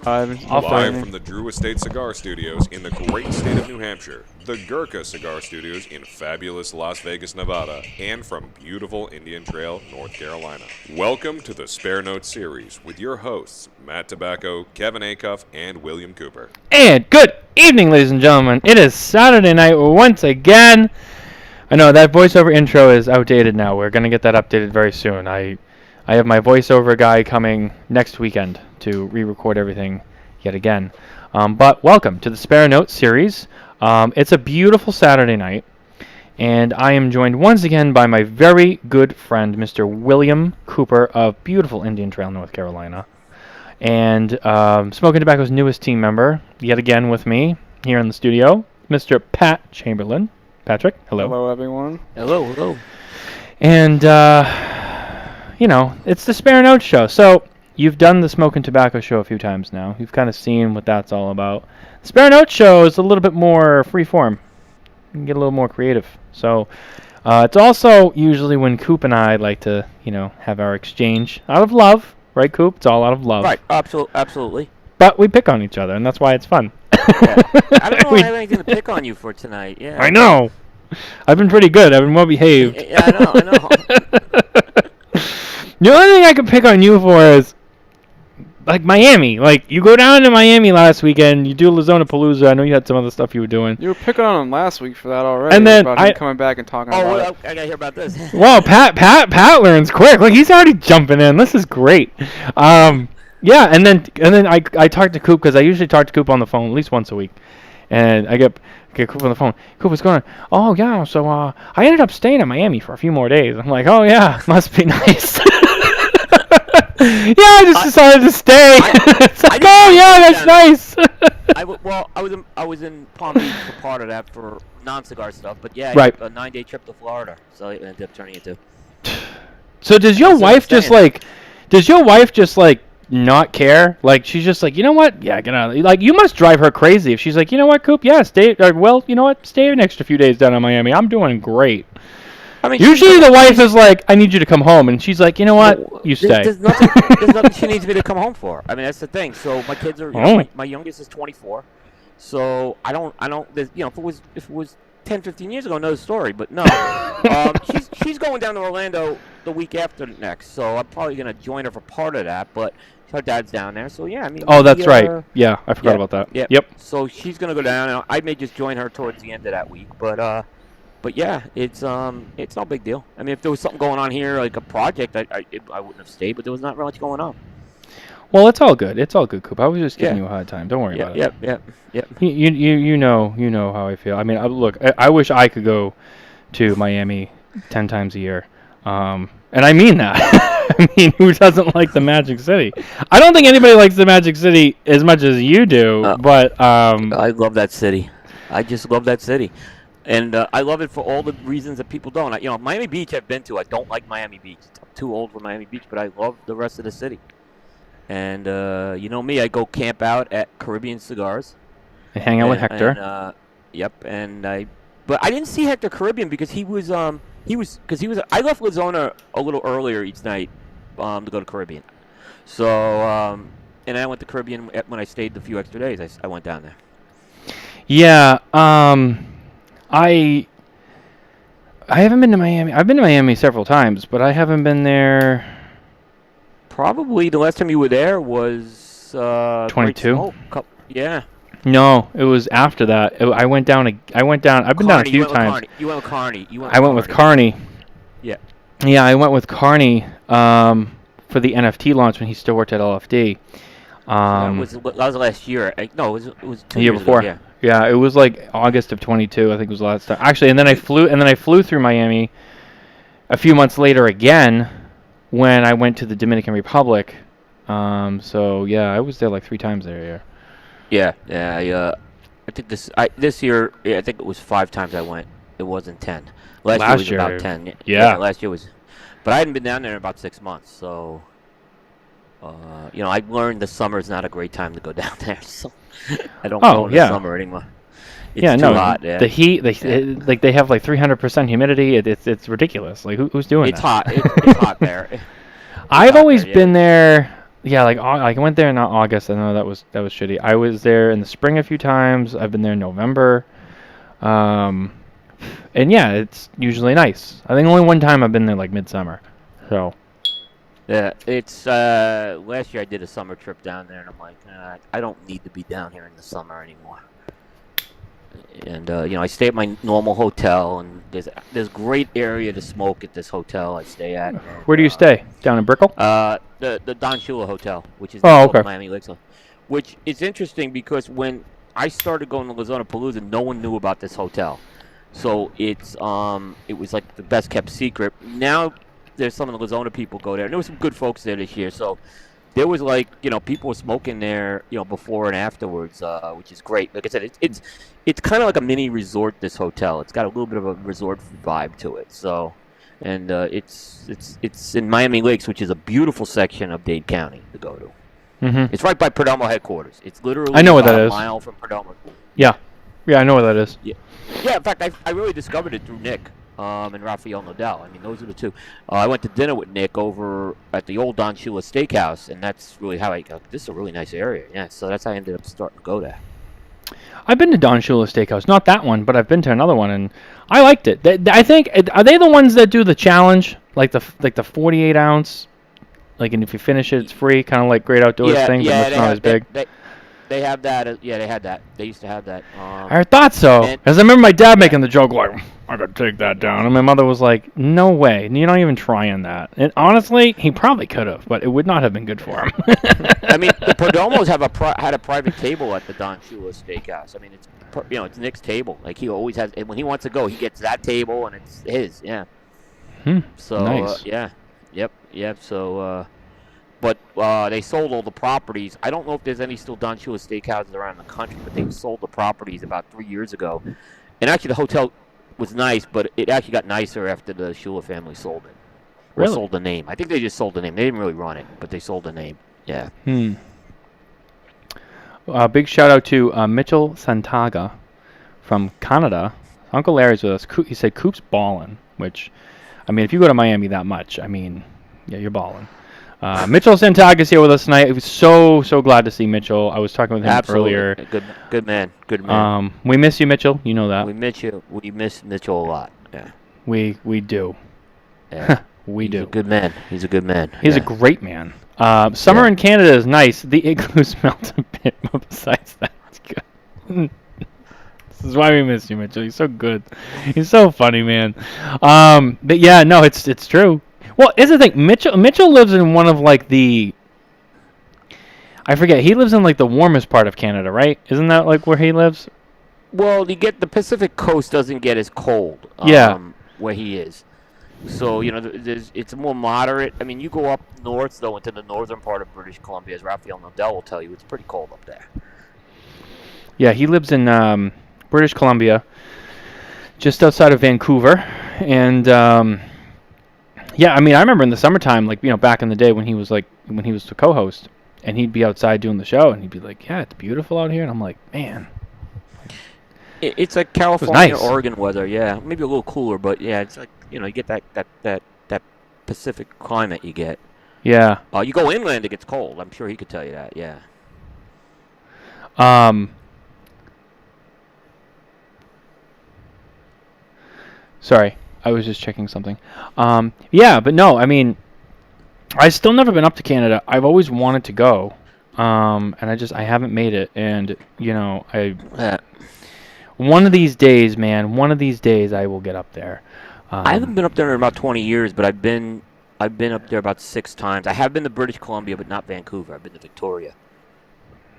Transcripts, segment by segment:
Live from the Drew Estate Cigar Studios in the great state of New Hampshire, the Gurkha Cigar Studios in fabulous Las Vegas, Nevada, and from beautiful Indian Trail, North Carolina. Welcome to the Spare Notes series with your hosts, Matt Tobacco, Kevin Acuff, and William Cooper. And good evening, ladies and gentlemen. It is Saturday night once again. I know that voiceover intro is outdated now. We're going to get that updated very soon. I have my voiceover guy coming next weekend to re-record everything yet again. But welcome to the Spare Notes series. It's a beautiful Saturday night, and I am joined once again by my very good friend, Mr. William Cooper of beautiful Indian Trail, North Carolina. And Smoking Tobacco's newest team member, yet again with me here in the studio, Mr. Pat Chamberlain. Patrick, hello. Hello, everyone. Hello. And, it's the Spare Notes show. So, you've done the Smoking Tobacco show a few times now. You've kind of seen what that's all about. The Spare Notes show is a little bit more free-form. You can get a little more creative. So, it's also usually when Coop and I like to, have our exchange out of love. Right, Coop? It's all out of love. Right, absolutely. But we pick on each other, and that's why it's fun. Yeah. I don't know I have anything to pick on you for tonight. Yeah. I know. I've been pretty good. I've been well behaved. Yeah, I know. The only thing I can pick on you for is, like, Miami. Like, you go down to Miami last weekend, you do Lazona-Palooza. I know you had some other stuff you were doing. You were picking on him last week for that already. And then about him coming back and talking about it. I gotta hear about this. Wow, Pat learns quick. Like, he's already jumping in. This is great. Yeah, and then I talked to Coop because I usually talk to Coop on the phone at least once a week, and I get Coop on the phone. Coop, what's going on? Oh yeah, so I ended up staying in Miami for a few more days. I'm like, oh yeah, must be nice. Yeah, I just decided to stay. It's like, oh yeah, that's nice. I was in Palm Beach for part of that for non-cigar stuff, but yeah, right. A 9-day trip to Florida, so it ended up turning into. So does your wife just not care? Like, she's just like, you know what? Yeah, get out. Like, you must drive her crazy if she's like, you know what, Coop? Yeah, stay. Well, you know what? Stay an extra few days down in Miami. I'm doing great. I mean, usually the wife is like, I need you to come home, and she's like, you know what? You stay. There's nothing she needs me to come home for. I mean, that's the thing. So my kids are, my youngest is 24, so I don't. If it was 10, 15 years ago, another story. But no, she's going down to Orlando the week after next, so I'm probably gonna join her for part of that. But her dad's down there, so yeah. I mean. Oh, that's right. Yeah, I forgot about that. Yeah. Yep. So she's gonna go down, and I may just join her towards the end of that week. But yeah, it's no big deal. I mean, if there was something going on here, like a project, I wouldn't have stayed. But there was not really much going on. Well, it's all good. It's all good, Coop. I was just giving you a hard time. Don't worry about it. Yep. You know how I feel. I mean, look, I wish I could go to Miami 10 times a year. And I mean that. I mean, who doesn't like the Magic City? I don't think anybody likes the Magic City as much as you do, but I love that city. I just love that city. And I love it for all the reasons that people don't. Miami Beach I've been to. I don't like Miami Beach. I'm too old for Miami Beach, but I love the rest of the city. And you know me, I go camp out at Caribbean Cigars. And hang out with Hector. But I didn't see Hector Caribbean because I left Lazona a little earlier each night to go to Caribbean. So and I went to Caribbean when I stayed the few extra days. I went down there. Yeah. I haven't been to Miami. I've been to Miami several times, but I haven't been there. Probably the last time you were there was 22. Yeah. No, it was after that. I went down. I've been down a few times. You went with Carney. I went with Carney. Yeah. Yeah, I went with Carney for the NFT launch when he still worked at LFD. That was last year. It was 2 year years before. Ago, yeah. Yeah, it was like August of 22. I think was the last time. Actually, and then I flew through Miami a few months later again when I went to the Dominican Republic. So yeah, I was there like 3 times there. Yeah. I think this year, I think it was 5 times I went. It wasn't 10. Last year was about 10. Yeah. Last year was, but I hadn't been down there in about 6 months. So, I learned the summer is not a great time to go down there. So I don't go in the summer anymore. It's too hot. Yeah. The heat, they have like 300% humidity. It's ridiculous. Like who's doing that? It's hot. It's hot there. I've always been there. yeah, like I went there in August. I know that was shitty. I was there in the spring a few times. I've been there in November. And yeah, it's usually nice. I think only one time I've been there like midsummer. So. Yeah, it's last year I did a summer trip down there, and I'm like, I don't need to be down here in the summer anymore. And I stay at my normal hotel, and there's great area to smoke at this hotel I stay at. And, where do you stay? Down in Brickell? The Don Shula Hotel, which is okay. Miami Lakes. Which is interesting because when I started going to Laguna Palooza, no one knew about this hotel, so it was like the best kept secret. Now there's some of the Laguna people go there, and there were some good folks there this year. So there was people were smoking there, before and afterwards, which is great. Like I said, it's kind of like a mini resort. This hotel, it's got a little bit of a resort vibe to it. So, and it's in Miami Lakes, which is a beautiful section of Dade County to go to. Mm-hmm. It's right by Perdomo headquarters. It's literally I know what that a is. mile from Perdomo. Yeah, I know what that is. Yeah. In fact, I really discovered it through Nick and Rafael Nodal. I mean, those are the two. I went to dinner with Nick over at the old Don Shula Steakhouse, and that's really how I got. This is a really nice area. Yeah, so that's how I ended up starting to go there. I've been to Don Shula Steakhouse, not that one, but I've been to another one, and I liked it. I think are they the ones that do the challenge, like the 48 ounce, like, and if you finish it, it's free, kind of like Great Outdoors thing, but it's not as big. They have that. Yeah, they had that. They used to have that. I thought so, because I remember my dad making the joke like, I gotta take that down, and my mother was like, no way, you're not even trying that. And honestly, he probably could have, but it would not have been good for him. I mean, the Perdomos had a private table at the Don Shula Steakhouse. I mean, it's Nick's table. Like, he always has, and when he wants to go, he gets that table, and it's his. Yeah. So nice. Yep. So, but they sold all the properties. I don't know if there's any still Don Shula Steakhouses around the country, but they sold the properties about 3 years ago. And actually, the hotel was nice, but it actually got nicer after the Shula family sold it. Really? Sold the name. I think they just sold the name. They didn't really run it, but they sold the name. Yeah. Big shout out to Mitchell Santaga from Canada. Uncle Larry's with us. He said Coop's ballin', which, I mean, if you go to Miami that much, I mean, yeah, you're ballin'. Mitchell Santaga's here with us tonight. I was so glad to see Mitchell. I was talking with him earlier. Good man. We miss you, Mitchell. You know that. We miss you. We miss Mitchell a lot. Yeah. We do. Yeah. We do. He's a good man. He's a good man. He's a great man. Summer in Canada is nice. The igloos melt a bit, but besides that, it's good. This is why we miss you, Mitchell. He's so good. He's so funny, man. But yeah, no, it's true. Well, here's the thing. Mitchell lives in one of like I forget. He lives in like the warmest part of Canada, right? Isn't that like where he lives? Well, the Pacific Coast doesn't get as cold. Where he is. So, it's more moderate. I mean, you go up north, though, into the northern part of British Columbia, as Rafael Nodal will tell you, it's pretty cold up there. Yeah, he lives in British Columbia, just outside of Vancouver. And, yeah, I mean, I remember in the summertime, like, back in the day when he was the co-host, and he'd be outside doing the show, and he'd be like, yeah, it's beautiful out here. And I'm like, man. It's like California, Oregon weather, yeah. Maybe a little cooler, but, yeah, it's like, you get that Pacific climate you get. Yeah. You go inland, it gets cold. I'm sure he could tell you that, yeah. Sorry, I was just checking something. Yeah, but no, I mean, I've still never been up to Canada. I've always wanted to go, and I haven't made it. And, one of these days, man, I will get up there. I haven't been up there in about 20 years, but I've been up there about 6 times. I have been to British Columbia, but not Vancouver. I've been to Victoria,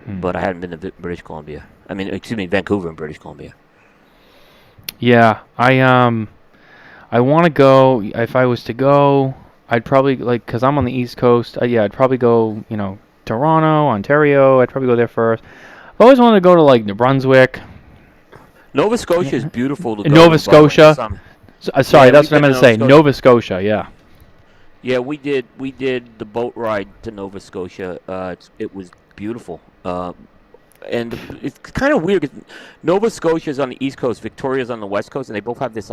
but I haven't been to British Columbia. I mean, Vancouver and British Columbia. Yeah, I want to go. If I was to go, I'd probably because I'm on the East Coast. I'd probably go. Toronto, Ontario. I'd probably go there first. I've always wanted to go to New Brunswick. Nova Scotia is beautiful to go Nova to. Scotia. Sorry, that's what I meant to say. Nova Scotia, yeah. Yeah, we did the boat ride to Nova Scotia. It was beautiful. And it's kind of weird because Nova Scotia is on the East Coast, Victoria's on the West Coast, and they both have this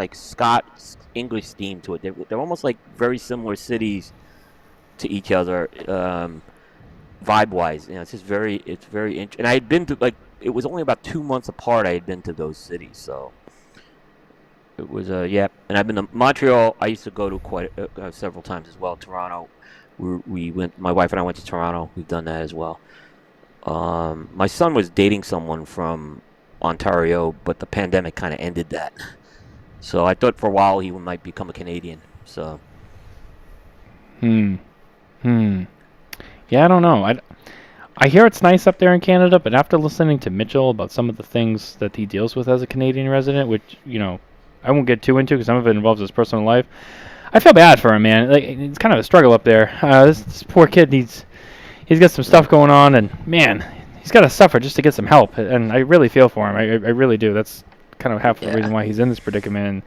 English theme to it. They're almost like very similar cities to each other. vibe-wise. It's just it's very interesting. And I had been to, like, it was only about 2 months apart I had been to those cities, so it was, yeah. And I've been to Montreal. I used to go to quite several times as well. Toronto, we went, my wife and I went to Toronto. We've done that as well. My son was dating someone from Ontario, but the pandemic kind of ended that. So I thought for a while he might become a Canadian, so. Yeah, I don't know. I hear it's nice up there in Canada, but after listening to Mitchell about some of the things that he deals with as a Canadian resident, which, I won't get too into because some of it involves his personal life, I feel bad for him, man. Like, it's kind of a struggle up there. This poor kid he's got some stuff going on, and, man, he's got to suffer just to get some help, and I really feel for him. I really do. That's kind of half the reason why he's in this predicament, and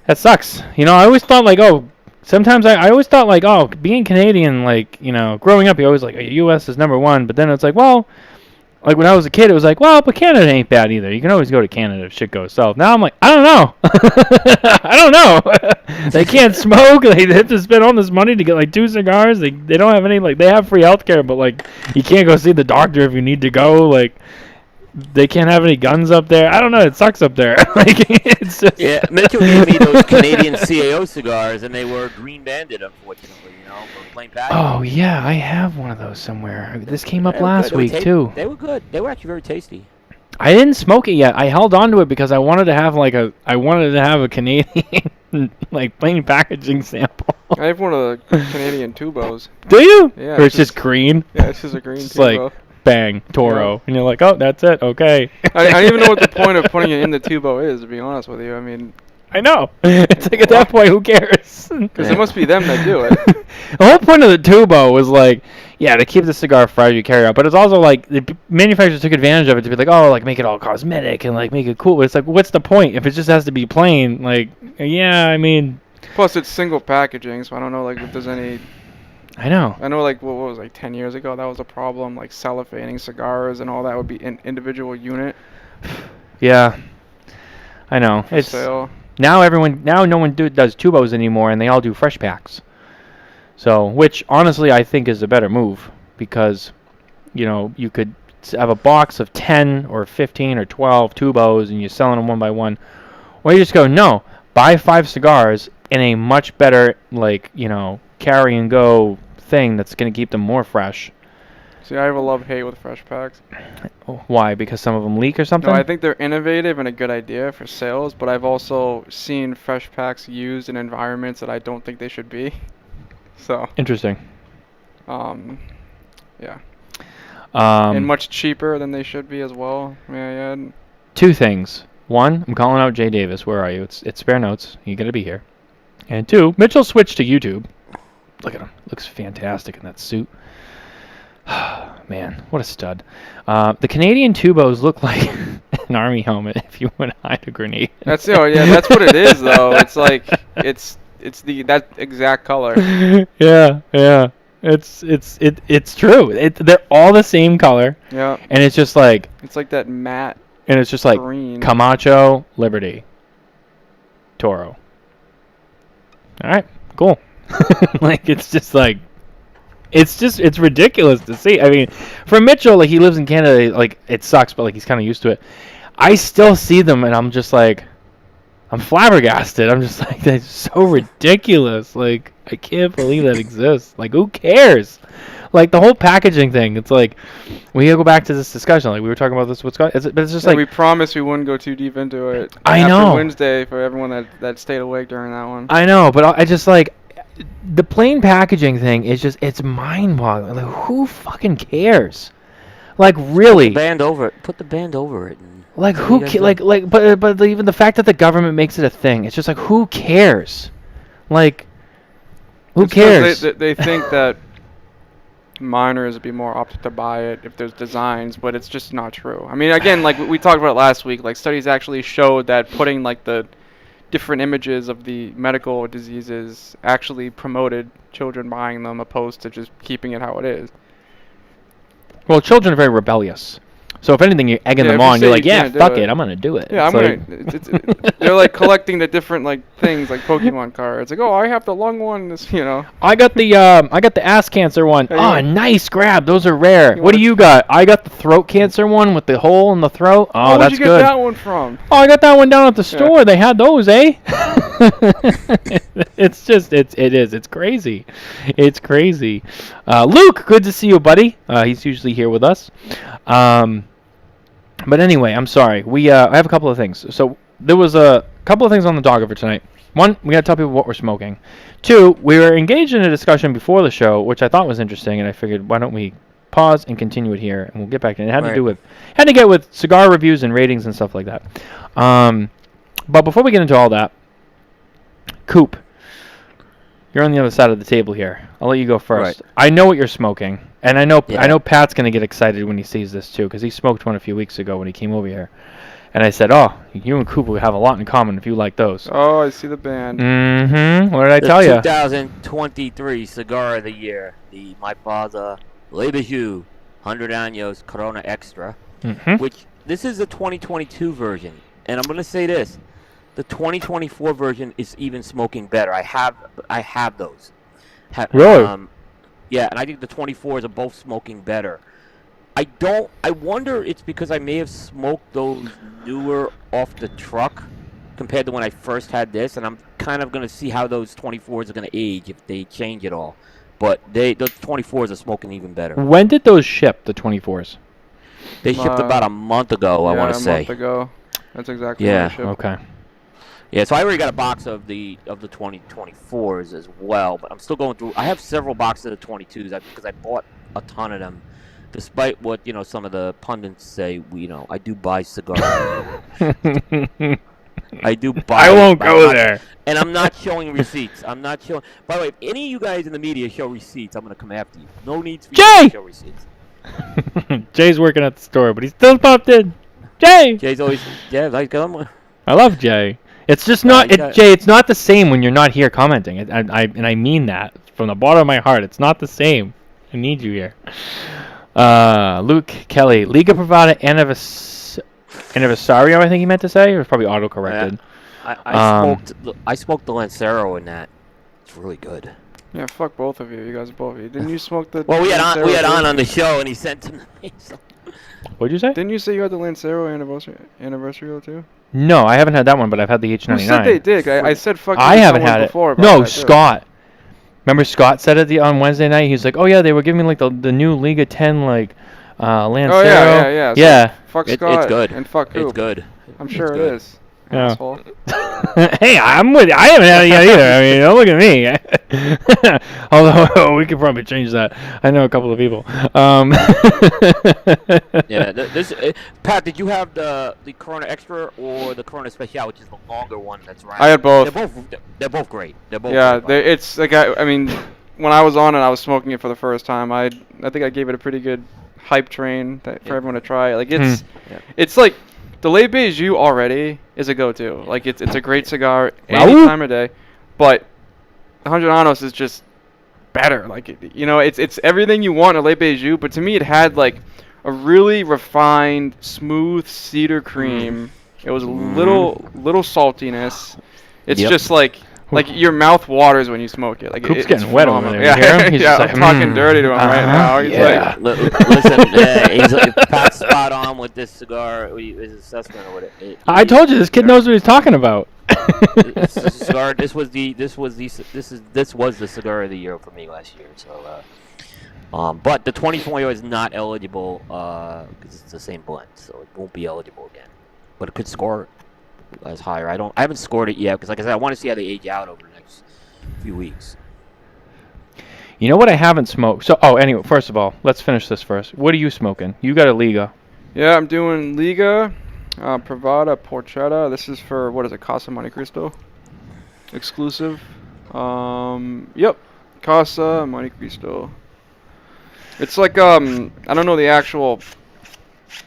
that sucks. I always thought, like, sometimes I always thought, like, being Canadian, like, growing up, you always, like, U.S. is number one. But then it's like, well, like, when I was a kid, it was like, well, but Canada ain't bad either. You can always go to Canada if shit goes south. Now I'm like, I don't know. I don't know. They can't smoke. They have to spend all this money to get, like, 2 cigars. They don't have any, like, they have free healthcare, but, like, you can't go see the doctor if you need to go. Like, they can't have any guns up there. I don't know. It sucks up there. Like, it's just Mitchell gave me those Canadian CAO cigars, and they were green banded, unfortunately. For plain packaging. Oh yeah, I have one of those somewhere. This came up last week too. They were good. They were actually very tasty. I didn't smoke it yet. I held on to it because I wanted to have a Canadian like plain packaging sample. I have one of the Canadian Tubos. Do you? Yeah. Or it's just green. Yeah, it's just a green It's Tubo. like bang, Toro, Yeah. and you're like, oh, that's it. Okay. I don't even know what the point of putting it in the Tubo is, to be honest with you. I mean, I know. It's like at that point, who cares? because it must be them that do it. The whole point of the Tubo was like, yeah, to keep the cigar fresh, you carry out. But it's also like the manufacturers took advantage of it to be like, oh, like make it all cosmetic and like make it cool. But it's like, what's the point if it just has to be plain? Like, yeah, I mean. Plus, it's single packaging, so I don't know like if there's any. I know. I know, like, what was like 10 years ago, that was a problem, like cellophaning cigars and all that would be an individual unit. Yeah, I know. For It's sale. now no one does Tubos anymore, and they all do fresh packs. So, which honestly I think is a better move because, you could have a box of 10 or 15 or 12 Tubos, and you're selling them one by one, or you just go, no, buy 5 cigars in a much better carry and go thing that's going to keep them more fresh. See, I have a love-hate with fresh packs. Why? Because some of them leak or something? No, I think they're innovative and a good idea for sales, but I've also seen fresh packs used in environments that I don't think they should be. So. Interesting. Yeah. And much cheaper than they should be as well. Yeah. 2 things. 1, I'm calling out Jay Davis. Where are you? It's Spare Notes. You got to be here. And 2, Mitchell switched to YouTube. Look at him. Looks fantastic in that suit. Man, what a stud. The Canadian Tubos look like an army helmet if you would hide a grenade. That's that's what it is though. It's like it's that exact color. Yeah. It's true. They're all the same color. Yeah. And it's just like It's like that matte. And it's just like green. Camacho, Liberty, Toro. All right, cool. Like it's just like it's ridiculous to see. I mean, for Mitchell, like he lives in Canada, like it sucks, but like he's kind of used to it. I still see them, and I'm just like, I'm flabbergasted. I'm just like, that's so ridiculous. Like I can't believe that exists. Like who cares? Like the whole packaging thing. It's like we go back to this discussion. Like we were talking about this. But it's just like we promised we wouldn't go too deep into it. I know. After Wednesday, for everyone that stayed awake during that one. I know, but I just like the plain packaging thing is just it's mind-boggling. Like who fucking cares? Like really? Put the band over it. Like who? But even the fact that the government makes it a thing, it's just like who cares? Like who cares? They think that minors would be more apt to buy it if there's designs, but it's just not true. I mean, again, like we talked about it last week, like studies actually showed that putting like the different images of the medical diseases actually promoted children buying them opposed to just keeping it how it is. Well, children are very rebellious. So if anything, you're egging them if you on. say You're like, you yeah, can't do fuck it. it, I'm gonna do it. Yeah, It's they're like collecting the different like things like Pokemon cards. Like, oh, I have the lung one. This, I got the ass cancer one. Hey, Oh, nice grab. Those are rare. You What do wanna- you got? I got the throat cancer one with the hole in the throat. Oh, Where'd that's you get good. that one from? Oh, I got that one down at the store. They had those, eh? It's crazy. It's crazy. Luke, good to see you, buddy. He's usually here with us. But anyway, I'm sorry. I have a couple of things. So there was a couple of things on the docket for tonight. One, we got to tell people what we're smoking. Two, we were engaged in a discussion before the show, which I thought was interesting, and I figured, why don't we pause and continue it here, and we'll get back to it. It had to get with cigar reviews and ratings and stuff like that. But before we get into all that, Coop, you're on the other side of the table here. I'll let you go first. Right. I know what you're smoking, and I know Yeah. Pat's gonna get excited when he sees this too, because he smoked one a few weeks ago when he came over here, and I said, "Oh, you and Coop will have a lot in common if you like those." Oh, I see the band. Mm-hmm. What did I The tell you? 2023 Cigar of the Year, my father, Le Bijou, 100 Años Corona Extra, Mm-hmm. which this is the 2022 version. And I'm going to say this. The 2024 version is even smoking better. I have those. Really? Yeah, and I think the 24s are both smoking better. I wonder it's because I may have smoked those newer off the truck compared to when I first had this, and I'm kind of going to see how those 24s are going to age if they change at all. But those 24s are smoking even better. When did those ship, the 24s? They shipped about a month ago, I want to say. a month ago. That's exactly Yeah. what I shipped. Okay. Yeah, so I already got a box of the 2024s as well, but I'm still going through. I have several boxes of the 22s because I bought a ton of them, despite what some of the pundits say. I do buy cigars. I do buy. I won't go there. And I'm not showing receipts. I'm not showing. By the way, if any of you guys in the media show receipts, I'm going to come after you. No need for Jay! you to show receipts. Jay's working at the store, but he still popped in. Jay! Jay's always I love Jay. It's just not, Jay, it's not the same when you're not here commenting. And I mean that from the bottom of my heart. It's not the same. I need you here. Luke Kelly, Liga Privada Anniversario, I think he meant to say. It was probably auto-corrected. I smoked the Lancero in that. It's really good. Yeah, fuck both of you. You guys both of you. Didn't you smoke the? Well, we had Lancero too? on the show, and he sent to me. So. What'd you say? Didn't you say you had the Lancero anniversary too? No, I haven't had that one, but I've had the H99. Who said they did? I said fuck. I you to haven't someone had it. before about No, that, too. Scott. Remember Scott said it on Wednesday night? He was like, "Oh yeah, they were giving me like the new Liga 10 Lancero." Oh yeah. So Yeah. fuck Scott. It's good. And fuck Coop. It's good. I'm sure it is. Yeah. Asshole. Hey, I'm with you. I haven't had it yet either. I mean, don't look at me. Although we could probably change that. I know a couple of people. Yeah. Pat, did you have the Corona Extra or the Corona Special, which is the longer one that's right? I had both. They're both great. They're both. Yeah, great, it's like I mean, when I was on it, I was smoking it for the first time. I think I gave it a pretty good hype train for everyone to try. Like it's like the Le Bijou already is a go-to. Like it's a great cigar any time of day, but the 100 Años is just better. Like it's everything you want in a Le Bijou, but to me it had like a really refined, smooth cedar cream. It was a little saltiness. It's just like your mouth waters when you smoke it. Like Coop's getting wet over there. Yeah, You hear him? He's just like, I'm talking dirty to him right now. He's like, Listen, he's Pat's spot on with this cigar. His assessment of it. I told you this kid knows what he's talking about. This cigar. This was the cigar of the year for me last year. So, but the 2020 is not eligible because it's the same blend, so it won't be eligible again. But it could score as higher. I haven't scored it yet because, like I said, I want to see how they age out over the next few weeks. You know what I haven't smoked? So, anyway, first of all, let's finish this first. What are you smoking? You got a Liga. Yeah, I'm doing Liga, Privada, Porchetta. This is for, what is it, Casa Monte Cristo? Exclusive. Yep, Casa Monte Cristo. It's like, I don't know the actual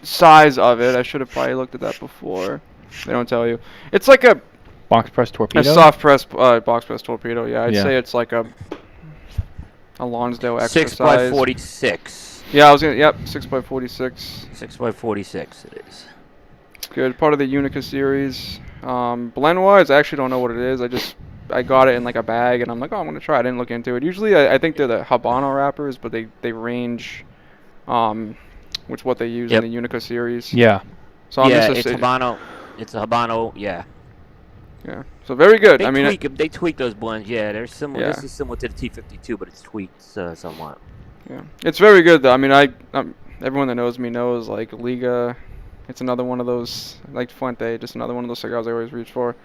size of it. I should have probably looked at that before. They don't tell you. It's like a box press torpedo. A soft press box press torpedo. Yeah, I'd say it's like a Lonsdale extra 6x46. Yeah, I was gonna. Yep, 6x46. 6x46 it is. It's good. Part of the Unica series. Blend wise, I actually don't know what it is. I got it in like a bag, and I'm like, oh, I'm gonna try. I didn't look into it. Usually, I think they're the Habano wrappers, but they range, which what they use in the Unica series. Yeah. So I'm it's Habano. It's a Habano. Yeah. Yeah. So very good. They tweak those blends. Yeah, they're similar. Yeah. This is similar to the T52, but it's tweaked somewhat. Yeah. It's very good though. I mean, everyone that knows me knows like Liga. It's another one of those, like Fuente, just another one of those cigars I always reach for.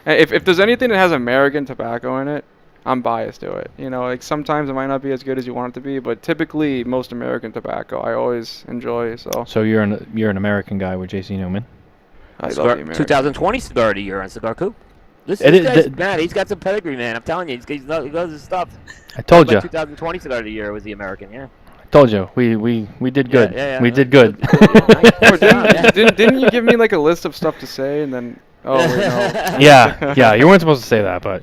And if there's anything that has American tobacco in it, I'm biased to it. You know, like sometimes it might not be as good as you want it to be, but typically most American tobacco I always enjoy. So you're an American guy with JC Newman. I love the American. 2020 cigar of the year on Cigar Coop. This man, he's got some pedigree, man. I'm telling you, he knows his stuff. I told you. 2020 cigar of the year was the American, yeah. Told you, we did good. Yeah. We did good. Didn't you give me like a list of stuff to say and then? Oh wait, no. Yeah. You weren't supposed to say that, but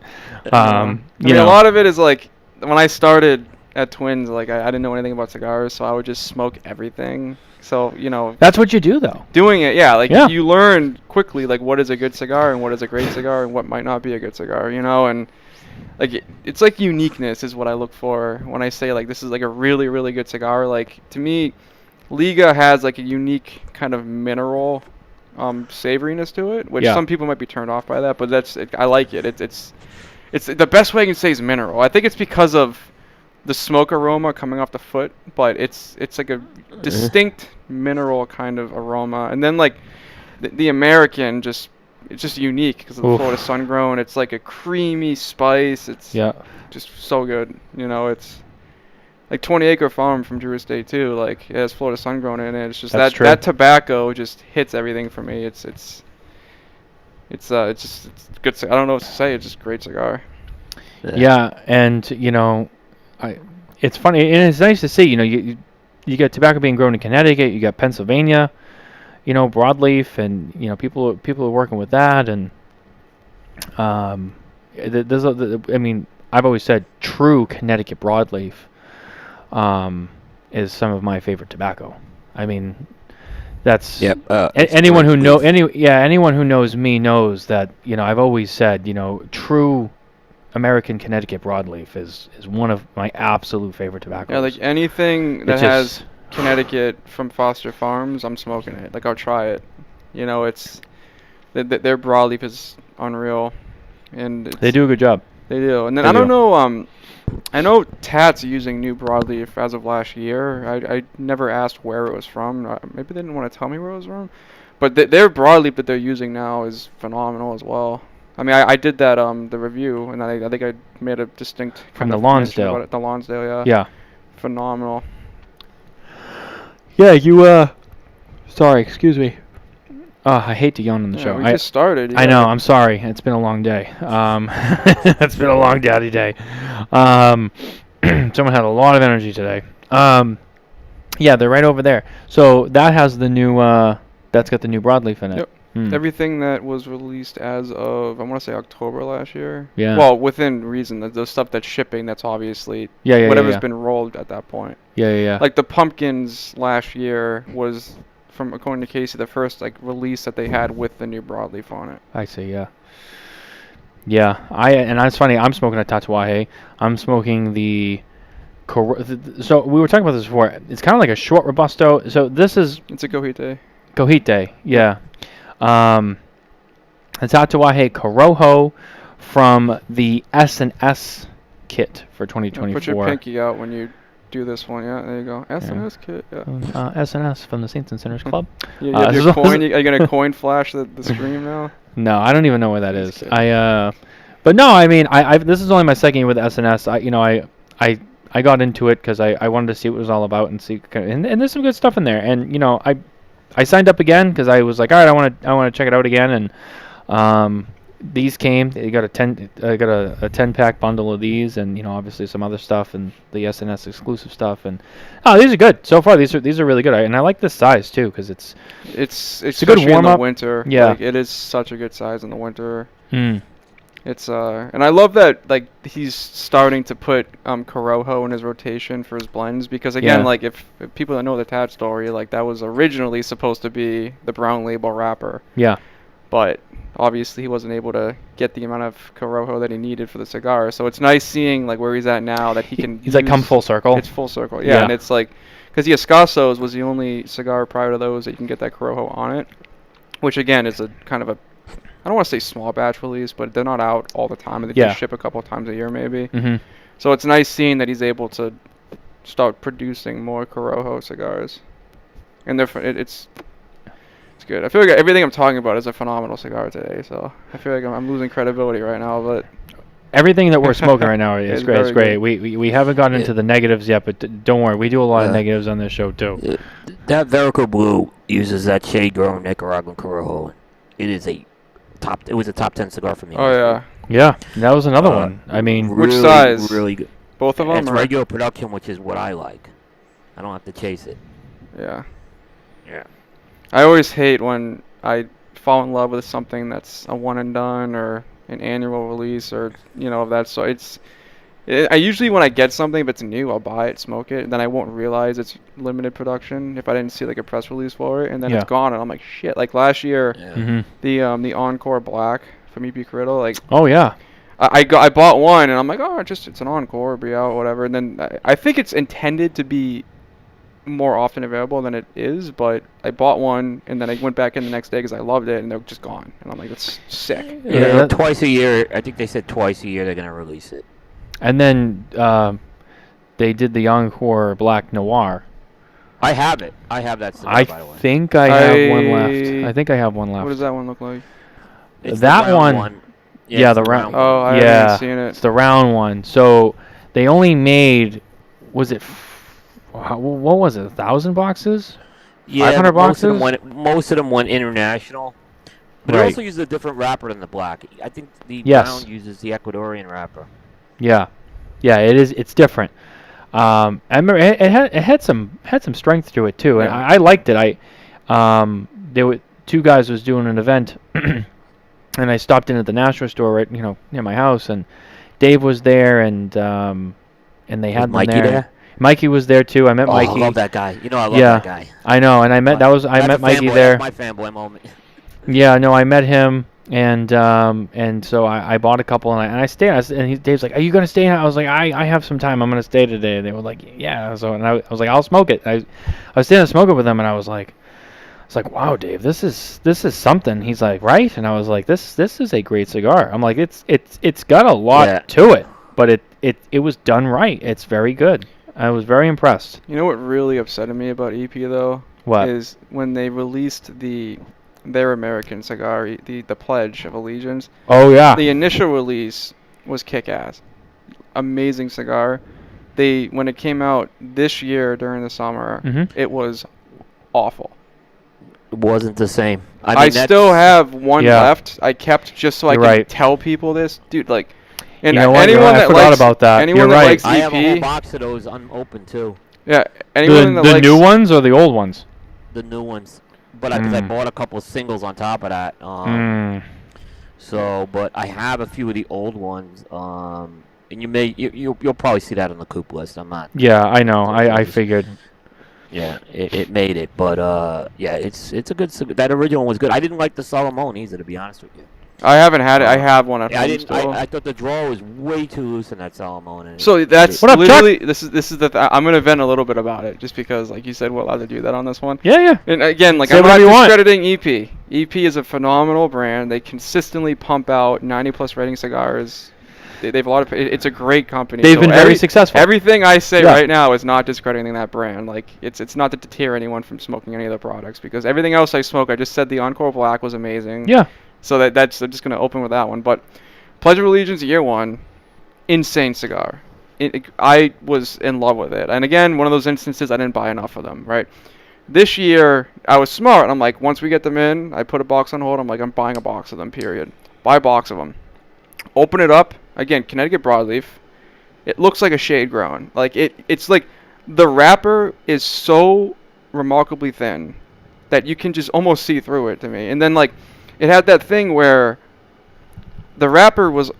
I mean, a lot of it is like when I started at Twins, like I didn't know anything about cigars, so I would just smoke everything. So that's what you do though. Doing it, you learn quickly like what is a good cigar and what is a great cigar and what might not be a good cigar, and. Like it's like uniqueness is what I look for when I say like this is like a really really good cigar. Like to me, Liga has like a unique kind of mineral savoriness to it, which some people might be turned off by that, but I like it. It's the best way I can say is mineral. I think it's because of the smoke aroma coming off the foot, but it's like a distinct mineral kind of aroma, and then like the American it's just unique because of the Florida sun grown. It's like a creamy spice. It's just so good. It's like 20 Acre Farm from Drew Estate too. Like it has Florida sun grown in it. It's just that tobacco just hits everything for me. It's good. I don't know what to say. It's just a great cigar. Yeah, and it's funny and it's nice to see. You got tobacco being grown in Connecticut. You got Pennsylvania. Broadleaf, and people are working with that, and I've always said true Connecticut broadleaf is some of my favorite tobacco. I mean, that's anyone who knows me knows that I've always said true American Connecticut broadleaf is one of my absolute favorite tobaccos. Yeah, like anything that has Connecticut from Foster Farms, I'm smoking it. Like I'll try it. It's their broadleaf is unreal, and they do a good job. They do. And then I don't know. I know Tat's using new broadleaf as of last year. I never asked where it was from. Maybe they didn't want to tell me where it was from. But their broadleaf that they're using now is phenomenal as well. I mean, I did that the review, and I think I made a distinct from the Lonsdale. The Lonsdale, yeah. Yeah. Phenomenal. Yeah, you, sorry, excuse me. I hate to yawn on the show. We just started. I know, I'm sorry. It's been a long day. It's been a long daddy day. Someone had a lot of energy today. Yeah, they're right over there. So that has the new, that's got the new broadleaf in it. Yep. Everything that was released as of, I want to say October last year. Yeah. Well, within reason. The stuff that's shipping, that's obviously whatever's been rolled at that point. Yeah. Like the pumpkins last year was, according to Casey, the first like release that they had with the new broadleaf on it. I see, yeah. Yeah, and it's funny, I'm smoking a Tatuaje. I'm smoking so we were talking about this before. It's kind of like a short Robusto. So it's a Cojite. Cojite, yeah. It's Tatuaje Corojo from the S&S kit for 2024. Put your pinky out when you do this one. Yeah, there you go. S&S kit. Yeah. S&S from the Saints and Sinners Club. You have your coin. Are you gonna coin flash the screen now? No, I don't even know where that is. But no, I mean, this is only my second year with S&S. I got into it because I wanted to see what it was all about and see, and there's some good stuff in there. And I signed up again because I was like, all right, I want to check it out again. And these came. They got a 10-pack bundle of these, and obviously some other stuff and the S&S exclusive stuff. And these are good so far. These are really good. And I like this size too because it's a good warm up. In the winter. Yeah, like, it is such a good size in the winter. It's and I love that like he's starting to put Corojo in his rotation for his blends because again Yeah. like if people that know the Tat story, like that was originally supposed to be the brown label wrapper, Yeah. but obviously he wasn't able to get the amount of Corojo that he needed for the cigar. So it's nice seeing like where he's at now that he can. He's like come full circle. It's full circle, yeah, and it's like because the Escassos was the only cigar prior to those that you can get that Corojo on it, which again is a kind of a I don't want to say small batch release, but they're not out all the time. They just ship a couple of times a year maybe. Mm-hmm. So it's nice seeing that he's able to start producing more Corojo cigars, and it's good. I feel like everything I'm talking about is a phenomenal cigar today. So I feel like I'm losing credibility right now, but everything that we're smoking right now is It's great. It's very great. good. We haven't gotten into the negatives yet, but don't worry, we do a lot of negatives on this show too. That Verico Blue uses that shade-grown Nicaraguan Corojo. It is a top. It was a top 10 cigar for me. Oh yeah, Yeah, that was another one. I mean, Which really, size? Really good. both of them. It's or- regular production, which is what I like. I don't have to chase it. Yeah. Yeah. I always hate when I fall in love with something that's a one and done or an annual release or of that. So I usually when I get something if it's new, I'll buy it, smoke it, and then I won't realize it's limited production if I didn't see like a press release for it, and then it's gone, and I'm like shit. Like last year, Yeah. the Encore Black from EP Criddle, like oh yeah, I bought one, and I'm like, oh, it's an Encore, it'll be out, whatever. And then I think it's intended to be more often available than it is, but I bought one, and then I went back in the next day because I loved it, and they're just gone. And I'm like, that's sick. Yeah, Twice a year. I think they said twice a year they're gonna release it. and then they did the Encore Black Noir. I have it. I have that cigar, I by the way. think I have one left. I think I have one left. What does that one look like? It's that the round one- Yeah, yeah, it's the round- one. Oh, I Yeah. haven't seen It's it. the round one. So they only made, was it, what was it, 1,000 boxes? Yeah, 500 most of them boxes? most of them went international. But it Right. also uses a different wrapper than the black. I think the Yes. brown uses the Ecuadorian wrapper. Yeah, yeah, it is. It's different. I remember it had some strength to it too, and Yeah. I liked it. There were two guys was doing an event, and I stopped in at the Nashua store right near my house, and Dave was there, and they had them Mikey there? Mikey was there too. I met Mikey. I love that guy. You know I love Yeah. that guy. I know, and I met That's a Mikey fanboy. there. That's my fanboy moment. Yeah, no, I met him, and so I bought a couple, and I stayed. Dave's like, "Are you gonna stay?" I was like, "I have some time. I'm gonna stay today." They were like, "Yeah." So and I was like, "I'll smoke it." I was staying to smoke it with them, and I was like, "Wow, Dave, this is something." He's like, "Right?" And I was like, "This is a great cigar." I'm like, "It's got a lot to it, but it was done right. It's very good." I was very impressed. You know what really upset me about EP though? What? Is when they released their American cigar, the Pledge of Allegiance. Oh yeah. The initial release was kick-ass, amazing cigar. When it came out this year during the summer, it was awful. It wasn't the same. I mean, still have one Yeah. left. I kept just so I You're could right. tell people this, dude. Like, and You know what? anyone I that forgot likes about that. anyone You're that right. likes I have a whole EP, box of those unopened too. yeah, anyone that The likes new ones or the old ones? The new ones. But because I bought a couple of singles on top of that. So, but I have a few of the old ones. And you'll probably see that on the Coop list. I'm not. Yeah, I know. I figured. Yeah, it made it, but yeah, it's a good. That original one was good. I didn't like the Solomon either, to be honest with you. I haven't had it. I have one at Yeah, home still. I thought the drawer was way too loose in that Solomon. And So that's What up, Chuck? literally this is I'm gonna vent a little bit about it just because like you said we're allowed to do that on this one. Yeah, yeah. And again, like Say I'm not whatever you want. discrediting EP. EP is a phenomenal brand. They consistently pump out 90+ rating cigars. They have a lot of. It's a great company. They've So been very successful. Everything I say Yeah. right now is not discrediting that brand. Like it's not to deter anyone from smoking any of their products because everything else I smoke, I just said the Encore Black was amazing. Yeah. So that's I'm just gonna open with that one. But Pledge of Allegiance Year One, insane cigar. I was in love with it. And again, one of those instances I didn't buy enough of them. Right. This year I was smart. I'm like, once we get them in, I put a box on hold. I'm like, I'm buying a box of them. Period. Buy a box of them. Open it up. Again, Connecticut broadleaf. It looks like a shade grown. Like it's like the wrapper is so remarkably thin that you can just almost see through it to me. And then like it had that thing where the wrapper was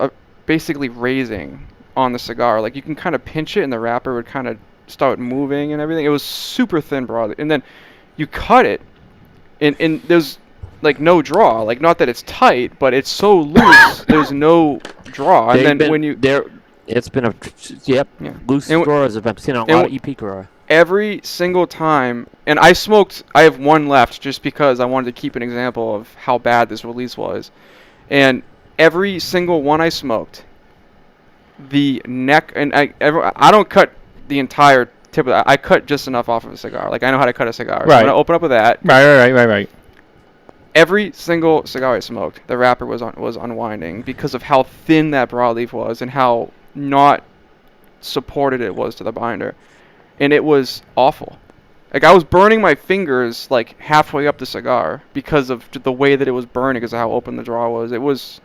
basically raising on the cigar. Like you can kind of pinch it, and the wrapper would kind of start moving and everything. It was super thin broadleaf, and then you cut it, and there's like no draw. Like not that it's tight, but it's so loose. There's no draw, and then when you it's been loose and drawers. I've seen a lot of EP grower. Every single time, and I have one left just because I wanted to keep an example of how bad this release was, and every single one I smoked, the neck, and I don't cut the entire tip of that. I cut just enough off of a cigar. Like I know how to cut a cigar. Right. So I'm gonna open up with that. Right. Every single cigar I smoked, the wrapper was unwinding because of how thin that broadleaf was and how not supported it was to the binder. And it was awful. Like I was burning my fingers like halfway up the cigar because of the way that it was burning, because of how open the draw was. It was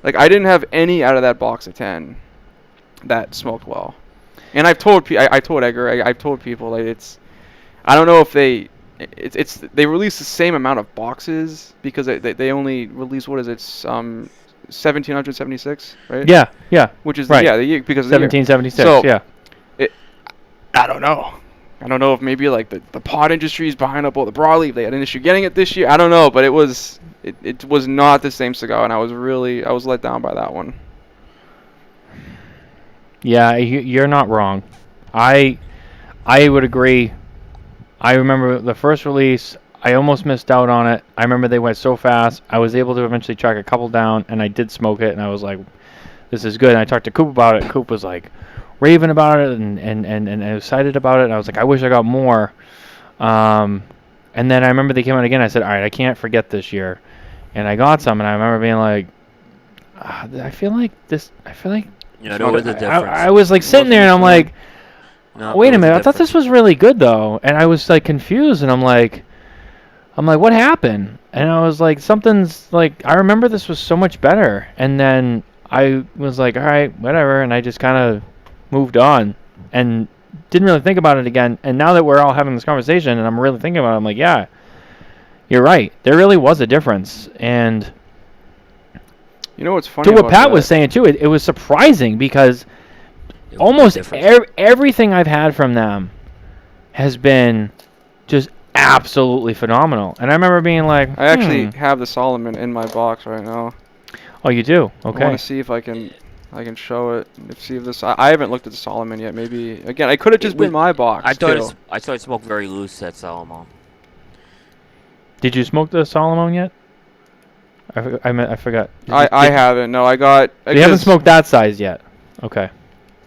like I didn't have any out of that box of 10 that smoked well. And I've told I told Edgar, I've told people like I don't know if they release the same amount of boxes because they only release, what is it, 1776, right? Yeah. Which is right. Because of the year. 1776. So, yeah. I don't know. I don't know if maybe like the pot industry is buying up all the broadleaf. They had an issue getting it this year. I don't know, but it was not the same cigar, and I was let down by that one. Yeah, you're not wrong. I would agree. I remember the first release. I almost missed out on it. I remember they went so fast. I was able to eventually track a couple down, and I did smoke it, and I was like, "This is good." And I talked to Coop about it. Coop was like raving about it and excited about it. And I was like, I wish I got more. And then I remember they came out again. I said, all right, I can't forget this year. And I got some, and I remember being like, I feel like there was a difference. I was like sitting there, and I'm like, wait a minute, I thought this was really good though. And I was like confused, and I'm like, what happened? And I was like, something's like, I remember this was so much better. And then I was like, all right, whatever. And I just kind of moved on and didn't really think about it again. And now that we're all having this conversation and I'm really thinking about it, I'm like, yeah, you're right. There really was a difference. And you know what's funny? To what Pat was saying too, it was surprising because almost everything I've had from them has been just absolutely phenomenal. And I remember being like, I actually have the Solomon in my box right now. Oh, you do? Okay. I want to see if I can show it. See if this. I haven't looked at the Solomon yet. Maybe again, I could have just been my box. I thought it smoked very loose at Solomon. Did you smoke the Solomon yet? I forgot. I haven't. No, I got. You haven't smoked that size yet. Okay.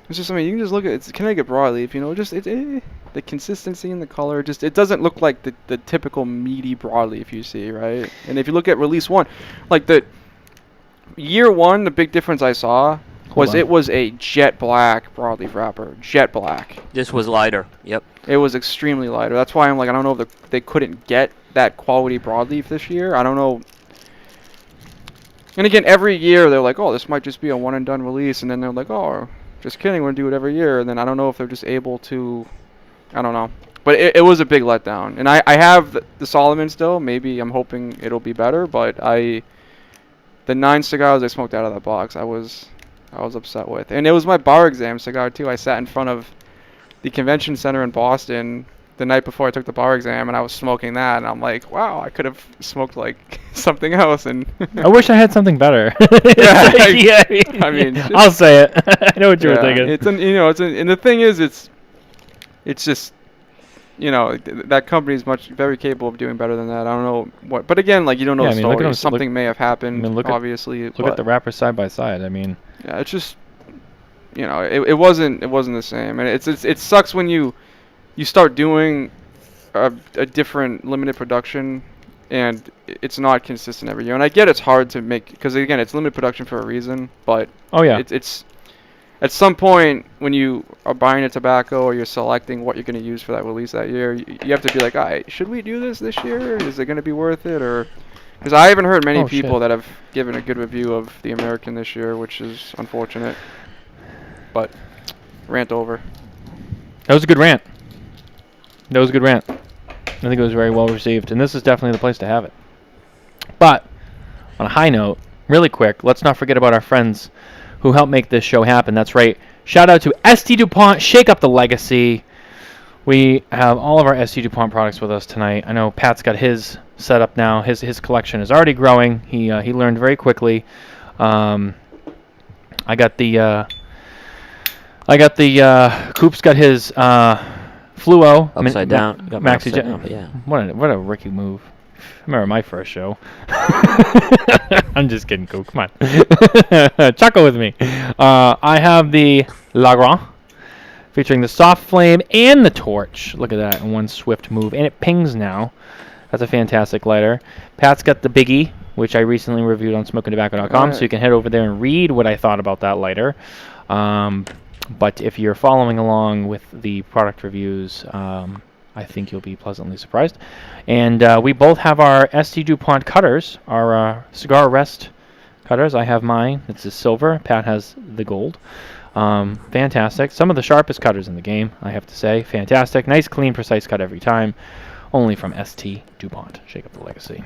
It's just, I mean, you can just look at it's Connecticut broadleaf. You know, just the consistency and the color. Just it doesn't look like the typical meaty broadleaf you see, right? And if you look at release 1, like the year 1, the big difference I saw was it was a jet black broadleaf wrapper. Jet black. This was lighter. Yep. It was extremely lighter. That's why I'm like, I don't know if they couldn't get that quality broadleaf this year. I don't know. And again, every year they're like, oh, this might just be a one and done release, and then they're like, oh, just kidding, we're gonna do it every year. And then I don't know if they're just able to, I don't know. But it was a big letdown. And I have the Solomon still. Maybe I'm hoping it'll be better. But the 9 cigars I smoked out of that box, I was upset with. And it was my bar exam cigar too. I sat in front of the convention center in Boston the night before I took the bar exam, and I was smoking that, and I'm like, wow, I could have smoked like something else. And I wish I had something better. Yeah, I mean, I'll say it. I know what you were thinking. And the thing is, it's just, that company is very capable of doing better than that. I don't know what, but again, like, you don't know the story. Something may have happened. Obviously, look at the wrappers side by side. I mean, yeah, it's just, it wasn't the same, and it sucks when you start doing a different limited production and it's not consistent every year. And I get it's hard to make, because again, it's limited production for a reason, but it's at some point when you are buying a tobacco or you're selecting what you're going to use for that release that year, you have to be like, all right, should we do this year? Is it going to be worth it? Or because I haven't heard many people that have given a good review of the American this year, which is unfortunate. But rant over. That was a good rant. I think it was very well received, and this is definitely the place to have it. But on a high note, really quick, let's not forget about our friends who helped make this show happen. That's right. Shout out to ST Dupont. Shake up the legacy. We have all of our ST Dupont products with us tonight. I know Pat's got his set up now. His collection is already growing. He learned very quickly. I got the Coop's got his Fluo Upside down. Got my Maxi upside down, but yeah. What a Ricky move. I remember my first show. I'm just kidding, Coop. Come on. Chuckle with me. I have the Lagrand featuring the soft flame and the torch. Look at that in one swift move. And it pings now. That's a fantastic lighter. Pat's got the Biggie, which I recently reviewed on smokingtobacco.com, so you can head over there and read what I thought about that lighter. But if you're following along with the product reviews, I think you'll be pleasantly surprised. And we both have our ST DuPont cutters, our cigar rest cutters. I have mine. It's a silver. Pat has the gold. Fantastic. Some of the sharpest cutters in the game, I have to say. Fantastic. Nice, clean, precise cut every time. Only from ST DuPont. Shake up the legacy.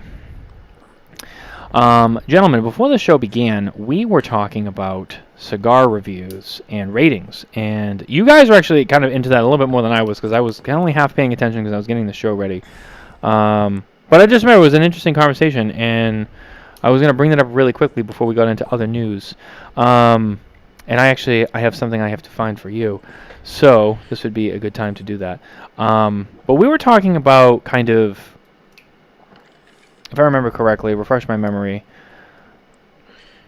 Gentlemen, before the show began, we were talking about cigar reviews and ratings, and you guys were actually kind of into that a little bit more than I was, because I was only half paying attention because I was getting the show ready. But I just remember it was an interesting conversation, and I was going to bring that up really quickly before we got into other news. And I have something I have to find for you, so this would be a good time to do that. But we were talking about kind of, if I remember correctly, refresh my memory,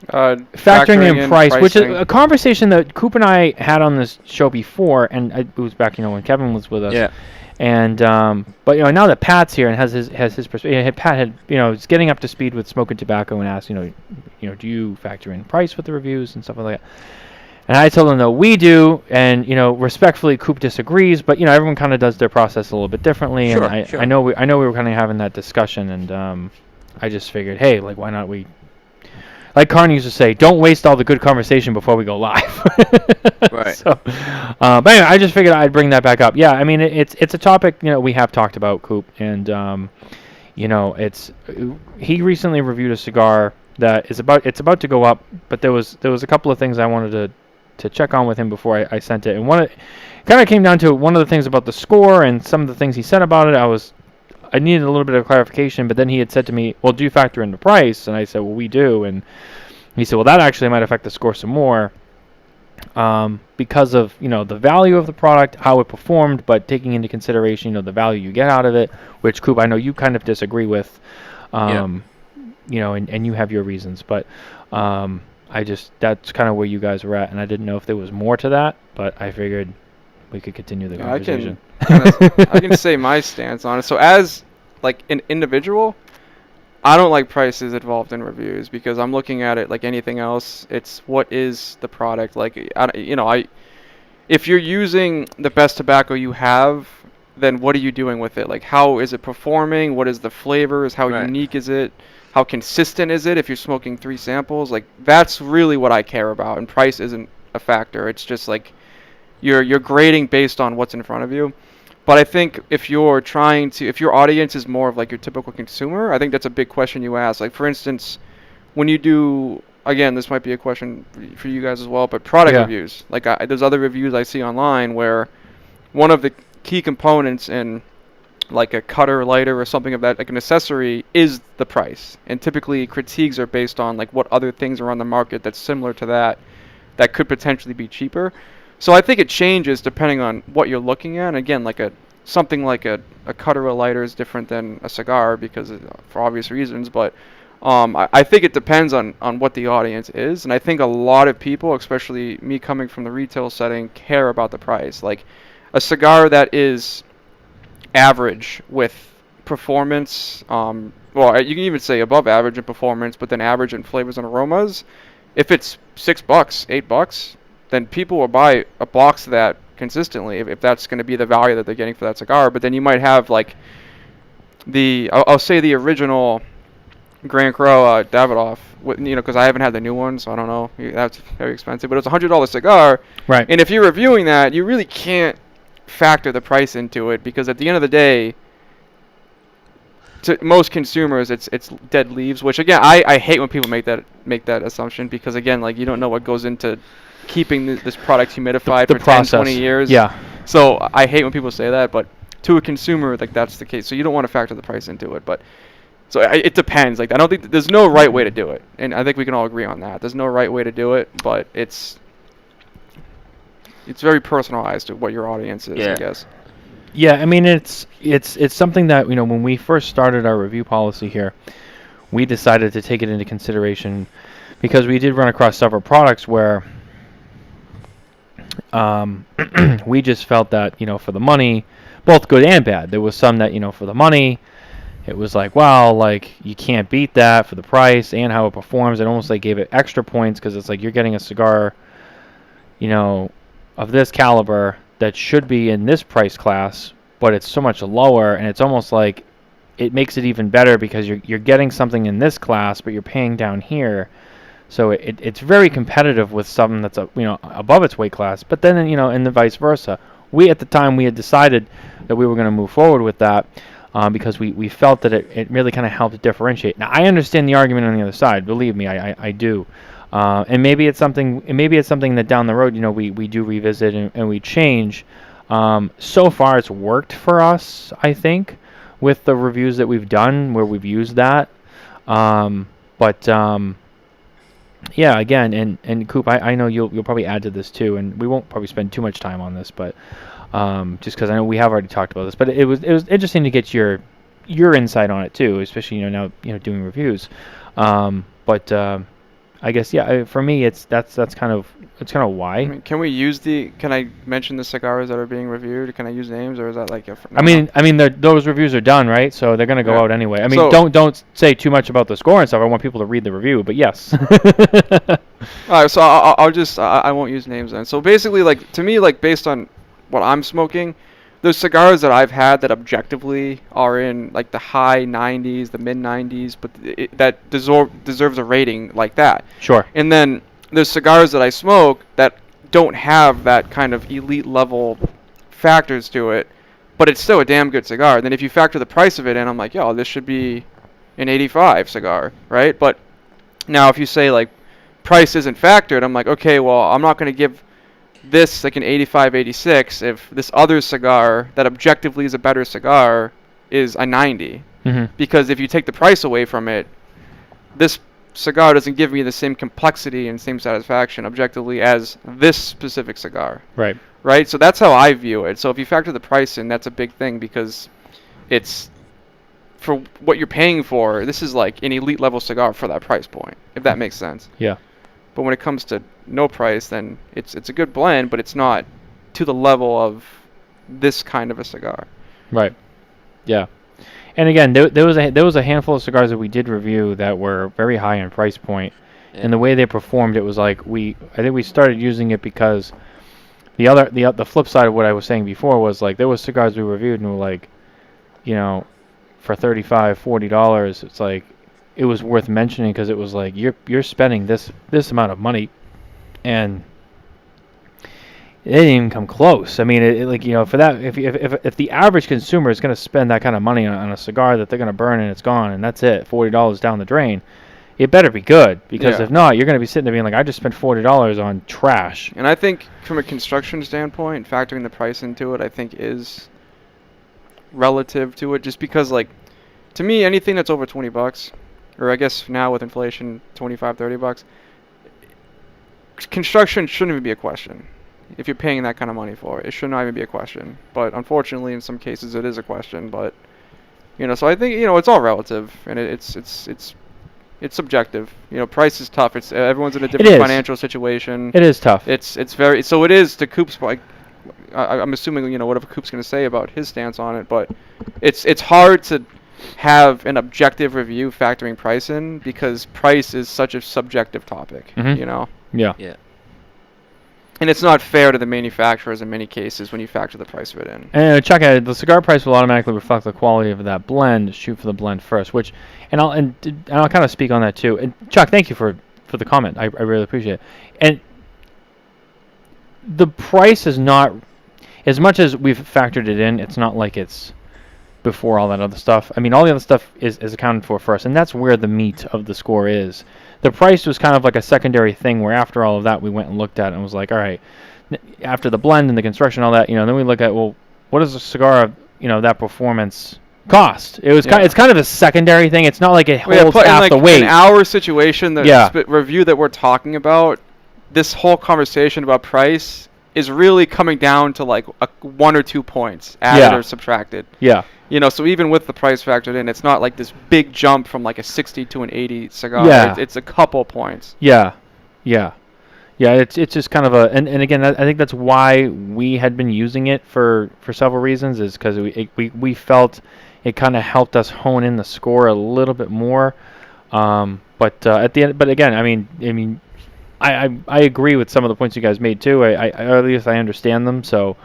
factoring in price, which is a conversation that Coop and I had on this show before, and it was back, when Kevin was with us. Yeah. And but now that Pat's here and has his perspective, Pat had is getting up to speed with smoking tobacco and asked do you factor in price with the reviews and stuff like that. And I told him that we do, and respectfully, Coop disagrees, but everyone kind of does their process a little bit differently. Sure, and sure. I know we were kind of having that discussion, and I just figured, hey, why not we? Like Carney used to say, don't waste all the good conversation before we go live. Right. So, but anyway, I just figured I'd bring that back up. Yeah, I mean it's a topic we have talked about, Coop, and he recently reviewed a cigar that is about to go up, but there was a couple of things I wanted to check on with him before I sent it, and it kind of came down to one of the things about the score and some of the things he said about it. I needed a little bit of clarification, but then he had said to me, well, do you factor in the price? And I said, well, we do. And he said, well, that actually might affect the score some more because of, the value of the product, how it performed, but taking into consideration, the value you get out of it, which, Coop, I know you kind of disagree with, and you have your reasons. But that's kind of where you guys were at, and I didn't know if there was more to that, but I figured we could continue the conversation. I can say my stance on it. So as an individual, I don't like prices involved in reviews because I'm looking at it like anything else. It's what is the product if you're using the best tobacco you have, then what are you doing with it? How is it performing? What is the flavors? How unique is it? How consistent is it? If you're smoking 3 samples, that's really what I care about. And price isn't a factor. It's just you're grading based on what's in front of you. But I think if your audience is more of your typical consumer, I think that's a big question you ask. For instance, when you do, again, this might be a question for you guys as well, but product reviews. There's other reviews I see online where one of the key components in a cutter, lighter, or something of that, an accessory, is the price. And typically critiques are based on what other things are on the market that's similar to that could potentially be cheaper. So I think it changes depending on what you're looking at. And again, something like a cutter or lighter is different than a cigar because for obvious reasons. But I think it depends on what the audience is. And I think a lot of people, especially me coming from the retail setting, care about the price. A cigar that is average with performance, you can even say above average in performance, but then average in flavors and aromas. If it's $6, $8, then people will buy a box of that consistently if that's going to be the value that they're getting for that cigar. But then you might have I'll say the original Grand Croix Davidoff, because I haven't had the new one, so I don't know. That's very expensive, but it's a $100 cigar. Right. And if you're reviewing that, you really can't factor the price into it because at the end of the day, to most consumers, it's dead leaves. Which again, I hate when people make that assumption, because again, like, you don't know what goes into keeping this product humidified The for process. 10, 20 years. Yeah. So I hate when people say that, but to a consumer, like, that's the case. So you don't want to factor the price into it, but. So it depends. Like, I don't think there's no right way to do it, and I think we can all agree on that. There's no right way to do it, but it's very personalized to what your audience is, I guess. Yeah, I mean, it's something that, you know, when we first started our review policy here, we decided to take it into consideration because we did run across several products where we just felt that, you know, for the money, both good and bad. There was some that, you know, for the money, it was like, wow, like, you can't beat that for the price and how it performs. It almost like gave it extra points because it's like you're getting a cigar, you know, of this caliber that should be in this price class, but it's so much lower, and it's almost like it makes it even better because you're getting something in this class, but you're paying down here. So it's very competitive with something that's above its weight class. But then, you know, and the vice versa. We at the time we had decided that we were going to move forward with that. Because we felt that it really kind of helped differentiate. Now, I understand the argument on the other side. Believe me, I do. And maybe it's something that down the road, you know, we do revisit and we change. So far, it's worked for us, I think, with the reviews that we've done where we've used that. Yeah, again, and Coop, I know you'll probably add to this too, and we won't probably spend too much time on this, but. Just because I know we have already talked about this, but it was interesting to get your insight on it too, especially, you know, now, you know, doing reviews. I guess, yeah, for me that's kind of why. I mean, can I mention the cigars that are being reviewed? Can I use names, or is that like? Those reviews are done, right? So they're gonna go out anyway. I mean, so, don't say too much about the score and stuff. I want people to read the review, but yes. All right, so I won't use names then. So basically, like, to me, like, based on what I'm smoking, there's cigars that I've had that objectively are in like the high 90s, the mid 90s, but that deserves a rating like that. Sure. And then there's cigars that I smoke that don't have that kind of elite level factors to it, but it's still a damn good cigar. And then if you factor the price of it in, I'm like, yo, this should be an 85 cigar, right? But now if you say like price isn't factored, I'm like, okay, well, I'm not going to give this like an 85, 86 if this other cigar that objectively is a better cigar is a 90. Mm-hmm. Because if you take the price away from it, this cigar doesn't give me the same complexity and same satisfaction objectively as this specific cigar. Right? So that's how I view it. So if you factor the price in, that's a big thing, because it's for what you're paying for. This is like an elite level cigar for that price point, if that makes sense. Yeah. But when it comes to no price, then it's a good blend, but it's not to the level of this kind of a cigar. Right. Yeah. And again, there was a handful of cigars that we did review that were very high in price point, and the way they performed, it was like I think we started using it because the flip side of what I was saying before was like there was cigars we reviewed and were like, you know, for $35, $40, it's like it was worth mentioning because it was like you're spending this amount of money, and it didn't even come close. I mean, like, you know, for that, if the average consumer is going to spend that kind of money on a cigar that they're going to burn and it's gone and that's it, $40 down the drain, it better be good, because if not, you're going to be sitting there being like, I just spent $40 on trash. And I think from a construction standpoint, factoring the price into it, I think is relative to it, just because, like, to me, anything that's over $20, or I guess now with inflation, $25, $30, construction shouldn't even be a question. If you're paying that kind of money for it, it should not even be a question. But unfortunately, in some cases, it is a question. But, you know, so I think, you know, it's all relative, and it's subjective. You know, price is tough. It's everyone's in a different financial situation. It is tough. It's very, so it is to Coop's point. I'm assuming, you know, whatever Coop's going to say about his stance on it, but it's hard to have an objective review factoring price in, because price is such a subjective topic. Mm-hmm. You know. Yeah. And it's not fair to the manufacturers in many cases when you factor the price of it in. And Chuck, the cigar price will automatically reflect the quality of that blend. Shoot for the blend first, and I'll kind of speak on that too. And Chuck, thank you for the comment. I really appreciate it. And the price is not, as much as we've factored it in, it's not like it's before all that other stuff. I mean, all the other stuff is accounted for first, and that's where the meat of the score is. The price was kind of like a secondary thing where after all of that, we went and looked at it and was like, all right, after the blend and the construction and all that, then we look at, well, what does a cigar of, that performance cost? It's kind of a secondary thing. It's not like it holds half the weight. In our situation, the review that we're talking about, this whole conversation about price is really coming down to like 1 or 2 points added or subtracted. Yeah. So even with the price factored in, it's not like this big jump from like a 60 to an 80 cigar. Yeah. It's a couple points. Yeah. It's just kind of and again, I think that's why we had been using it for several reasons, is because we felt it kind of helped us hone in the score a little bit more. But at the end, but again, I mean, I agree with some of the points you guys made too. Or at least I understand them. So,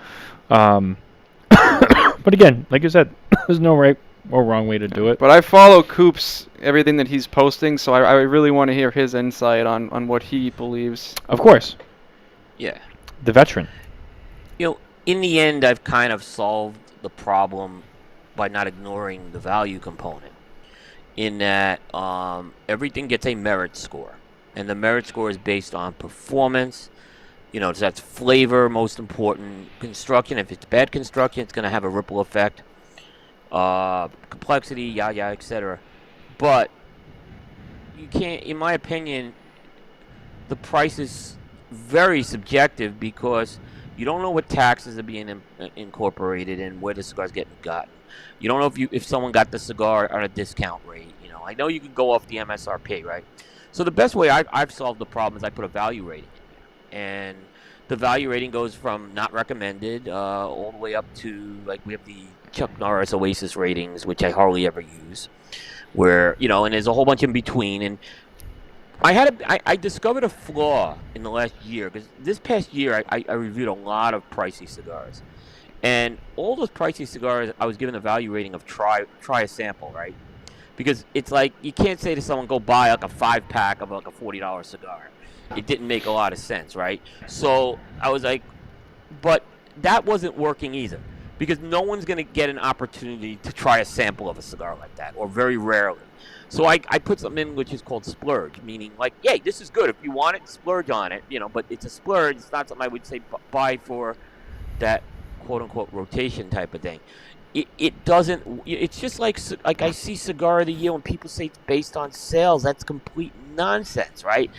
but again, like you said, there's no right or wrong way to do it. But I follow Coop's everything that he's posting, so I really want to hear his insight on what he believes. Of course. Yeah. The veteran. In the end, I've kind of solved the problem by not ignoring the value component. In that everything gets a merit score. And the merit score is based on performance. So that's flavor, most important. Construction, if it's bad construction, it's going to have a ripple effect. Complexity, etc. But you can't, in my opinion, the price is very subjective because you don't know what taxes are being incorporated and where the cigar's getting gotten. You don't know if someone got the cigar on a discount rate. I know you can go off the MSRP, right? So the best way I've solved the problem is I put a value rating in there. And the value rating goes from not recommended all the way up to, like, we have the Chuck Norris Oasis ratings, which I hardly ever use, where, and there's a whole bunch in between. And I discovered a flaw in the last year, because this past year I reviewed a lot of pricey cigars. And all those pricey cigars, I was given a value rating of try a sample, right? Because it's like, you can't say to someone, go buy like a 5-pack of like a $40 cigar. It didn't make a lot of sense, right? So I was like, but that wasn't working either. Because no one's going to get an opportunity to try a sample of a cigar like that, or very rarely. So I put something in which is called splurge, meaning like, yay, this is good. If you want it, splurge on it. But it's a splurge. It's not something I would say buy for that quote-unquote rotation type of thing. It doesn't. It's just like I see Cigar of the Year when people say it's based on sales. That's complete nonsense, right?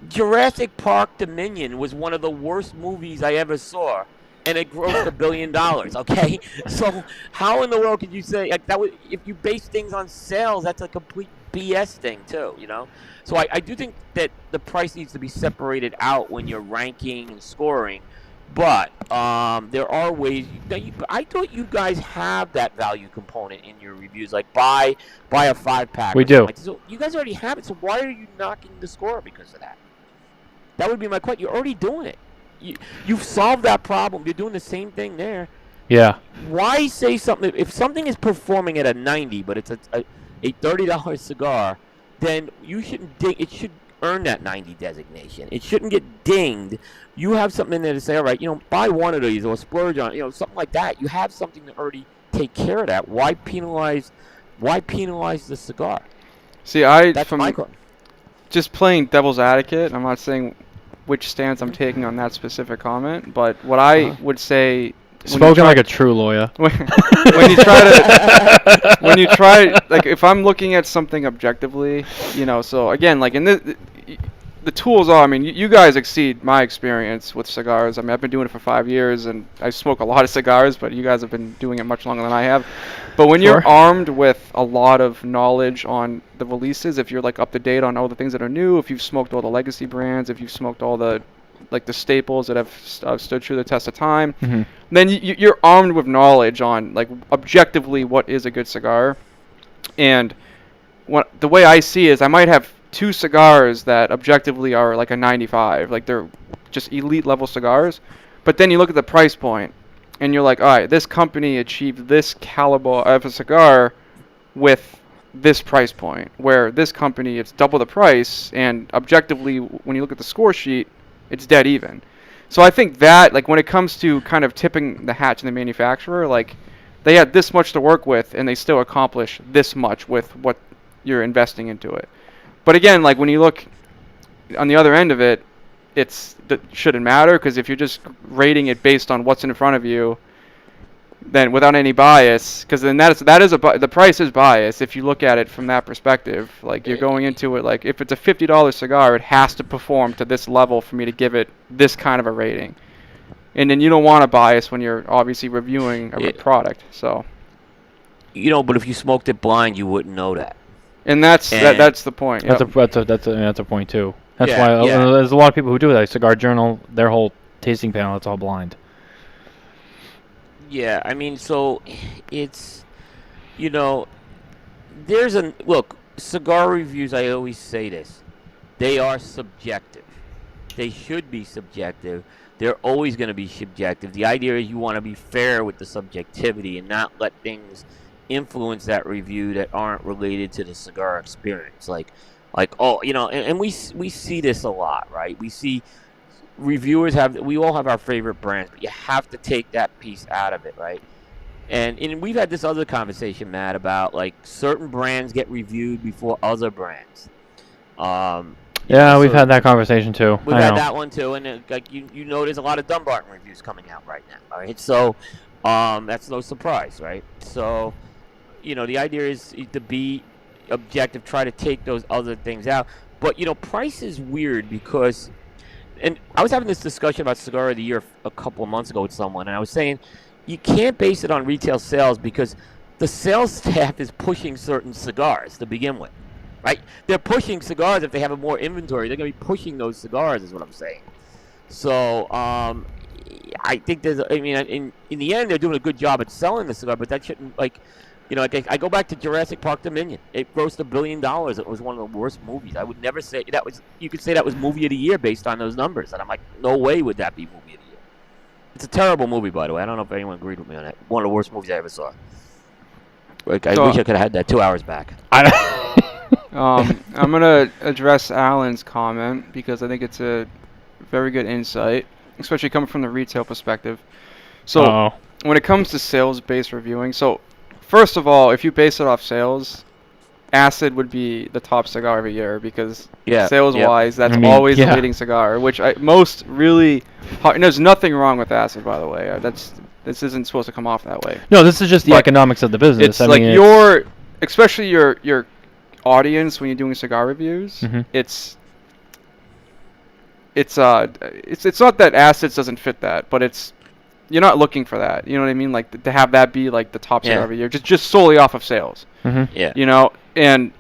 Jurassic Park Dominion was one of the worst movies I ever saw, and it grossed $1 billion. Okay, so how in the world could you say like that? If you base things on sales, that's a complete BS thing too. So I do think that the price needs to be separated out when you're ranking and scoring. But there are ways. I thought you guys have that value component in your reviews, like buy a 5-pack. We do. So you guys already have it. So why are you knocking the score because of that? That would be my question. You're already doing it. You've solved that problem. You're doing the same thing there. Yeah. Why say something if something is performing at a 90, but it's a $30 cigar? Then you shouldn't ding. It should earn that 90 designation. It shouldn't get dinged. You have something in there to say, all right, buy one of these or splurge on, something like that. You have something to already take care of that. Why penalize the cigar? See, just playing devil's advocate, I'm not saying which stance I'm taking on that specific comment, but what I would say, spoken like a true lawyer. When you try, like, if I'm looking at something objectively, so again, like in the tools are, you guys exceed my experience with cigars. I've been doing it for 5 years, and I smoke a lot of cigars, but you guys have been doing it much longer than I have. But when you're armed with a lot of knowledge on the releases, if you're like up to date on all the things that are new, if you've smoked all the legacy brands, if you've smoked all the staples that have stood through the test of time, then you're armed with knowledge on like objectively what is a good cigar. And the way I see it is I might have 2 cigars that objectively are like a 95, like they're just elite level cigars, but then you look at the price point and you're like, all right, this company achieved this caliber of a cigar with this price point, where this company, it's double the price, and objectively when you look at the score sheet, it's dead even. So I think that, like, when it comes to kind of tipping the hat to the manufacturer, like, they had this much to work with, and they still accomplish this much with what you're investing into it. But again, like when you look on the other end of it, that shouldn't matter, because if you're just rating it based on what's in front of you, then without any bias, because then the price is biased if you look at it from that perspective. Like you're going into it like, if it's a $50 cigar, it has to perform to this level for me to give it this kind of a rating. And then you don't want a bias when you're obviously reviewing a product. So, but if you smoked it blind, you wouldn't know that. And that's the point. Yep. That's a point too. That's why there's a lot of people who do that. Cigar Journal, their whole tasting panel, it's all blind. Yeah, I mean, so it's, look, cigar reviews, I always say this, they are subjective. They should be subjective. They're always going to be subjective. The idea is you want to be fair with the subjectivity and not let things influence that review that aren't related to the cigar experience. Like and we see this a lot, right? We see reviewers we all have our favorite brands, but you have to take that piece out of it, right? And we've had this other conversation, Matt, about like certain brands get reviewed before other brands. Yeah, we've had that conversation too. We've had that one too, and like you know, there's a lot of Dumbarton reviews coming out right now. All right, so that's no surprise, right? So the idea is to be objective, try to take those other things out. But price is weird because, and I was having this discussion about Cigar of the Year a couple of months ago with someone, and I was saying you can't base it on retail sales because the sales staff is pushing certain cigars to begin with. Right? They're pushing cigars. If they have more inventory, they're going to be pushing those cigars, is what I'm saying. So, I think in the end, they're doing a good job at selling the cigar, but that shouldn't, like I go back to Jurassic Park Dominion. It grossed $1 billion. It was one of the worst movies. I would never say that was, you could say that was movie of the year based on those numbers. And I'm like, no way would that be movie of the year. It's a terrible movie, by the way. I don't know if anyone agreed with me on that. One of the worst movies I ever saw. Like, I wish I could have had that 2 hours back. I'm going to address Alan's comment because I think it's a very good insight, especially coming from the retail perspective. So when it comes to sales-based reviewing, so first of all, if you base it off sales, Acid would be the top cigar of the year because sales-wise, that's always the leading cigar, which most really... There's nothing wrong with Acid, by the way. This isn't supposed to come off that way. No, this is just the economics of the business. It's especially your audience when you're doing cigar reviews. Mm-hmm. It's not that Acids doesn't fit that, but you're not looking for that. You know what I mean? Like to have that be like the top cigar of the year, just solely off of sales. Mm-hmm. Yeah. And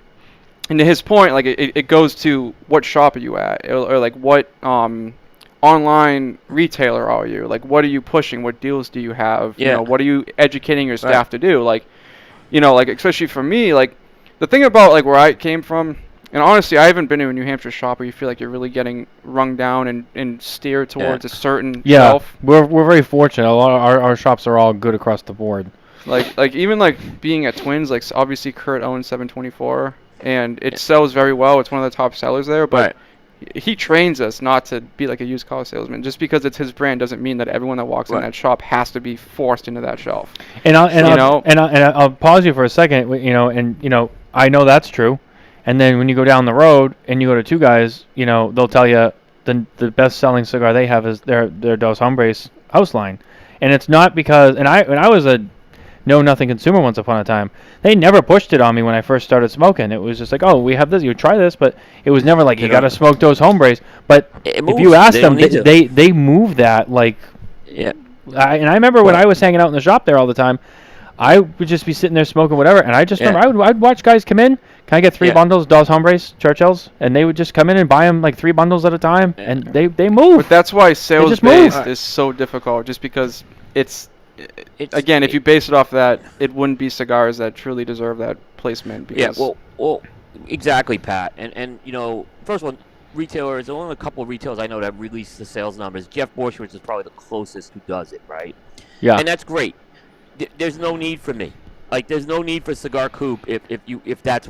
to his point, like it goes to what shop are you at, or like what online retailer are you? Like what are you pushing? What deals do you have? Yeah. What are you educating your staff to do? Like, like especially for me, like the thing about like where I came from, and honestly, I haven't been to a New Hampshire shop where you feel like you're really getting rung down and steered towards a certain shelf. We're very fortunate. A lot of our shops are all good across the board. Like even like being at Twins, like obviously Kurt owns 724, and it sells very well. It's one of the top sellers there, but he trains us not to be like a used car salesman. Just because it's his brand doesn't mean that everyone that walks in that shop has to be forced into that shelf. And I'll pause you for a second. I know that's true. And then when you go down the road and you go to Two Guys, they'll tell you the best-selling cigar they have is their Dos Hombres house line. And it's not because... And I was a know-nothing consumer once upon a time. They never pushed it on me when I first started smoking. It was just like, oh, we have this. You try this. But it was never like, you got to smoke Dos Hombres. But if you ask them, they move that like... Yeah. And I remember when I was hanging out in the shop there all the time, I would just be sitting there smoking whatever, and I just remember I'd watch guys come in. Can I get 3 bundles, Dos Hombres, Churchills? And they would just come in and buy them like 3 bundles at a time, and they move. But that's why sales-based is so difficult, just because it's again, if you base it off that, it wouldn't be cigars that truly deserve that placement. Because well, exactly, Pat. And first of all, retailers, there are only a couple of retailers I know that release the sales numbers. Jeff Borshwitz is probably the closest who does it, right? Yeah. And that's great. There's no need for me. Like, there's no need for Cigar Coop if that's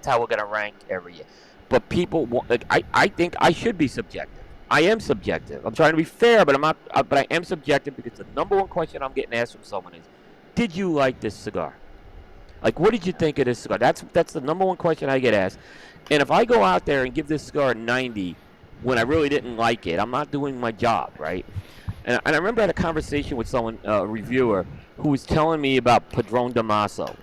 how we're gonna rank every year. But people want, like, I think I should be subjective. I am subjective. I'm trying to be fair, but I'm not. But I am subjective because the number one question I'm getting asked from someone is, did you like this cigar? Like, what did you think of this cigar? That's the number one question I get asked. And if I go out there and give this cigar a 90 when I really didn't like it, I'm not doing my job, right? And I remember I had a conversation with someone, a reviewer, who was telling me about Padron Damaso.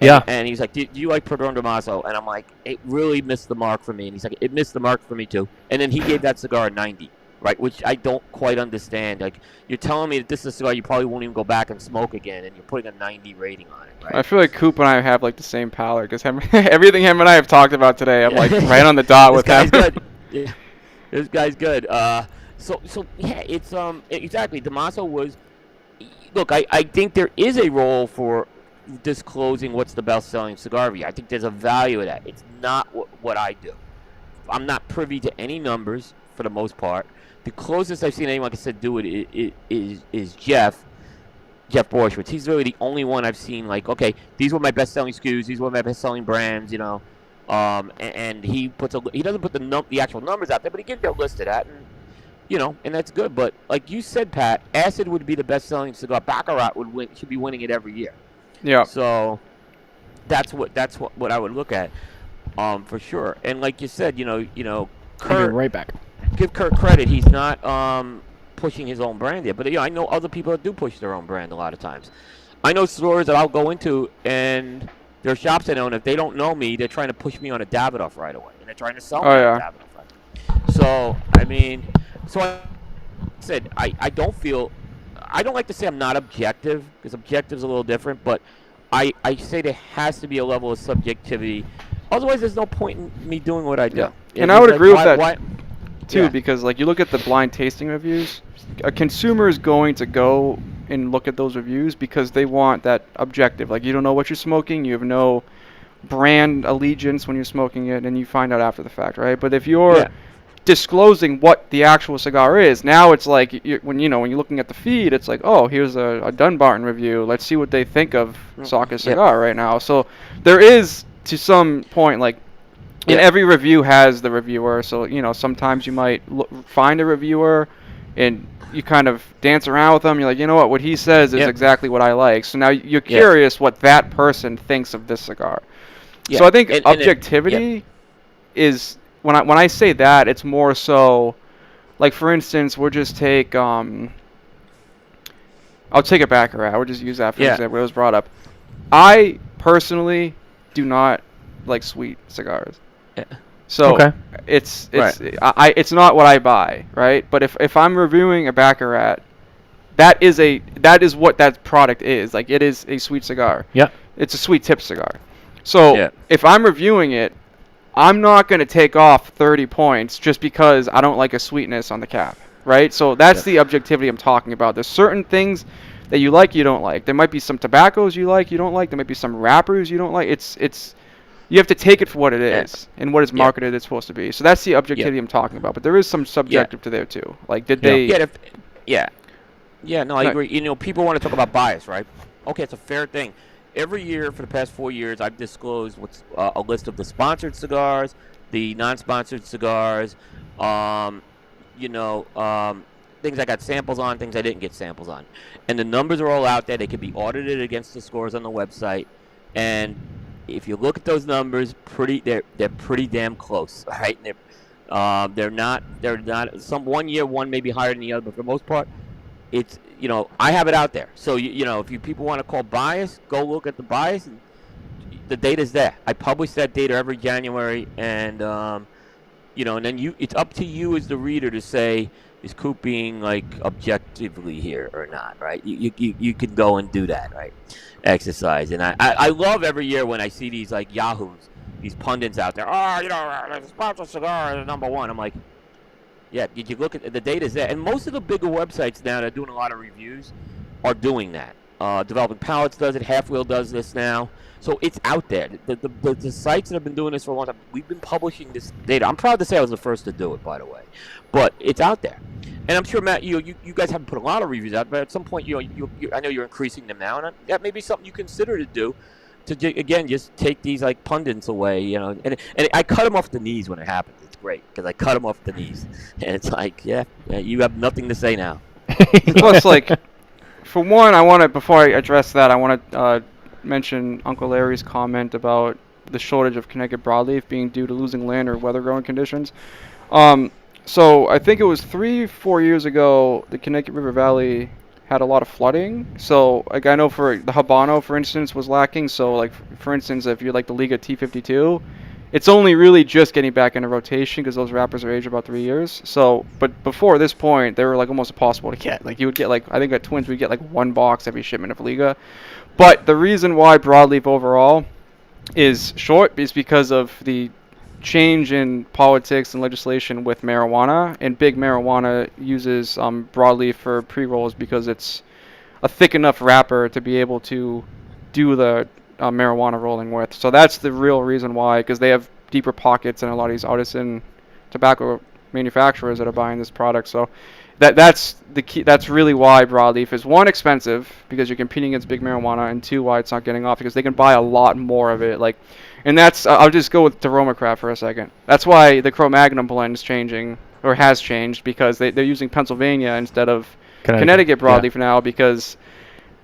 Yeah. And he's like, do you like Padron Damaso? And I'm like, it really missed the mark for me. And he's like, it missed the mark for me too. And then he gave that cigar a 90. Right, which I don't quite understand. Like, you're telling me that this is a cigar you probably won't even go back and smoke again, and you're putting a 90 rating on it, right? I feel like Coop and I have like the same palate because everything him and I have talked about today, I'm like right on the dot with him. This guy's good. Yeah. This guy's good. So yeah, it's exactly. Damaso was. Look, I think there is a role for disclosing what's the best-selling cigar review. I think there's a value in that. It's not what I do. I'm not privy to any numbers for the most part. The closest I've seen anyone, like I said, do it is Jeff Borshwitz. He's really the only one I've seen, like, okay, these were my best-selling SKUs, these were my best-selling brands, you know, and he doesn't put the actual numbers out there, but he gives you a list of that, and, you know, and that's good. But like you said, Pat, Acid would be the best-selling cigar. Baccarat should be winning it every year. Yeah. So that's what I would look at, for sure. And like you said, you know, Kurt, right back. Give Kurt credit. He's not pushing his own brand yet. But, you know, I know other people that do push their own brand a lot of times. I know stores that I'll go into, and there are shops I know, and if they don't know me, they're trying to push me on a Davidoff right away. And they're trying to sell me a Davidoff right away. So, I mean, I said, I don't like to say I'm not objective, because objective's a little different, but I say there has to be a level of subjectivity. Otherwise, there's no point in me doing what I do. Yeah. And I would agree with that. Too, because like you look at the blind tasting reviews, a consumer is going to go and look at those reviews because they want that objective. Like, you don't know what you're smoking, you have no brand allegiance when you're smoking it, and you find out after the fact, right? But if you're disclosing what the actual cigar is, now it's like when you're looking at the feed, it's like, oh, here's a Dunbarton review. Let's see what they think of Saka's cigar right now. So there is, to some point, like. And every review has the reviewer, so, you know, sometimes you might find a reviewer and you kind of dance around with them. You're like, you know what he says is exactly what I like. So now you're curious what that person thinks of this cigar. So I think objectivity is, when I say that, it's more so, like, for instance, we'll just take, I'll take it back, we'll just use that for example. It was brought up. I personally do not like sweet cigars. So it's not what I buy, right? But if I'm reviewing a Baccarat, that is what that product is. Like, it is a sweet cigar. Yeah. It's a sweet tip cigar. So if I'm reviewing it, I'm not going to take off 30 points just because I don't like a sweetness on the cap, right? So that's the objectivity I'm talking about. There's certain things that you like, you don't like. There might be some tobaccos you like, you don't like. There might be some wrappers you don't like. It's you have to take it for what it is and what it's marketed it's supposed to be. So that's the objectivity I'm talking about. But there is some subjective to there too. Like, did they? No, I agree. You know, people want to talk about bias, right? Okay, it's a fair thing. Every year for the past 4 years, I've disclosed what's a list of the sponsored cigars, the non-sponsored cigars, things I got samples on, things I didn't get samples on. And the numbers are all out there. They can be audited against the scores on the website. And if you look at those numbers, they're pretty damn close, right? They're not some one year one may be higher than the other, but for the most part, it's, you know, I have it out there. So if people want to call bias, go look at the bias, and the data's there. I publish that data every January, and and then it's up to you as the reader to say, is Coop being, like, objectively here or not, right? You can go and do that, right? Exercise. And I love every year when I see these, like, yahoos, these pundits out there. Oh, the sponsored cigar is #1. I'm like, yeah, did you look at the data's there? And most of the bigger websites now that are doing a lot of reviews are doing that. Developing Palates does it. Half Wheel does this now. So it's out there. The sites that have been doing this for a long time, we've been publishing this data. I'm proud to say I was the first to do it, by the way. But it's out there. And I'm sure, Matt, you guys haven't put a lot of reviews out, but at some point, I know you're increasing them now, and that may be something you consider to do, to, again, just take these, like, pundits away, you know. And I cut them off the knees when it happens. It's great, because I cut them off the knees. And it's like, you have nothing to say now. Plus, like, for one, before I address that, I want to mention Uncle Larry's comment about the shortage of Connecticut broadleaf being due to losing land or weather-growing conditions. So I think it was 3-4 years ago, the Connecticut River Valley had a lot of flooding. So like I know for the Habano, for instance, was lacking. So like for instance, if you like the Liga T52, it's only really just getting back into rotation because those wrappers are aged about 3 years. So, but before this point, they were like almost impossible to get. Like you would get like, I think at Twins we'd get like 1 box every shipment of Liga. But the reason why broadleaf overall is short is because of the change in politics and legislation with marijuana, and big marijuana uses broadleaf for pre-rolls because it's a thick enough wrapper to be able to do the marijuana rolling with. So that's the real reason why, because they have deeper pockets than a lot of these artisan tobacco manufacturers that are buying this product. So that's the key. That's really why broadleaf is, one, expensive because you're competing against big marijuana, and two, why it's not getting off because they can buy a lot more of it. Like, and that's I'll just go with Aromacraft for a second. That's why the Cro-Magnon blend is changing, or has changed, because they're using Pennsylvania instead of Connecticut broadleaf now, because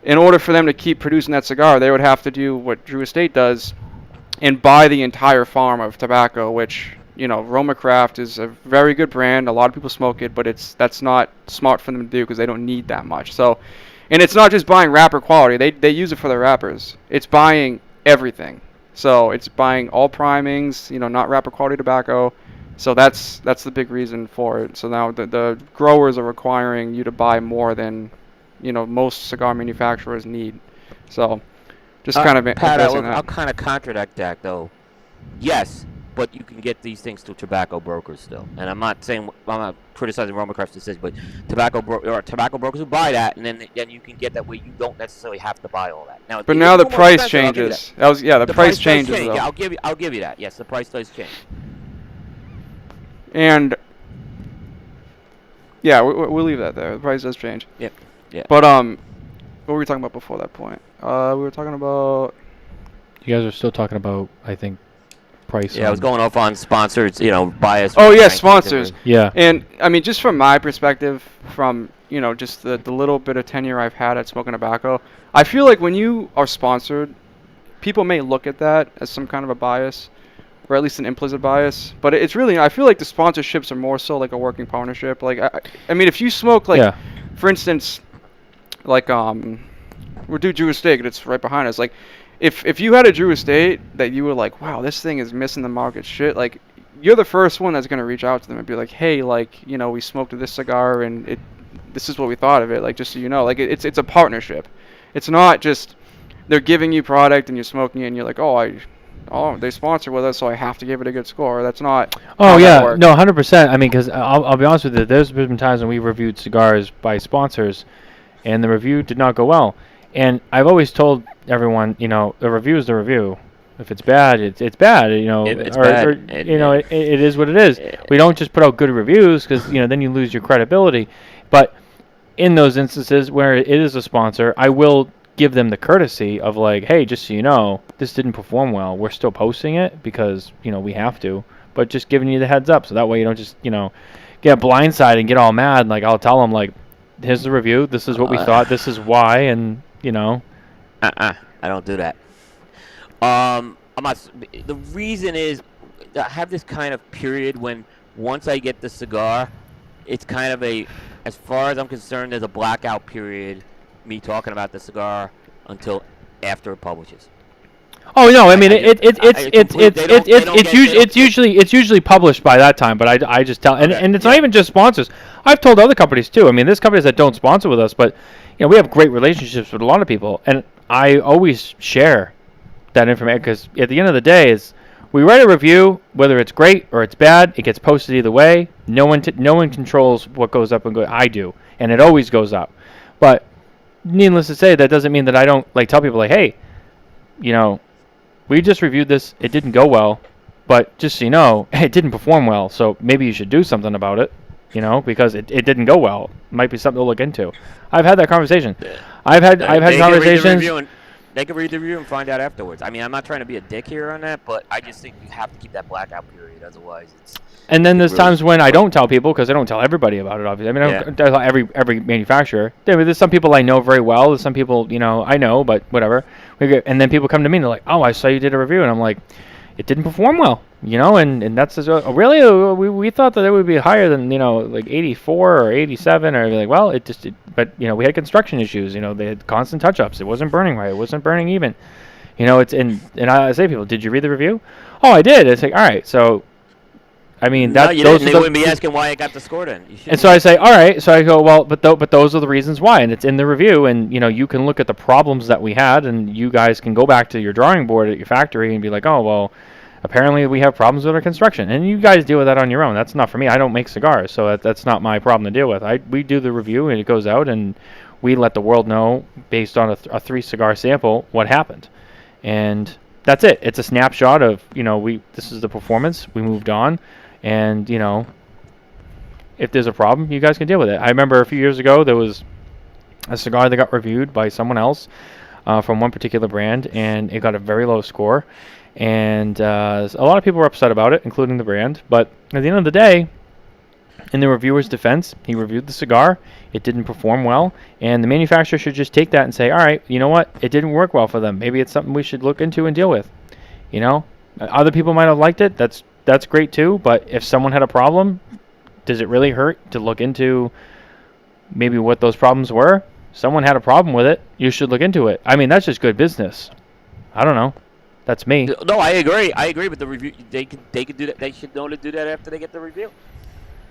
in order for them to keep producing that cigar, they would have to do what Drew Estate does and buy the entire farm of tobacco, which, you know, Aromacraft is a very good brand. A lot of people smoke it, but that's not smart for them to do because they don't need that much. So, and it's not just buying wrapper quality. They use it for their wrappers. It's buying everything. So it's buying all primings, you know, not wrapper quality tobacco. So that's the big reason for it. So now the growers are requiring you to buy more than, you know, most cigar manufacturers need. So just kind of Pat, addressing I'll that. kind of contradict that though. Yes, but you can get these things to tobacco brokers still. And I'm not criticizing Aromacraft's decision, but tobacco brokers who buy that, and then you can get that way. You don't necessarily have to buy all that. Now, But now the price changes. The price changes though. Yeah, I'll give you that. Yes, the price does change. And yeah, we'll leave that there. The price does change. Yep. Yeah. But what were we talking about before that point? We were talking about. You guys are still talking about, I think, price. Yeah, I was going off on sponsors, you know, bias. Oh yeah, sponsors. Yeah. And I mean, just from my perspective, from, you know, just the little bit of tenure I've had at smoking tobacco, I feel like when you are sponsored, people may look at that as some kind of a bias, or at least an implicit bias. But it's really, I feel like the sponsorships are more so like a working partnership. Like, I mean, if you smoke, like, for instance, like, we're due Drew Estate, and it's right behind us. Like, if you had a Drew Estate that you were like, wow, this thing is missing the market shit, like, you're the first one that's going to reach out to them and be like, hey, like, you know, we smoked this cigar, and this is what we thought of it, like, just so you know. Like, it's a partnership. It's not just they're giving you product and you're smoking it and you're like, oh, they sponsor with us, so I have to give it a good score. That's not. Oh yeah, no, 100%. I mean, because I'll be honest with you, there's been times when we reviewed cigars by sponsors, and the review did not go well. And I've always told everyone, you know, the review is the review. If it's bad, it's bad. You know, it is what it is. We don't just put out good reviews because, you know, then you lose your credibility. But in those instances where it is a sponsor, I will give them the courtesy of like, hey, just so you know, this didn't perform well. We're still posting it because, you know, we have to. But just giving you the heads up, so that way you don't just, you know, get blindsided and get all mad. Like, I'll tell them, like, here's the review. This is what we thought. This is why, and, you know. I don't do that. I'm not. The reason is I have this kind of period when once I get the cigar, it's kind of as far as I'm concerned, there's a blackout period. Me talking about the cigar until after it publishes. Oh no! I mean, it's usually published by that time. But I just tell, and it's not even just sponsors. I've told other companies too. I mean, there's companies that don't sponsor with us, but, you know, we have great relationships with a lot of people, and I always share that information because at the end of the day, is we write a review, whether it's great or it's bad, it gets posted either way. No one controls what goes up and goes. I do, and it always goes up. But needless to say, that doesn't mean that I don't like tell people like, hey, you know, we just reviewed this. It didn't go well, but just so you know, it didn't perform well. So maybe you should do something about it, you know, because it didn't go well. Might be something to look into. I've had that conversation. I've had conversations. They can read the review and find out afterwards. I mean, I'm not trying to be a dick here on that, but I just think you have to keep that blackout period. Otherwise, it's. And then there's really times when I don't tell people because I don't tell everybody about it. Obviously, I mean, I don't tell every manufacturer. There's some people I know very well. There's some people I know, but whatever. And then people come to me and they're like, "Oh, I saw you did a review," and I'm like, "It didn't perform well," and that's really we thought that it would be higher than like 84 or 87 or like, well, but we had construction issues. They had constant touch-ups. It wasn't burning right. It wasn't burning even. It's and I say to people, "Did you read the review?" "Oh, I did." It's like, all right, so. I mean, no, you didn't. They wouldn't be asking why I got the score then. And so I say, all right. So I go, well, but those are the reasons why, and it's in the review. And you can look at the problems that we had, and you guys can go back to your drawing board at your factory and be like, oh, well, apparently we have problems with our construction, and you guys deal with that on your own. That's not for me. I don't make cigars, so that's not my problem to deal with. We do the review, and it goes out, and we let the world know based on a 3-cigar sample what happened, and that's it. It's a snapshot of this is the performance. We moved on. And, if there's a problem, you guys can deal with it. I remember a few years ago, there was a cigar that got reviewed by someone else from one particular brand, and it got a very low score. And a lot of people were upset about it, including the brand. But at the end of the day, in the reviewer's defense, he reviewed the cigar. It didn't perform well. And the manufacturer should just take that and say, all right, you know what? It didn't work well for them. Maybe it's something we should look into and deal with. Other people might have liked it. That's great too, but if someone had a problem, does it really hurt to look into maybe what those problems were? Someone had a problem with it, you should look into it. I mean, that's just good business. I don't know. That's me. No, I agree with the review. They could do that. They should know to do that after they get the review.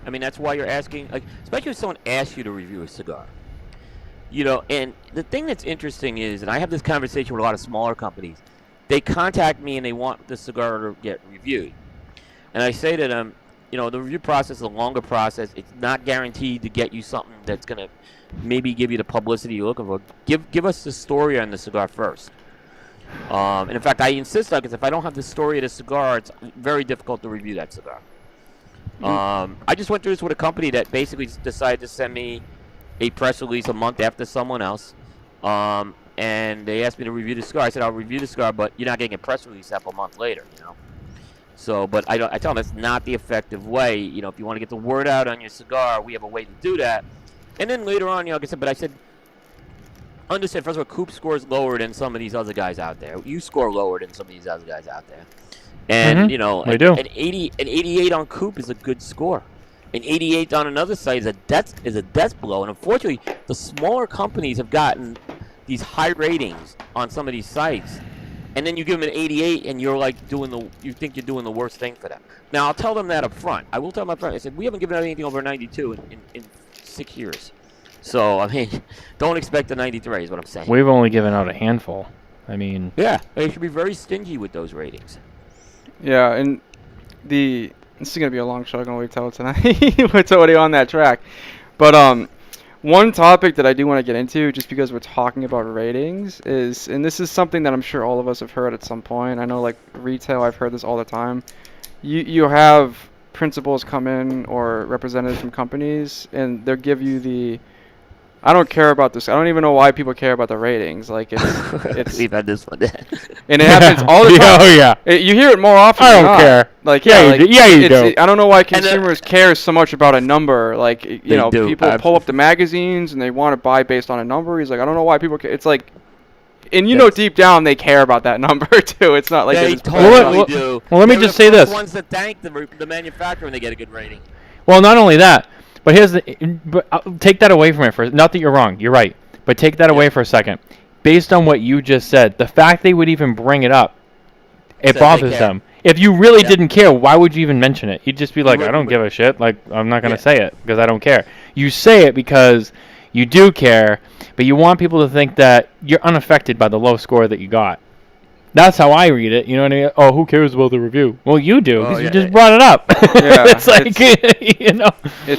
I mean, that's why you're asking, especially if someone asks you to review a cigar. And the thing that's interesting is, and I have this conversation with a lot of smaller companies, they contact me and they want the cigar to get reviewed. And I say to them, the review process is a longer process. It's not guaranteed to get you something that's going to maybe give you the publicity you're looking for. Give us the story on the cigar first. And in fact, I insist on it, because if I don't have the story of the cigar, it's very difficult to review that cigar. I just went through this with a company that basically decided to send me a press release a month after someone else. And they asked me to review the cigar. I said, I'll review the cigar, but you're not getting a press release up a month later, So, but I tell them that's not the effective way. If you want to get the word out on your cigar, we have a way to do that. And then later on, like I said, understand, first of all, Coop scores lower than some of these other guys out there. You score lower than some of these other guys out there. And, we do. An 88 on Coop is a good score. An 88 on another site is a death blow. And unfortunately, the smaller companies have gotten these high ratings on some of these sites. And then you give them an 88, and you're like you think you're doing the worst thing for them. Now, I'll tell them that up front. I will tell them up front. I said, we haven't given out anything over 92 in 6 years. So, I mean, don't expect a 93 is what I'm saying. We've only given out a handful. I mean... Yeah, they should be very stingy with those ratings. Yeah, and this is going to be a long show. I'm going to wait till tonight. We're already on that track. But, one topic that I do want to get into, just because we're talking about ratings, is, and this is something that I'm sure all of us have heard at some point. I know, like, retail, I've heard this all the time. You have principals come in or representatives from companies, and they'll give you the, I don't care about this. I don't even know why people care about the ratings. Like, it's We've had this one. and it happens all the time. Oh, yeah. You hear it more often I than don't not. care. Like, you do. I don't know why consumers care so much about a number. Like, people pull up the magazines and they want to buy based on a number. He's like, I don't know why people care. It's like, and deep down they care about that number too. It's not like they totally do. Well, let me just say this. The ones that thank the manufacturer when they get a good rating. Well, not only that, but take that away from it for. Not that you're wrong. You're right. But take that away for a second. Based on what you just said, the fact they would even bring it up, it bothers them. If you really didn't care, why would you even mention it? You'd just be like, I don't give a shit. Like, I'm not going to say it because I don't care. You say it because you do care, but you want people to think that you're unaffected by the low score that you got. That's how I read it. You know what I mean? Oh, who cares about the review? Well, you do because you just brought it up. Yeah, it's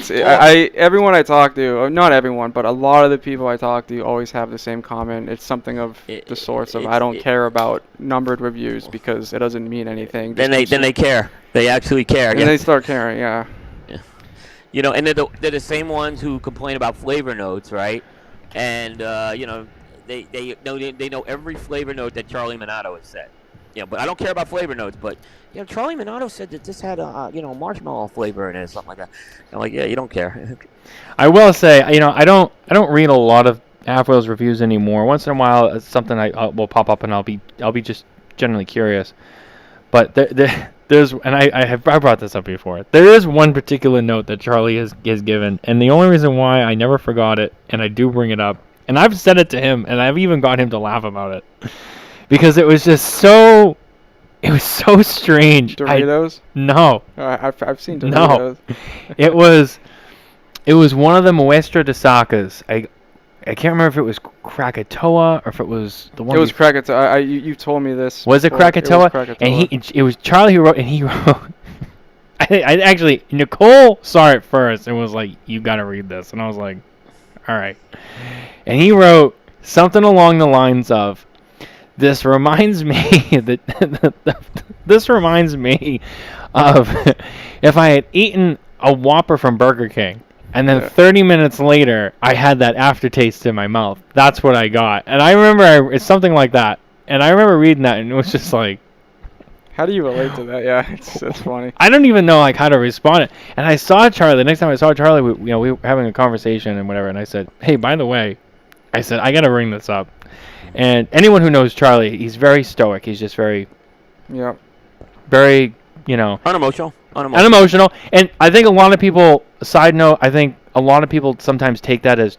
like, everyone I talk to, not everyone, but a lot of the people I talk to always have the same comment. It's something of the sorts of, I don't care about numbered reviews because it doesn't mean anything. Then they care. They actually care. And they start caring, yeah. And they're the same ones who complain about flavor notes, right? And, they know every flavor note that Charlie Minato has said. But I don't care about flavor notes. But Charlie Minato said that this had a marshmallow flavor in it, or something like that. I'm like, yeah, you don't care. I will say, I don't read a lot of Half Wheels reviews anymore. Once in a while, it's something I will pop up, and I'll be just generally curious. But there's, and I brought this up before. There is one particular note that Charlie has given, and the only reason why I never forgot it, and I do bring it up, and I've said it to him, and I've even got him to laugh about it, because it was just so. It was so strange. Doritos? No. I've seen Doritos. No. It was one of the Muestra de Sacas. I can't remember if it was Krakatoa or if it was the one. It was Krakatoa. You told me this. Was it Krakatoa? It was Krakatoa. And it was Charlie who wrote, and he wrote. I actually, Nicole saw it first and was like, "You got to read this," and I was like, "All right." And he wrote something along the lines of, "This reminds me this reminds me of if I had eaten a Whopper from Burger King, and then 30 minutes later I had that aftertaste in my mouth. That's what I got." And I remember it's something like that. And I remember reading that, and it was just like, how do you relate to that? Yeah, it's funny. I don't even know how to respond. And I saw Charlie. The next time I saw Charlie, we were having a conversation and whatever. And I said, "Hey, by the way," I said, "I got to bring this up." And anyone who knows Charlie, he's very stoic. He's just very, very, unemotional. And I think a lot of people, side note, I think a lot of people sometimes take that as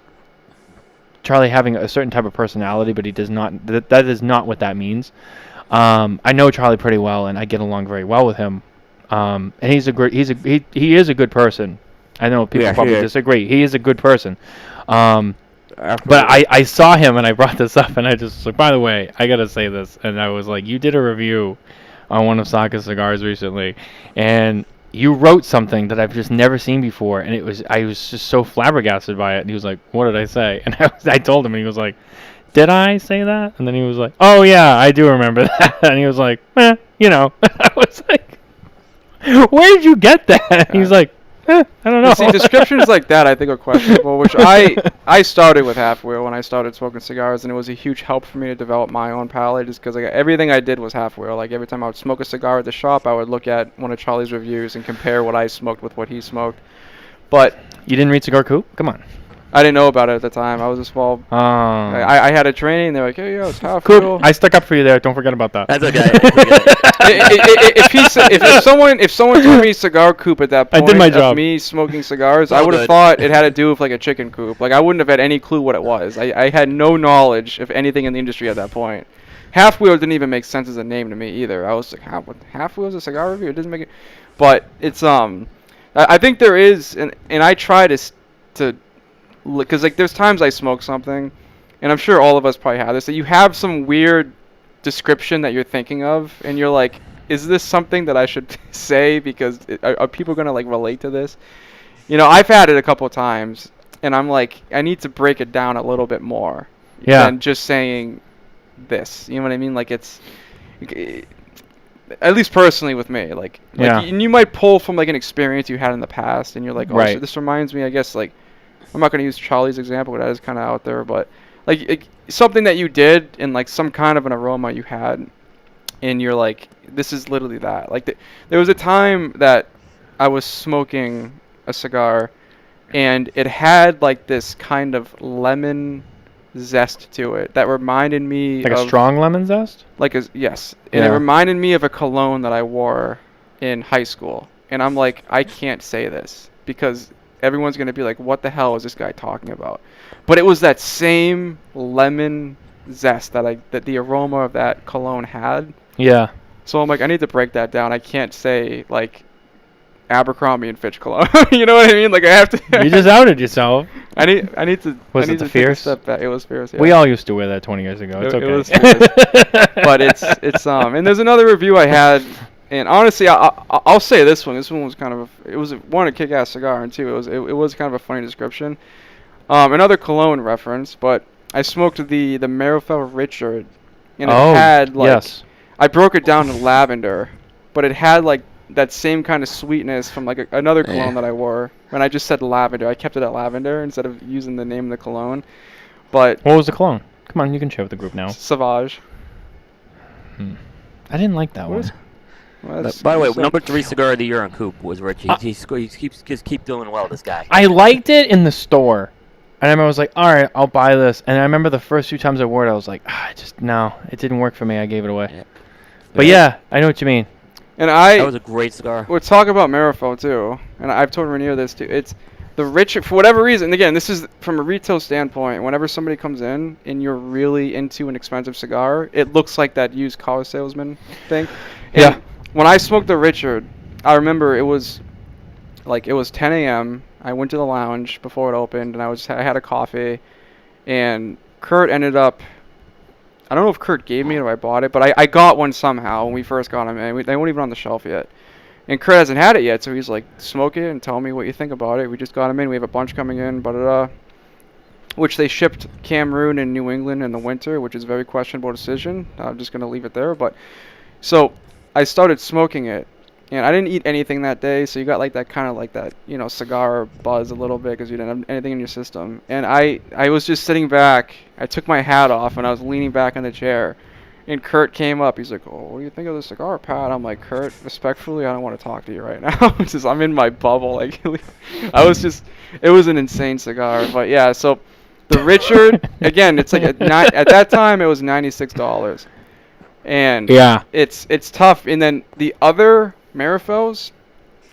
Charlie having a certain type of personality, but he does not. That is not what that means. I know Charlie pretty well, and I get along very well with him. And he is a good person. I know people probably disagree. He is a good person. But I saw him, and I brought this up, and I just like, by the way, I gotta say this, and I was like, you did a review on one of Saka's cigars recently, and you wrote something that I've just never seen before, and I was just so flabbergasted by it. And he was like, "What did I say?" And I told him, and he was like, "Did I say that?" And then he was like, "Oh yeah, I do remember that." And he was like, I was like, "Where did you get that?" And he was like, I don't know. See, descriptions like that I think are questionable, which I started with Half Wheel when I started smoking cigars, and it was a huge help for me to develop my own palate, just because everything I did was Half Wheel. Like every time I would smoke a cigar at the shop, I would look at one of Charlie's reviews and compare what I smoked with what he smoked. But you didn't read Cigar Coop? Come on. I didn't know about it at the time. I was a small. I had a training. They're like, "Hey, it's Half Coop, Wheel." I stuck up for you there. Don't forget about that. That's okay. if someone told me Cigar Coop at that point, I did my job. Of me smoking cigars, I would have thought it had to do with like a chicken coop. Like I wouldn't have had any clue what it was. I had no knowledge of anything in the industry at that point. Half Wheel didn't even make sense as a name to me either. I was like, Half Wheel is a cigar review? It doesn't make it. But it's I think there is, and I try to because like there's times I smoke something, and I'm sure all of us probably have this, that you have some weird description that you're thinking of, and you're like, is this something that I should say, because are people gonna like relate to this? I've had it a couple times, and I'm like, I need to break it down a little bit more than just saying this. You know what I mean? Like it's at least personally with me, and you might pull from like an experience you had in the past, and you're like, so this reminds me, I guess, like, I'm not going to use Charlie's example, but that is kind of out there, but like something that you did and like some kind of an aroma you had, and you're like, this is literally that. Like there was a time that I was smoking a cigar, and it had like this kind of lemon zest to it that reminded me like of a strong lemon zest. Yes, and it reminded me of a cologne that I wore in high school, and I'm like, I can't say this because everyone's going to be like, what the hell is this guy talking about? But it was that same lemon zest that the aroma of that cologne had. Yeah. So I'm like, I need to break that down. I can't say like Abercrombie and Fitch cologne. You know what I mean? Like I have to. You just outed yourself. I need to. Was it the Fierce? Step back. It was Fierce. Yeah. We all used to wear that 20 years ago. It's okay. It was Fierce. But it's and there's another review I had. And honestly, I'll say this one. This one was kind of a kick-ass cigar, and two, it was kind of a funny description. Another cologne reference, but I smoked the Marifel Richard, and it had like I broke it down to lavender, but it had like that same kind of sweetness from like another cologne that I wore. And I just said lavender. I kept it at lavender instead of using the name of the cologne. But what was the cologne? Come on, you can share with the group now. Savage. I didn't like that What one. is- Well, that's- By the way, so- number 3 cigar of the year on Coop was Richie. He keep doing well. This guy. I liked it in the store. And I was like, all right, I'll buy this. And I remember the first few times I wore it, I was like, no, it didn't work for me. I gave it away. Yeah. But yeah, I know what you mean. And That was a great cigar. we'll talk about Marifo too, and I've told Rainier this too. It's the Richard, for whatever reason. Again, this is from a retail standpoint. Whenever somebody comes in and you're really into an expensive cigar, it looks like that used car salesman thing. And Yeah. When I smoked the Richard, I remember it was 10 a.m. I went to the lounge before it opened, and I had a coffee, and Kurt ended up. I don't know if Kurt gave me it or I bought it, but I got one somehow when we first got them, and they weren't even on the shelf yet. And Kurt hasn't had it yet, so he's like, smoke it and tell me what you think about it. We just got them in. We have a bunch coming in, which they shipped Cameroon and New England in the winter, which is a very questionable decision. I'm just going to leave it there. But so I started smoking it, and I didn't eat anything that day, so you got like that kind of like that, cigar buzz a little bit because you didn't have anything in your system. And I was just sitting back. I took my hat off, and I was leaning back in the chair. And Kurt came up. He's like, "Oh, what do you think of the cigar, Pat?" I'm like, "Kurt, respectfully, I don't want to talk to you right now. It's just, I'm in my bubble." Like, it was an insane cigar. But yeah, so the Richard, again, it's like at that time it was $96, and Yeah. it's tough. And then the other Marifos,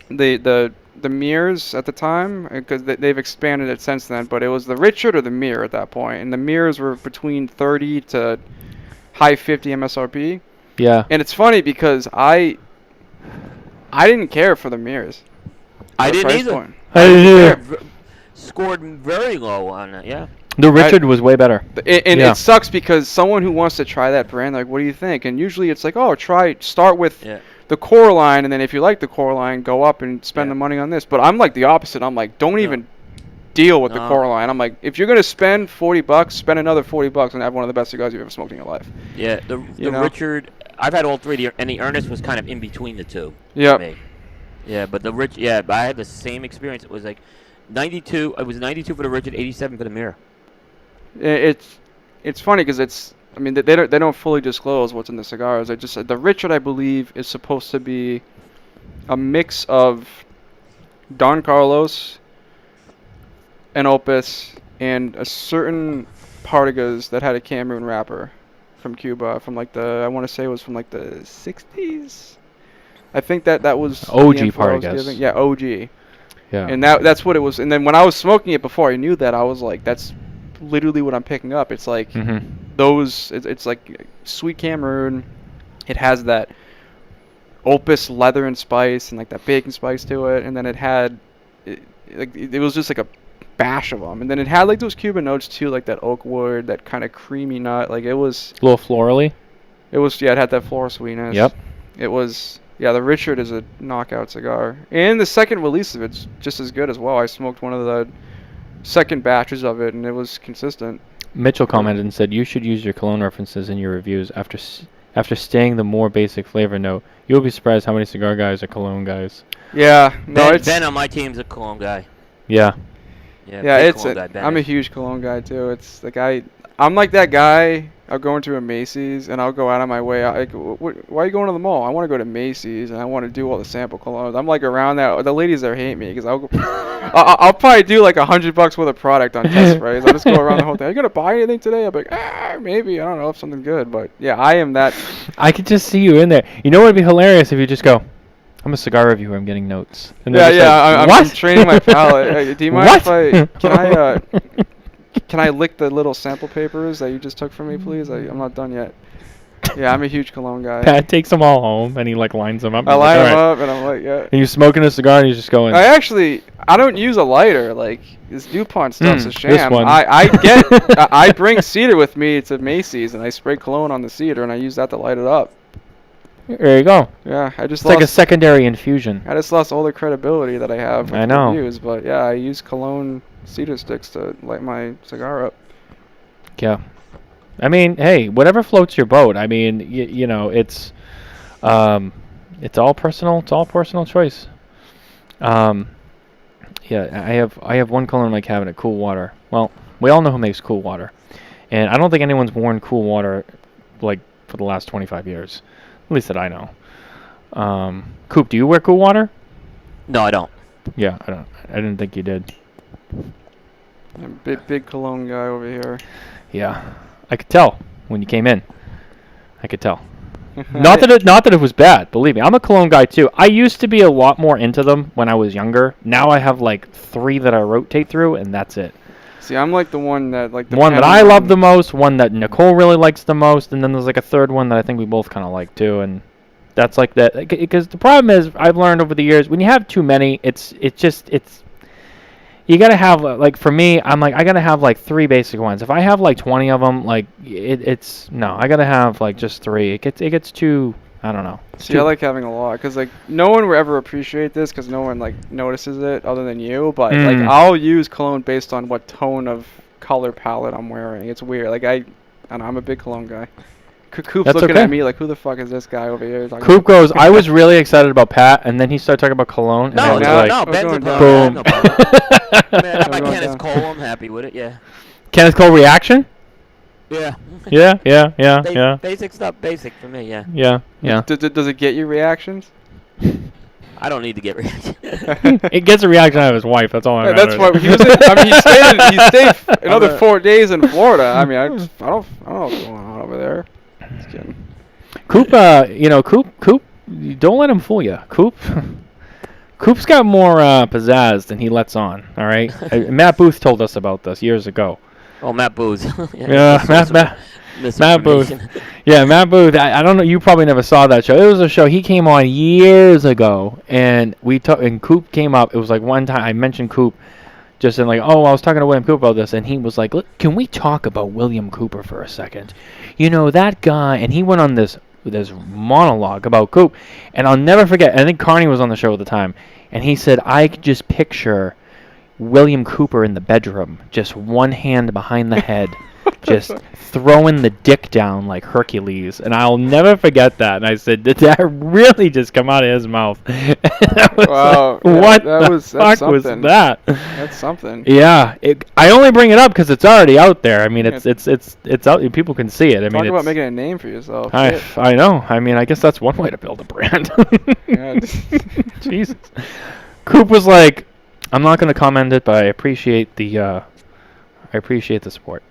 the mirrors at the time, because they've expanded it since then. But it was the Richard or the mirror at that point, and the mirrors were between 30 to high 50 MSRP. Yeah. And it's funny because I didn't care for the mirrors. I The didn't price either. point. I didn't either. Scored very low on it. Yeah. The Richard was way better. And Yeah. it sucks because someone who wants to try that brand, like, what do you think? And usually it's like, oh, start with Yeah. the core line, and then if you like the core line, go up and spend Yeah. the money on this. But I'm like the opposite. I'm like, don't even deal with the No. core line. I'm like, if you're gonna spend $40, spend another $40 and have one of the best cigars you've ever smoked in your life. Yeah. The know? Richard. I've had all three, and the Ernest was kind of in between the two. Yep. For me. Yeah, but the Rich. Yeah, but I had the same experience. It was like 92. It was 92 for the Richard, 87 for the mirror. It's funny because I mean, they don't fully disclose what's in the cigars. The Richard, I believe, is supposed to be a mix of Don Carlos, an Opus, and a certain Partagas that had a Cameroon wrapper from Cuba, from like I want to say it was from like the 60s. I think that was OG the info I was Partagas. giving. Yeah, OG. Yeah. And that's what it was. And then when I was smoking it before I knew that, I was like, that's literally what I'm picking up. It's like it's like sweet Cameroon. It has that Opus leather and spice and like that bacon spice to it. And then it was just like a bash of them. And then it had like those Cuban notes too, like that oak wood, that kind of creamy nut. Like it was A little florally. it had that floral sweetness. Yep. It was. Yeah, the Richard is a knockout cigar. And the second release of it's just as good as well. I smoked one of the second batches of it, and it was consistent. Mitchell commented and said, "You should use your cologne references in your reviews. After staying the more basic flavor note, you'll be surprised how many cigar guys are cologne guys." Yeah, no, Ben on my team's a cologne guy. Yeah. Yeah, yeah, big cologne guy, Ben I'm a is. huge cologne guy too. It's like I'm like that guy. I'll go into a Macy's and I'll go out of my way. Why are you going to the mall? I want to go to Macy's and I want to do all the sample colognes. I'm like around that. The ladies there hate me because I'll probably do like $100 worth of product on test sprays. I'll just go around the whole thing. Are you gonna buy anything today? I'll be like, maybe. I don't know if something's good, but yeah, I am that. I could just see you in there. You know what would be hilarious if you just go, "I'm a cigar reviewer. I'm getting notes." And they're just like, I'm "What?" training my palate. Do you mind What? can I lick the little sample papers that you just took from me, please? I'm not done yet. Yeah, I'm a huge cologne guy. Pat takes them all home and he like lines them up. I and he's line like, them "All right." up and I'm like, yeah. And you're smoking a cigar and you're just going. I don't use a lighter. Like this Dupont stuff's a this sham. one. I bring cedar with me to Macy's and I spray cologne on the cedar and I use that to light it up. There you go. Yeah, I just It's like a secondary infusion. I just lost all the credibility that I have with I know. reviews, but yeah, I use cologne cedar sticks to light my cigar up. Yeah. I mean, hey, whatever floats your boat. I mean, you know, it's all personal. It's all personal choice. Yeah, I have one cologne in my cabinet, Cool Water. Well, we all know who makes Cool Water, And I don't think anyone's worn Cool Water like for the last 25 years, at least that I know. Coop, do you wear Cool Water? No, I don't. Yeah, I don't. I didn't think you did. I'm a big cologne guy over here. Yeah, I could tell when you came in. I could tell. Not that it was bad. Believe me, I'm a cologne guy too. I used to be a lot more into them when I was younger. Now I have like 3 that I rotate through, and that's it. See, I'm like the one that like the one that pen I love one. the most, one that Nicole really likes the most, and then there's like a third one that I think we both kind of like too. And that's like that because the problem is I've learned over the years when you have too many, it's you gotta have like for me, I'm like I gotta have like 3 basic ones. If I have like 20 of them, like it's no, I gotta have like just 3. It gets too, I don't know. See, I like having a lot because like no one will ever appreciate this because no one like notices it other than you. But like I'll use cologne based on what tone of color palette I'm wearing. It's weird. Like I don't know, I'm a big cologne guy. Coop's That's looking okay. at me like, who the fuck is this guy over here? Coop goes, I was really excited about Pat, and then he started talking about cologne. And I was like, no, Ben's going a down. boom. Boom. Man, I Going Kenneth down. Cole. I'm happy with it. Yeah. Kenneth Cole reaction? Yeah. Yeah. Basic stuff. Basic for me. Yeah. Yeah. Does it get you reactions? I don't need to get reaction. It gets a reaction out of his wife. That's all I know. That's why he was. I mean, he stayed another 4 days in Florida. I mean, I don't know what's going on over there. Just kidding. Coop, Coop, don't let him fool you. Coop's got more pizzazz than he lets on. All right, Matt Booth told us about this years ago. Oh, Matt Booth. Yeah, Matt Booth. Yeah, Matt Booth. I don't know. You probably never saw that show. It was a show he came on years ago, and and Coop came up. It was like one time I mentioned Coop, just in like, oh, I was talking to William Cooper about this, and he was like, look, can we talk about William Cooper for a second? You know, that guy, and he went on this monologue about Coop, and I'll never forget, I think Carney was on the show at the time, and he said, I could just picture William Cooper in the bedroom, just one hand behind the head, just throwing the dick down like Hercules, and I'll never forget that. And I said, did that really just come out of his mouth? Wow, like, what that's the fuck was something. that? That's something. Yeah, I only bring it up because it's already out there. I mean, it's out. People can see it. I mean, Talk about making a name for yourself. I know. I mean, I guess that's one way to build a brand. Yeah. Jesus. Coop was like, I'm not going to comment it, but I appreciate the support.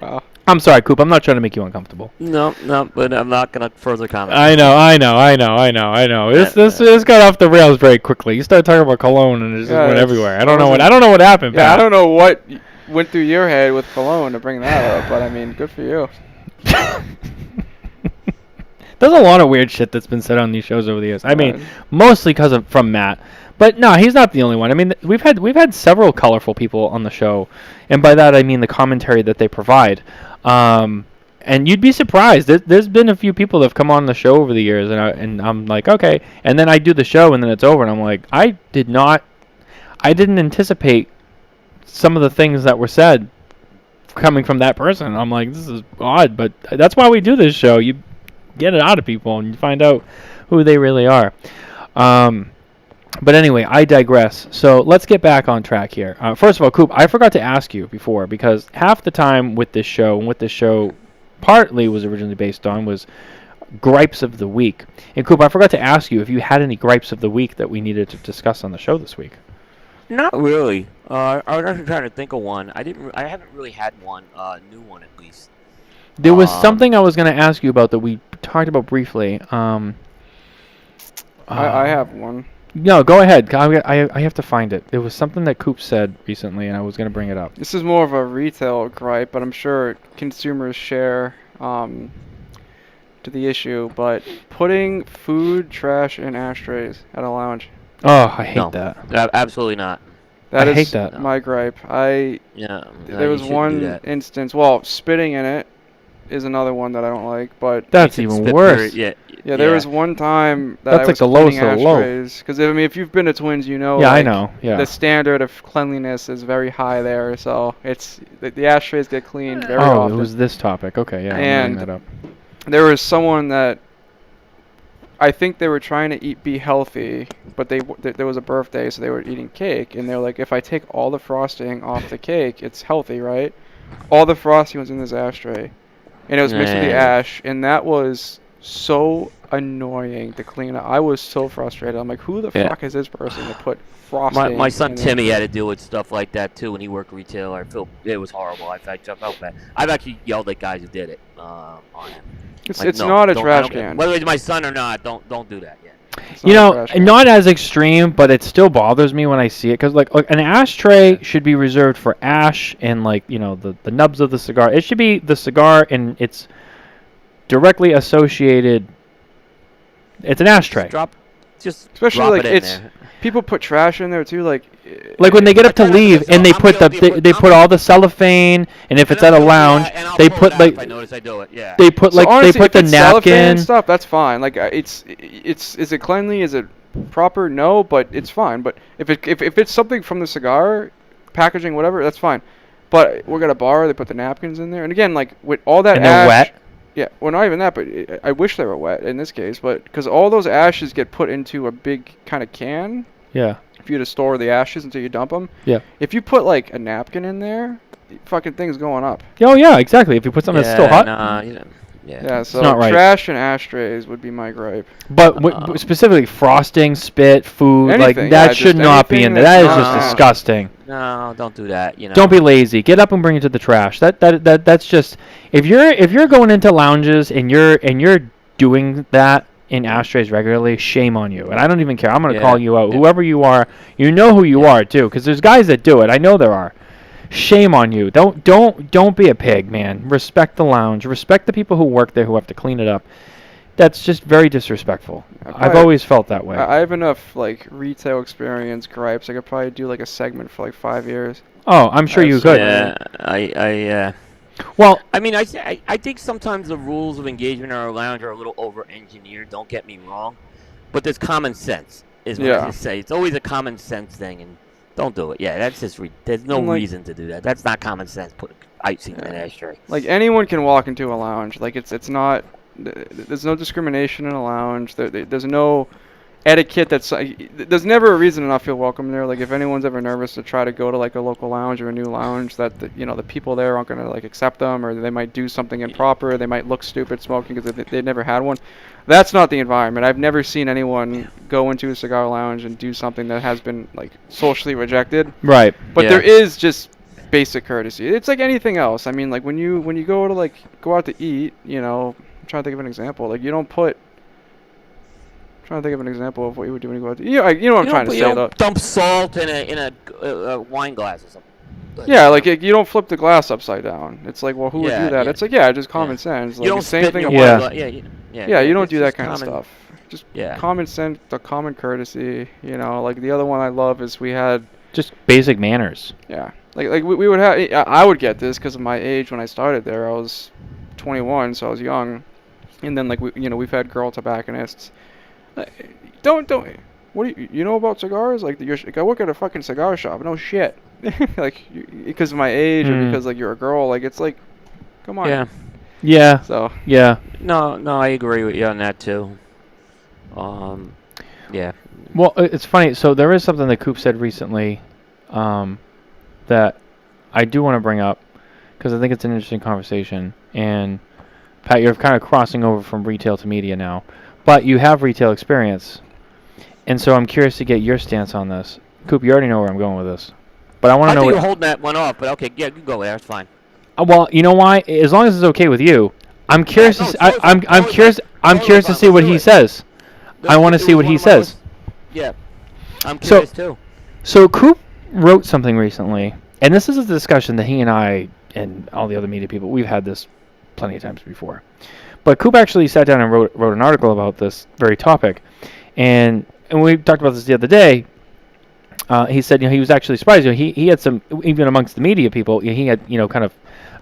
Wow. I'm sorry, Coop. I'm not trying to make you uncomfortable. No, but I'm not gonna further comment. I know. This got off the rails very quickly. You started talking about cologne, and it just went everywhere. I don't know what happened. Yeah, Pat. I don't know what went through your head with cologne to bring that up, but I mean, good for you. There's a lot of weird shit that's been said on these shows over the years. I mean, mostly from Matt. But no, he's not the only one. I mean, we've had several colorful people on the show, and by that I mean the commentary that they provide. And you'd be surprised. There's been a few people that have come on the show over the years, and I'm like, okay. And then I do the show, and then it's over, and I'm like, I didn't anticipate some of the things that were said coming from that person. I'm like, this is odd, but that's why we do this show. You get it out of people, and you find out who they really are. But anyway, I digress. So let's get back on track here. First of all, Coop, I forgot to ask you before, because half the time with this show, and what this show partly was originally based on, was gripes of the week. And Coop, I forgot to ask you if you had any gripes of the week that we needed to discuss on the show this week. Not really. I was actually trying to think of one. I haven't really had one, new one at least. There was something I was going to ask you about that we talked about briefly. I have one. No, go ahead. I have to find it. It was something that Coop said recently, and I was going to bring it up. This is more of a retail gripe, but I'm sure consumers share to the issue. But putting food trash in ashtrays at a lounge. Oh, I hate that. Absolutely not. I hate that. My gripe. There was one instance. Well, spitting in it is another one that I don't like, but that's even worse. Yeah, there was one time that that's I was like the lowest cleaning of the low. ashtrays. Because if you've been to Twins, you know. Yeah, like, I know. Yeah. The standard of cleanliness is very high there, so it's the ashtrays get cleaned very Oh, often. it was this topic. Okay, yeah. And I'm bringing that up. there was someone that I think they were trying to be healthy, but there was a birthday, so they were eating cake, and they're like, if I take all the frosting off the cake, it's healthy, right? All the frosting was in this ashtray, and it was mixed with the ash, and that was so annoying to clean up. I was so frustrated. I'm like, who the fuck is this person to put frosting? My son Timmy had to deal with stuff like that too when he worked retail. I feel it was horrible. I felt bad. I've actually yelled at guys who did it on him. It's not a trash can. Whether it's my son or not, don't do that. Yeah. You know, not as extreme, but it still bothers me when I see it because like an ashtray should be reserved for ash and like the nubs of the cigar. It should be the cigar and it's directly associated. It's an ashtray. Especially drop like it in it's there. people put trash in there too. Like when they get up to leave and they put they put all the cellophane, and if it's at a lounge, they put like I notice I do it. Yeah. they put like honestly, they put if the it's cellophane napkin. stuff. That's fine. Like is it cleanly? Is it proper? No, but it's fine. But if it's something from the cigar packaging, whatever, that's fine. But we're at a bar. They put the napkins in there, and again, like with all that And ash. they're wet. Yeah, well, not even that, but I wish they were wet in this case, but because all those ashes get put into a big kind of can Yeah. for you to store the ashes until you dump them. Yeah. If you put like a napkin in there, the fucking thing's going up. Oh yeah, exactly. If you put something that's still hot. Yeah, so not right. trash and ashtrays would be my gripe. But specifically frosting, spit, food, Anything, like that yeah, should just not be in anything there. That is that's just not- disgusting. No, don't do that. Don't be lazy. Get up and bring it to the trash. That's just if you're going into lounges and you're doing that in ashtrays regularly, shame on you. And I don't even care. I'm gonna call you out. Whoever you are, you know who you are too, because there's guys that do it. I know there are. Shame on you. Don't be a pig, man. Respect the lounge. Respect the people who work there who have to clean it up. That's just very disrespectful. I've always felt that way. I have enough like retail experience gripes. I could probably do like a segment for like 5 years. Oh, I'm sure you could. Yeah, Well, I mean, I think sometimes the rules of engagement in our lounge are a little over-engineered. Don't get me wrong, but there's common sense. Is what I say. It's always a common sense thing, and don't do it. Yeah, that's just there's no reason to do that. That's not common sense. Put icing in an ashtray. Like anyone can walk into a lounge. Like it's not. There's no discrimination in a lounge. There's no etiquette. There's never a reason to not feel welcome there. Like if anyone's ever nervous to try to go to like a local lounge or a new lounge, that the people there aren't gonna like accept them, or they might do something improper. They might look stupid smoking because they never had one. That's not the environment. I've never seen anyone go into a cigar lounge and do something that has been like socially rejected. right. But there is just basic courtesy. It's like anything else. I mean, like when you go to go out to eat, I'm trying to think of an example. Like you don't put. I'm trying to think of an example of what you would do when you go out to eat. You know what I'm trying to say, though. Dump salt in a wine glass or something. Yeah, like you don't flip the glass upside down. It's like, well, who would do that? Yeah. It's like, just common sense. Like You don't the same spit thing. in About your Yeah. Yeah, you don't it's do that just kind of common- stuff. Just Yeah. common sense, the common courtesy. Like the other one I love is we had. Just basic manners. Yeah, like we would have. I would get this because of my age when I started there. I was 21, so I was young, and then like we've had girl tobacconists. Don't. What do you know about cigars? Like I work at a fucking cigar shop. No shit. Like because of my age or because like you're a girl. Like it's like, come on. Yeah. Yeah. So. Yeah. No, I agree with you on that too. Yeah. Well, it's funny. So there is something that Coop said recently that I do want to bring up because I think it's an interesting conversation. And Pat, you're kind of crossing over from retail to media now, but you have retail experience, and so I'm curious to get your stance on this. Coop, you already know where I'm going with this, but I want to know. I think you're holding that one off, but okay, yeah, you can go there. It's fine. Well, you know why? As long as it's okay with you, I'm curious. I'm curious. I'm curious to see what he says. I want to see what he says. Yeah, I'm curious too. So Coop wrote something recently, and this is a discussion that he and I and all the other media people, we've had this plenty of times before. But Coop actually sat down and wrote an article about this very topic. And we talked about this the other day. He said, he was actually surprised. He had some, even amongst the media people, he had, kind of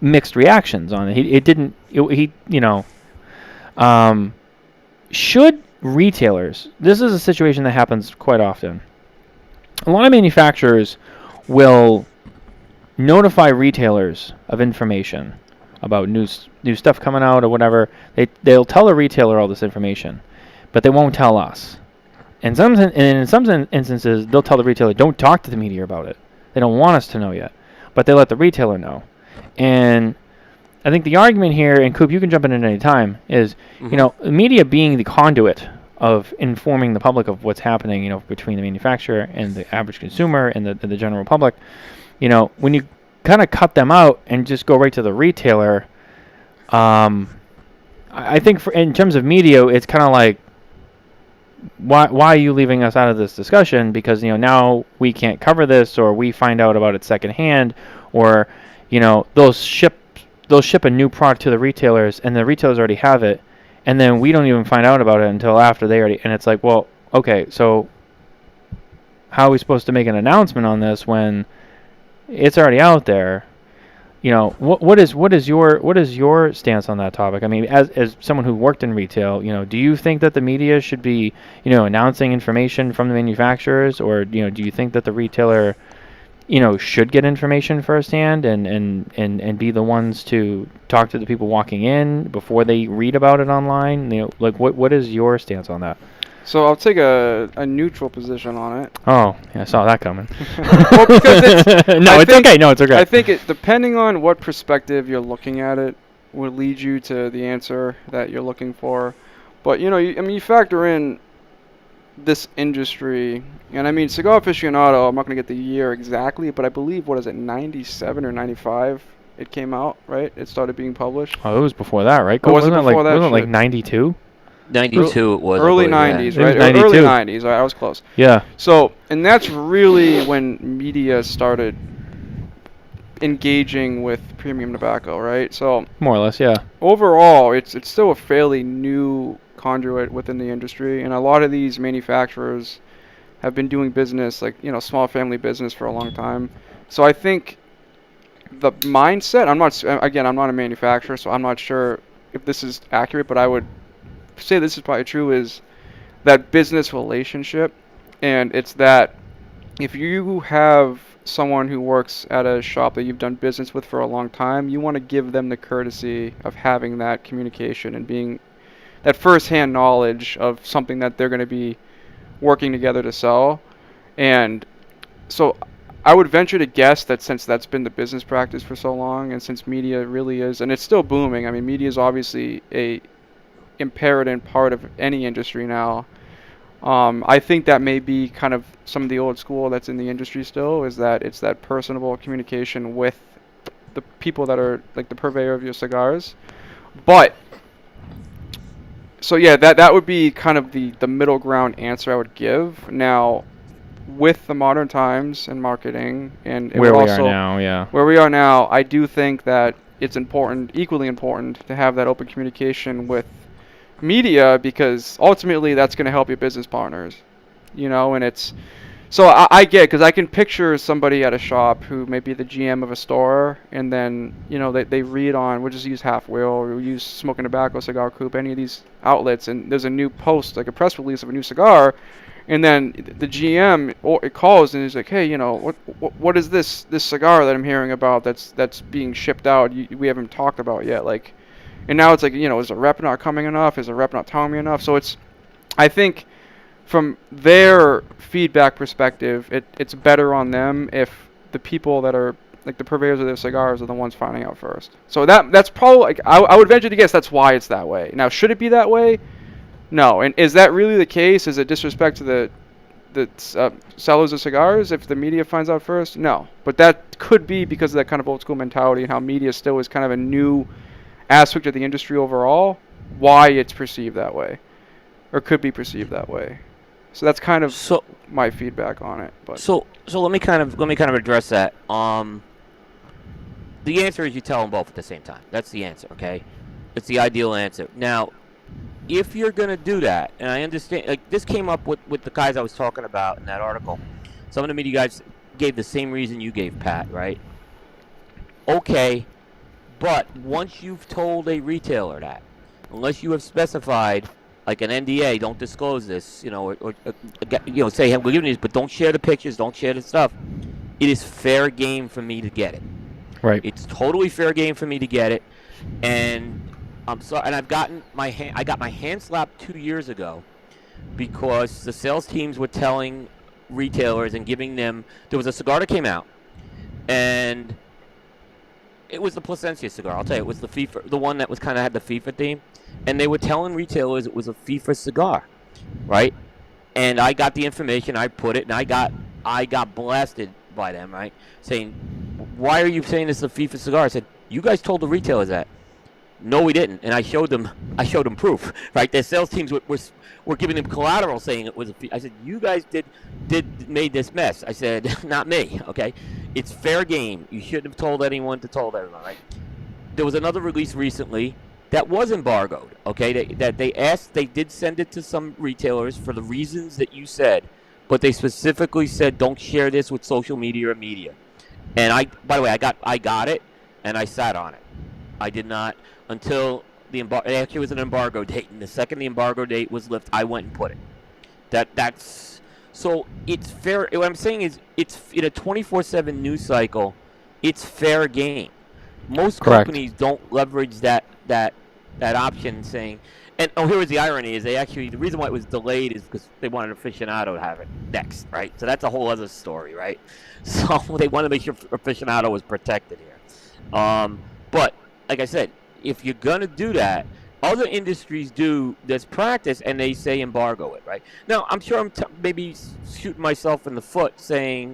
mixed reactions on it. Should retailers, this is a situation that happens quite often. A lot of manufacturers will notify retailers of information about new stuff coming out or whatever. They'll tell a retailer all this information, but they won't tell us. And in some instances, they'll tell the retailer, don't talk to the media about it. They don't want us to know yet, but they let the retailer know. And I think the argument here, and Coop, you can jump in at any time, is, media being the conduit of informing the public of what's happening, between the manufacturer and the average consumer and the general public. When you kind of cut them out and just go right to the retailer, I think in terms of media, it's kind of like, why are you leaving us out of this discussion? Because now we can't cover this, or we find out about it secondhand, or they'll ship a new product to the retailers, and the retailers already have it, and then we don't even find out about it until after they already. And it's like, well, okay, so how are we supposed to make an announcement on this when it's already out there? What is your stance on that topic? I mean, as someone who worked in retail, do you think that the media should be, announcing information from the manufacturers, or do you think that the retailer, should get information firsthand and be the ones to talk to the people walking in before they read about it online? What is your stance on that? So I'll take a neutral position on it. Oh, yeah, I saw that coming. Well, because it's okay. No, it's okay. I think depending on what perspective you're looking at it, will lead you to the answer that you're looking for. But you factor in this industry, and I mean, Cigar Aficionado, I'm not going to get the year exactly, but I believe, 97 or 95 it came out, right? It started being published. Oh, it was before that, right? Wasn't it before that? Wasn't it like 92? 92 it was. Early I 90s, yeah. right? 92. Early 90s, right? I was close. Yeah. So, and that's really when media started engaging with premium tobacco, right? So, More or less, yeah. overall, it's still a fairly new conduit within the industry, and a lot of these manufacturers have been doing business, like, small family business for a long time. So I think the mindset, I'm not a manufacturer, so I'm not sure if this is accurate, but I would say this is probably true, is that business relationship. And it's that if you have someone who works at a shop that you've done business with for a long time, you want to give them the courtesy of having that communication and being that first-hand knowledge of something that they're going to be working together to sell. And so I would venture to guess that since that's been the business practice for so long, and since media really is, and it's still booming, I mean, media is obviously a imperative part of any industry now. I think that may be kind of some of the old school that's in the industry still, is that it's that personable communication with the people that are like the purveyor of your cigars. But so yeah, that would be kind of the middle ground answer I would give. Now, with the modern times and marketing and Where we are now, yeah. Where we are now, I do think that it's important, equally important, to have that open communication with media, because ultimately that's going to help your business partners, and it's, so I get, because I can picture somebody at a shop who may be the GM of a store, and then, they read on, we'll just use Half Wheel, or we'll use Smoking Tobacco, Cigar Coop, any of these outlets, and there's a new post, like a press release of a new cigar, and then the GM it calls and he's like, hey, what is this cigar that I'm hearing about that's being shipped out, we haven't talked about yet, like. And now it's like, is the rep not coming enough? Is the rep not telling me enough? So I think from their feedback perspective, it's better on them if the people that are like the purveyors of their cigars are the ones finding out first. So that's probably, like, I would venture to guess that's why it's that way. Now, should it be that way? No. And is that really the case? Is it disrespect to the sellers of cigars if the media finds out first? No. But that could be because of that kind of old school mentality and how media still is kind of a new aspect of the industry overall, why it's perceived that way, or could be perceived that way. So that's kind of my feedback on it. But so let me kind of address that. The answer is you tell them both at the same time. That's the answer. Okay, it's the ideal answer. Now, if you're gonna do that, and I understand, like, this came up with the guys I was talking about in that article. Some of the media guys gave the same reason you gave, Pat. Right? Okay. But once you've told a retailer that, unless you have specified, like an NDA, don't disclose this, or say, hey, we're giving you this, but don't share the pictures, don't share the stuff, it is fair game for me to get it. Right. It's totally fair game for me to get it, and I'm sorry, and I got my hand slapped 2 years ago because the sales teams were telling retailers and giving them. There was a cigar that came out, and it was the Placencia cigar. I'll tell you, it was the FIFA, the one that was kind of had the FIFA theme, and they were telling retailers it was a FIFA cigar, right? And I got the information, I put it, and I got blasted by them, right? Saying, why are you saying this is a FIFA cigar? I said, you guys told the retailers that. No, we didn't. And I showed them proof, right? Their sales teams were giving them collateral saying it was a FIFA. I said, you guys made this mess. I said, not me, okay? It's fair game. You shouldn't have told anyone to told everyone, right? There was another release recently that was embargoed, okay? That they did send it to some retailers for the reasons that you said, but they specifically said don't share this with social media or media. And by the way, I got it and I sat on it. I did not until it actually was an embargo date, and the second the embargo date was lifted, I went and put it. That's so it's fair. What I'm saying is, it's in a 24/7 news cycle. It's fair game. Most Correct. companies don't leverage that option, saying, and here was the irony: is the reason why it was delayed is because they wanted Aficionado to have it next, right? So that's a whole other story, right? So they wanted to make sure Aficionado was protected here. But like I said, if you're gonna do that, other industries do this practice and they say embargo it, right? Now, I'm sure I'm maybe shooting myself in the foot saying,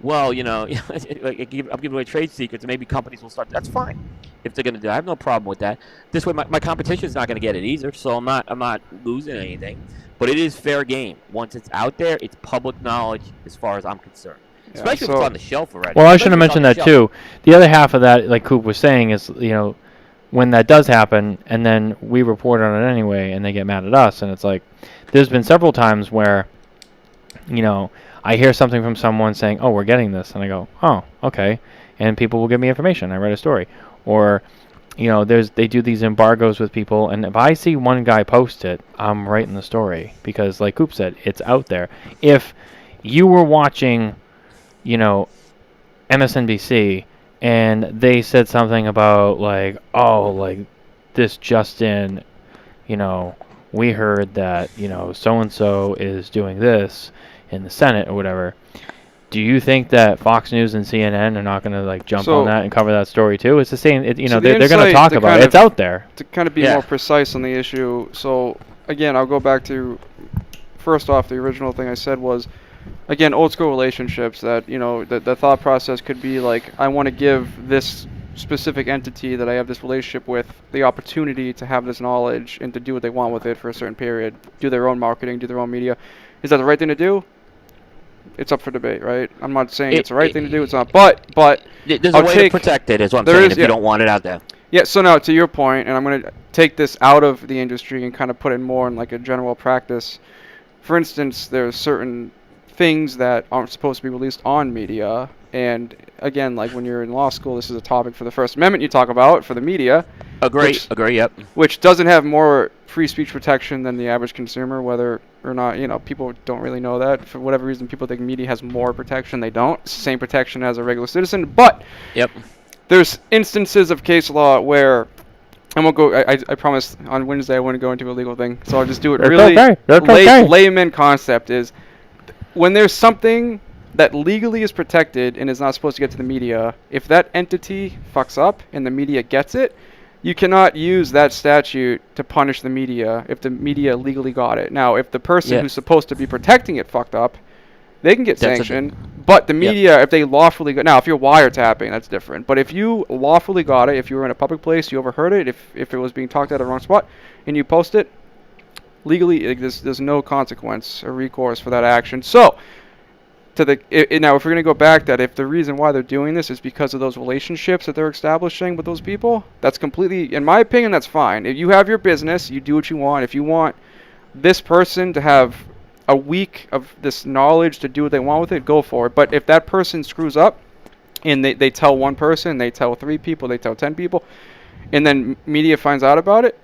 well, you know, I'm giving away trade secrets and maybe companies will start. That's fine if they're gonna do it. I have no problem with that. This way, my competition is not gonna get it either, so I'm not losing anything. But it is fair game. Once it's out there, it's public knowledge as far as I'm concerned. Yeah, Especially if it's on the shelf already. Well, I should have Especially mentioned if it's that on the too. The other half of that, like Coop was saying, is, you know, when that does happen and then we report on it anyway and they get mad at us, and it's like there's been several times where, you know, I hear something from someone saying, oh, we're getting this, and I go, oh, okay, and people will give me information. I read a story. Or, you know, they do these embargoes with people, and if I see one guy post it, I'm writing the story because, like Coop said, it's out there. If you were watching, you know, MSNBC and they said something about like, oh, like this Justin, you know, we heard that, you know, so-and-so is doing this in the Senate or whatever. Do you think that Fox News and CNN are not going to like jump on that and cover that story too? It's the same, you know, they're going to talk about it. It's out there. To kind of be more precise on the issue, so again, I'll go back to, first off, the original thing I said was, again, old school relationships, that, you know, the thought process could be like, I want to give this specific entity that I have this relationship with the opportunity to have this knowledge and to do what they want with it for a certain period, do their own marketing, do their own media. Is that the right thing to do? It's up for debate, right? I'm not saying it's the right thing to do. It's not, but there's a way to protect it, is what I'm saying, if you don't want it out there. Yeah, so now to your point, and I'm going to take this out of the industry and kind of put it more in like a general practice. For instance, there's certain things that aren't supposed to be released on media, and again, like when you're in law school, this is a topic for the First Amendment you talk about for the media. Agree, yep. Which doesn't have more free speech protection than the average consumer, whether or not, you know, people don't really know that. For whatever reason, people think media has more protection. They don't. It's the same protection as a regular citizen, but there's instances of case law where, and we'll go, I promised on Wednesday I wouldn't go into a legal thing, so I'll just do it really. Layman concept is, when there's something that legally is protected and is not supposed to get to the media, if that entity fucks up and the media gets it, you cannot use that statute to punish the media if the media legally got it. Now, if the person who's supposed to be protecting it fucked up, they can get sanctioned. But the media, if they lawfully got... Now, if you're wiretapping, that's different. But if you lawfully got it, if you were in a public place, you overheard it, if it was being talked at the wrong spot, and you post it, legally, there's no consequence or recourse for that action. So, now if we're going to go back, that if the reason why they're doing this is because of those relationships that they're establishing with those people, that's completely, in my opinion, that's fine. If you have your business, you do what you want. If you want this person to have a week of this knowledge to do what they want with it, go for it. But if that person screws up and they tell one person, they tell 3 people, they tell 10 people, and then media finds out about it,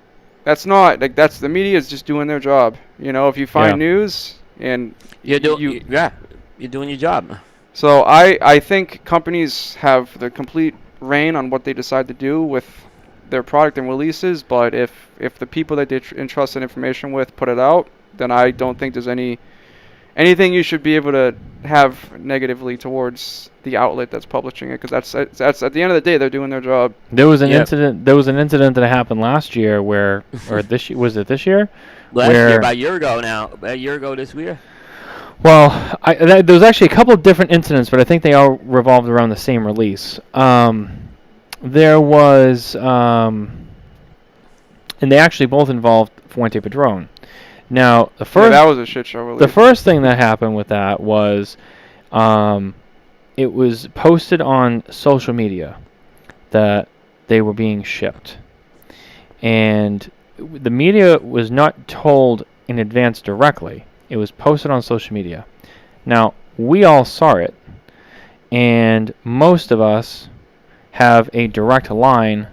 that's not, like, that's, the media is just doing their job. You know, if you find news and you're doing your job. So I think companies have the complete reign on what they decide to do with their product and releases, but if the people that they entrust that information with put it out, then I don't think there's anything you should be able to have negatively towards the outlet that's publishing it, because that's at the end of the day they're doing their job. There was an incident. There was an incident that happened last year where, or this was it this year? Last year, about a year ago now. About a year ago this year. Well, there was actually a couple of different incidents, but I think they all revolved around the same release. There was, and they actually both involved Fuente Padron. Now, the first that was a shit show release. The first thing that happened with that was, it was posted on social media that they were being shipped, and the media was not told in advance directly. It was posted on social media. Now, we all saw it, and most of us have a direct line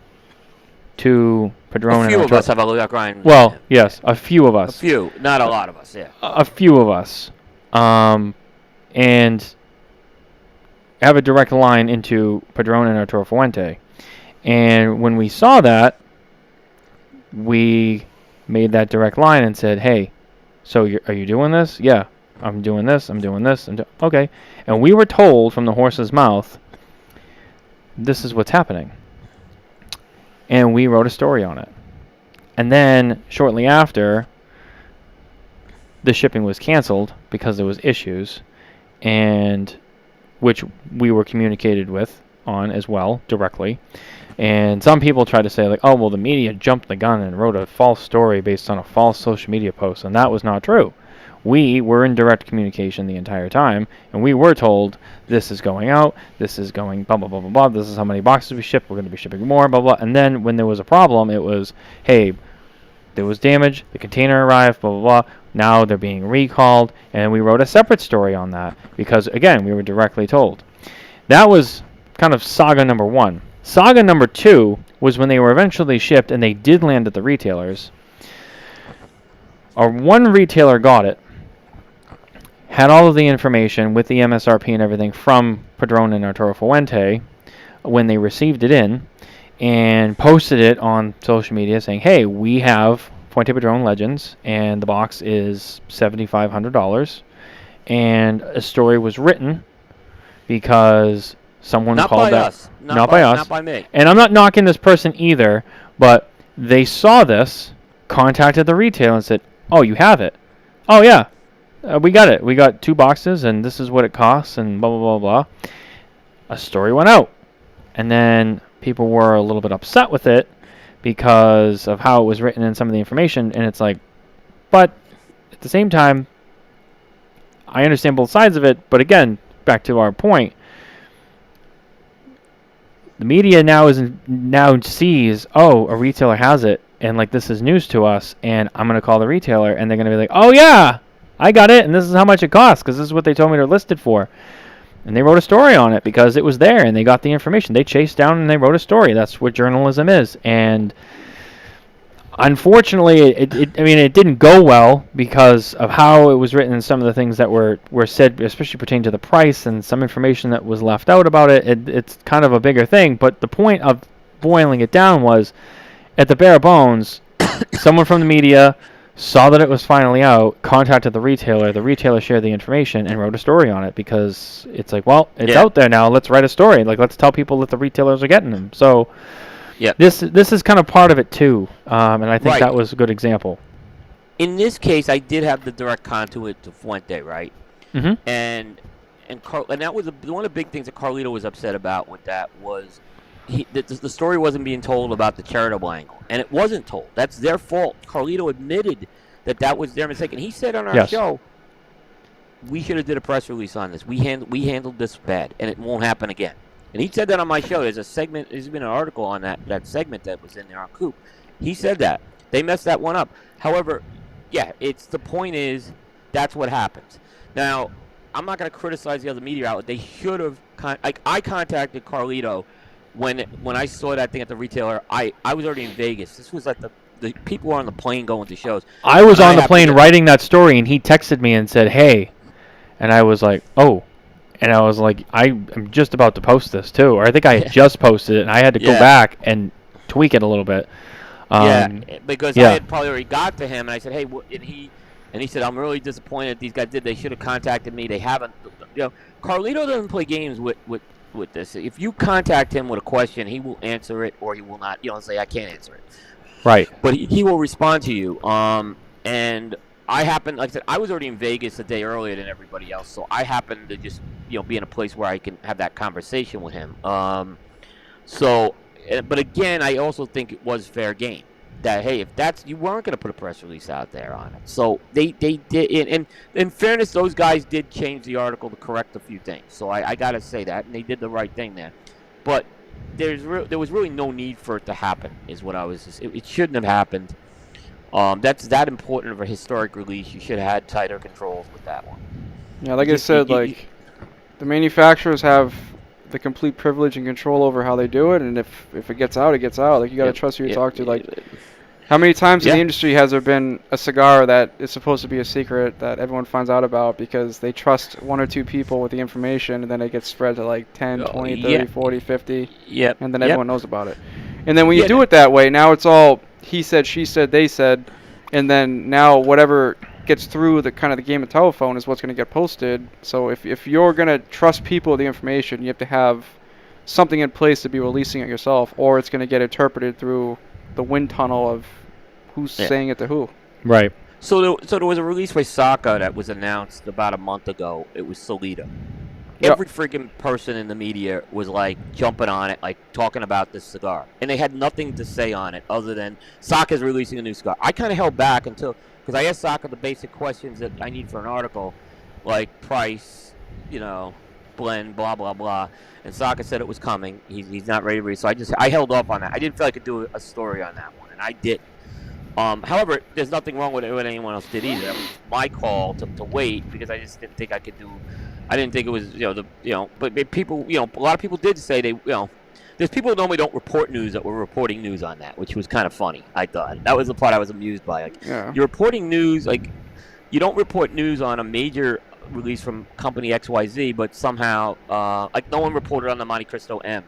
to Padron. A few of us have a direct line. Well, yes, a few of us. A few, not a lot of us, yeah. A few of us. And have a direct line into Padron and Arturo Fuente. And when we saw that, we made that direct line and said, hey, so are you doing this? Yeah, I'm doing this, I'm doing this. Okay. And we were told from the horse's mouth, this is what's happening. And we wrote a story on it. And then shortly after, the shipping was canceled because there was issues, and which we were communicated with on as well directly. And some people try to say, like, oh, well, the media jumped the gun and wrote a false story based on a false social media post, and that was not true. We were in direct communication the entire time, and we were told, this is going out, this is going blah, blah, blah, blah, blah, this is how many boxes we ship, we're going to be shipping more, blah, blah. And then when there was a problem, it was, hey, there was damage, the container arrived, blah, blah, blah. Now they're being recalled, and we wrote a separate story on that because, again, we were directly told. That was kind of saga number one. Saga number two was when they were eventually shipped and they did land at the retailers. One retailer got it, had all of the information with the MSRP and everything from Padron and Arturo Fuente when they received it in, and posted it on social media saying, hey, we have Fuente Padron Legends, and the box is $7,500. And a story was written because someone not called by that. Us. Not by us. Not by me. And I'm not knocking this person either, but they saw this, contacted the retailer and said, oh, you have it. Oh, yeah. We got it. We got 2 boxes, and this is what it costs, and blah, blah, blah, blah. A story went out. And then people were a little bit upset with it because of how it was written and some of the information. And it's like, but at the same time, I understand both sides of it. But again, back to our point, the media now sees, oh, a retailer has it, and like this is news to us, and I'm going to call the retailer, and they're going to be like, oh yeah, I got it, and this is how much it costs because this is what they told me to list it for. And they wrote a story on it because it was there, and they got the information. They chased down and they wrote a story. That's what journalism is. And unfortunately, it didn't go well because of how it was written and some of the things that were said, especially pertaining to the price and some information that was left out about it. It's kind of a bigger thing. But the point of boiling it down was, at the bare bones, someone from the media saw that it was finally out, contacted the retailer shared the information, and wrote a story on it because it's like, well, it's out there now, let's write a story. Like, let's tell people that the retailers are getting them. So this is kind of part of it too, and I think that was a good example. In this case, I did have the direct conduit to Fuente, right? Mm-hmm. And that was one of the big things that Carlito was upset about with that was the story wasn't being told about the charitable angle, and it wasn't told. That's their fault. Carlito admitted that was their mistake, and he said on our show, we should have did a press release on this. We handled this bad, and it won't happen again. And he said that on my show. There's a segment. There's been an article on that segment that was in there on Coop. He said that they messed that one up. However, the point is that's what happens. Now, I'm not going to criticize the other media outlet. They should have. I contacted Carlito. When I saw that thing at the retailer, I was already in Vegas. This was like the people were on the plane going to shows. I was on the plane writing that story, and he texted me and said, hey. And I was like, oh. And I was like, I'm just about to post this, too. Or I think I had just posted it, and I had to go back and tweak it a little bit. Because I had probably already got to him, and I said, hey, And he said, I'm really disappointed these guys did. They should have contacted me. They haven't. Carlito doesn't play games with this. If you contact him with a question, he will answer it or he will not. Say, I can't answer it. Right. But he will respond to you. And I happened, like I said, I was already in Vegas a day earlier than everybody else. So I happened to just, be in a place where I can have that conversation with him. But again, I also think it was fair game. That, hey, if you weren't going to put a press release out there on it. So they did, and in fairness, those guys did change the article to correct a few things. So I got to say that, and they did the right thing there. But there was really no need for it to happen, is what I was. It shouldn't have happened. That's that important of a historic release. You should have had tighter controls with that one. Yeah, like I said, the manufacturers have the complete privilege and control over how they do it, and if it gets out, it gets out. Like, you got to trust who you talk to. Like, how many times in the industry has there been a cigar that is supposed to be a secret that everyone finds out about because they trust one or two people with the information, and then it gets spread to like 10, 20, 30, 40, 50, and then everyone knows about it. And then when you do it that way, now it's all he said, she said, they said, and then now whatever gets through the kind of the game of telephone is what's going to get posted. So if you're going to trust people with the information, you have to have something in place to be releasing it yourself, or it's going to get interpreted through the wind tunnel of who's saying it to who. Right. So there was a release by Saka that was announced about a month ago. It was Solita. Yep. Every freaking person in the media was like jumping on it, like talking about this cigar, and they had nothing to say on it other than Saka's releasing a new cigar. I kind of held back because I asked Saka the basic questions that I need for an article, like price, blend, blah blah blah. And Saka said it was coming. He's not ready to read, so I held off on that. I didn't feel I could do a story on that one, and I didn't. However, there's nothing wrong with it what anyone else did either. It was my call to wait because I just didn't think I could do. I didn't think it was but people a lot of people did say they there's people who normally don't report news that were reporting news on that, which was kind of funny. I thought that was the part I was amused by. Like, you're reporting news, like you don't report news on a major release from company XYZ, but somehow like no one reported on the Monte Cristo M,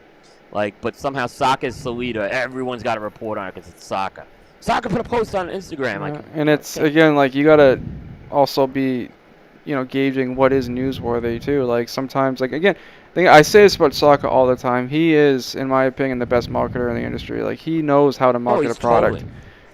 but somehow Saka's Solita, everyone's got to report on it because it's Saka. Saka put a post on Instagram, and it's again like you gotta also be, gauging what is newsworthy too. Like sometimes, like again, I say this about Saka all the time. He is, in my opinion, the best marketer in the industry. Like he knows how to market a product,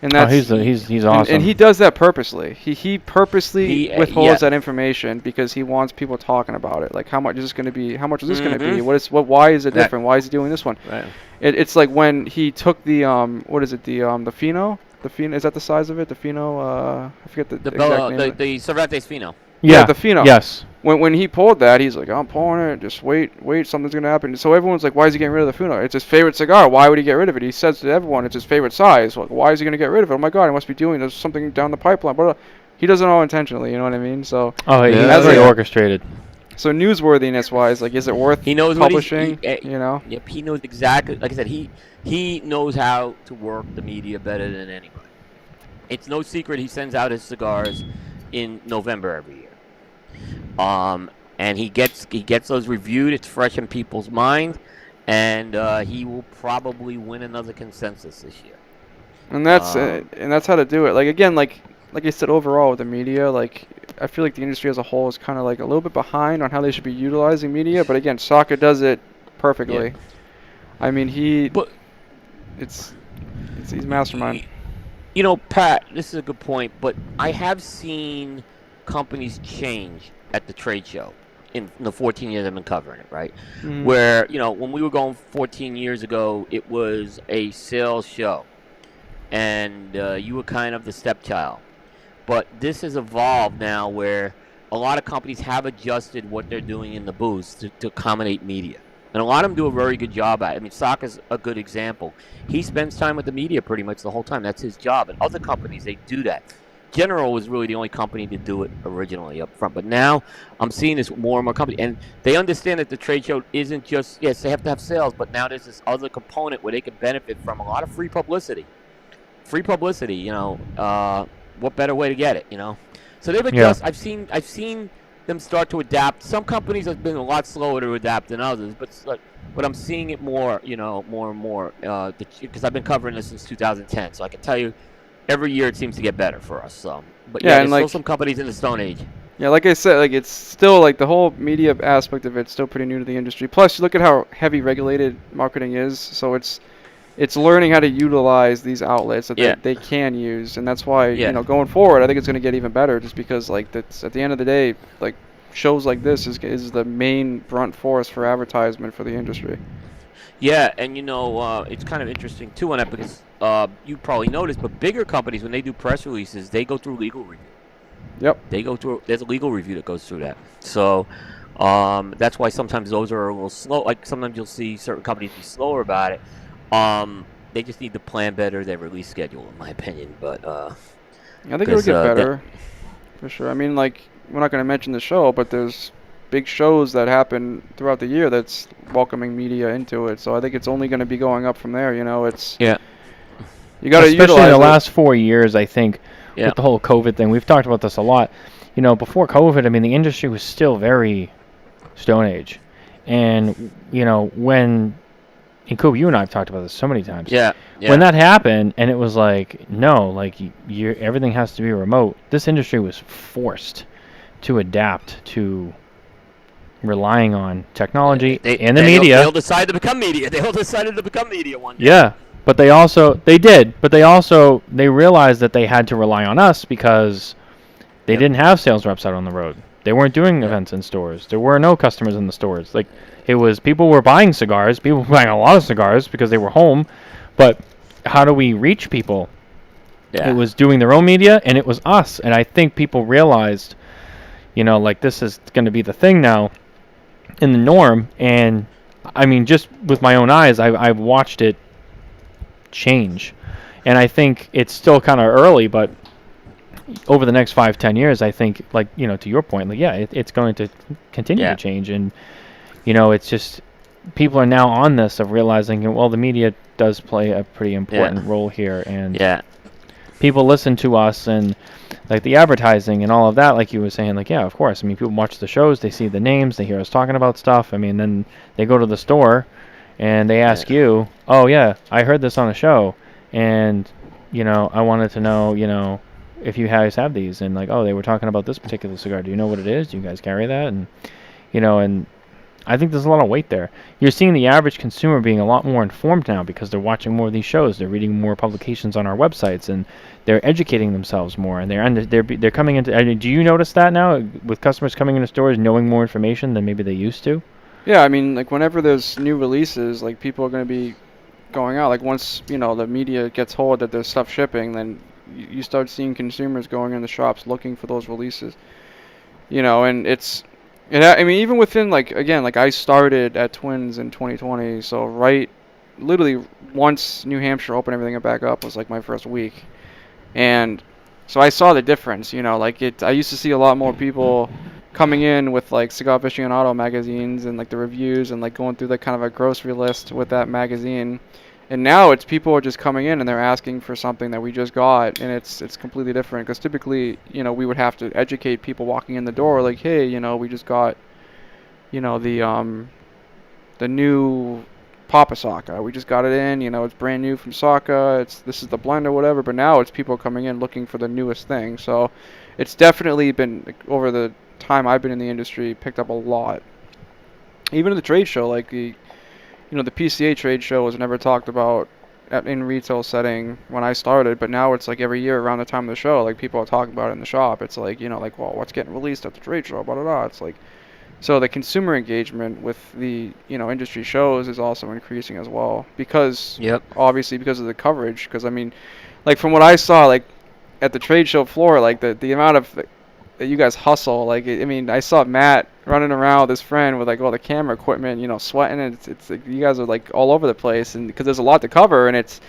and that's he's awesome. And he does that purposely. He purposely withholds that information because he wants people talking about it. Like how much is this going to be? How much is this going to be? Why is it different? Why is he doing this one? Right. It's like when he took the what is it, the Fino? The Fino, is that the size of it? The Fino, I forget the exact name. The Cervantes Fino. Yeah, the Fino. Yes. When he pulled that, he's like, I'm pulling it. Just wait, something's gonna happen. So everyone's like, why is he getting rid of the Fino? It's his favorite cigar. Why would he get rid of it? He says to everyone, it's his favorite size. Like, why is he gonna get rid of it? Oh my God, he must be doing something down the pipeline. But he doesn't know intentionally. You know what I mean? So. Oh, he's very orchestrated. So newsworthiness wise, like, is it worth publishing? Yep, he knows exactly. Like I said, he knows how to work the media better than anybody. It's no secret he sends out his cigars in November every year. And he gets those reviewed. It's fresh in people's mind, and he will probably win another consensus this year. And that's how to do it. Like again, like I said, overall with the media, like I feel like the industry as a whole is kind of like a little bit behind on how they should be utilizing media. But again, Saka does it perfectly. Yeah. I mean, he's mastermind. Pat, this is a good point, but I have seen companies change at the trade show in the 14 years I've been covering it, right? Mm-hmm. Where, when we were going 14 years ago, it was a sales show, and you were kind of the stepchild. But this has evolved now where a lot of companies have adjusted what they're doing in the booths to accommodate media. And a lot of them do a very good job at it. I mean, Saka's a good example. He spends time with the media pretty much the whole time. That's his job. And other companies, they do that. General was really the only company to do it originally up front. But now I'm seeing this with more and more companies. And they understand that the trade show isn't just, yes, they have to have sales, but now there's this other component where they can benefit from a lot of free publicity. Free publicity, what better way to get it, So they've adjusted. Yeah. I've seen them start to adapt. Some companies have been a lot slower to adapt than others, but I'm seeing it more, more and more, because I've been covering this since 2010, so I can tell you every year it seems to get better for us. So But Yeah, yeah, and there's still like some companies in the Stone Age. yeah, like I said, like it's still like the whole media aspect of it's still pretty new to the industry. Plus, you look at how heavy regulated marketing is, so it's learning how to utilize these outlets that Yeah. they can use, and that's why Yeah. going forward, I think it's going to get even better, just because like that's at the end of the day, like shows like this is the main brunt force for advertisement for the industry. Yeah, and it's kind of interesting too on that because you probably noticed, but bigger companies when they do press releases, they go through legal review. Yep. There's a legal review that goes through that. So that's why sometimes those are a little slow. Like sometimes you'll see certain companies be slower about it. They just need to plan better their release schedule, in my opinion. But I think it'll get better for sure. I mean, like we're not going to mention the show, but there's big shows that happen throughout the year that's welcoming media into it. So I think it's only going to be going up from there. It's yeah. You got to Especially utilize in the it. last 4 years, I think, Yeah. with the whole COVID thing. We've talked about this a lot. Before COVID, I mean, the industry was still very Stone Age. And, when, in Coop, you and I have talked about this so many times. Yeah. When that happened, and it was like, no, like, everything has to be remote, this industry was forced to adapt to relying on technology and the media. They all decided to become media. They all decided to become media one day. Yeah. But they realized that they had to rely on us because they didn't have sales reps out on the road. They weren't doing events in stores. There were no customers in the stores. Like, it was people were buying cigars. People were buying a lot of cigars because they were home. But how do we reach people? Yeah. It was doing their own media, and it was us. And I think people realized, like, this is going to be the thing now in the norm. And, I mean, just with my own eyes, I've watched it change. And I think it's still kind of early, but over the next 5-10 years, I think, like, to your point, like, yeah, it's going to continue to change. And, it's just people are now on this of realizing, well, the media does play a pretty important role here. And people listen to us, and like the advertising and all of that, like you were saying, like, yeah, of course. I mean, people watch the shows, they see the names, they hear us talking about stuff. I mean, then they go to the store and they ask you, oh, yeah, I heard this on a show, and, I wanted to know, if you guys have these. And, like, oh, they were talking about this particular cigar. Do you know what it is? Do you guys carry that? And, and I think there's a lot of weight there. You're seeing the average consumer being a lot more informed now because they're watching more of these shows. They're reading more publications on our websites, and they're educating themselves more. And they're coming into. I mean, do you notice that now with customers coming into stores knowing more information than maybe they used to? Yeah, I mean, like whenever there's new releases, like people are going to be going out. Like once the media gets hold that there's stuff shipping, then you start seeing consumers going in the shops looking for those releases. And I mean, even within like I started at Twins in 2020, so literally once New Hampshire opened everything back up was like my first week, and so I saw the difference. I used to see a lot more people coming in with like Cigar Fishing and Auto magazines and like the reviews and like going through the kind of a grocery list with that magazine. And now it's people are just coming in and they're asking for something that we just got, and it's completely different because typically we would have to educate people walking in the door like, hey, we just got the new Papa Saka, we just got it in, it's brand new from Saka, this is the blend or whatever. But now it's people coming in looking for the newest thing. So it's definitely been, over the time I've been in the industry, picked up a lot. Even in the trade show, like the PCA trade show was never talked about in retail setting when I started, but now it's like every year around the time of the show, like people are talking about it in the shop. It's like, like, well, what's getting released at the trade show, blah, blah, blah. It's like, so the consumer engagement with the, industry shows is also increasing as well because, obviously because of the coverage. Because, I mean, like from what I saw, like at the trade show floor, like the amount of that you guys hustle, like, I mean, I saw Matt running around with his friend with like all the camera equipment, sweating, and it's like you guys are like all over the place, and because there's a lot to cover, and it's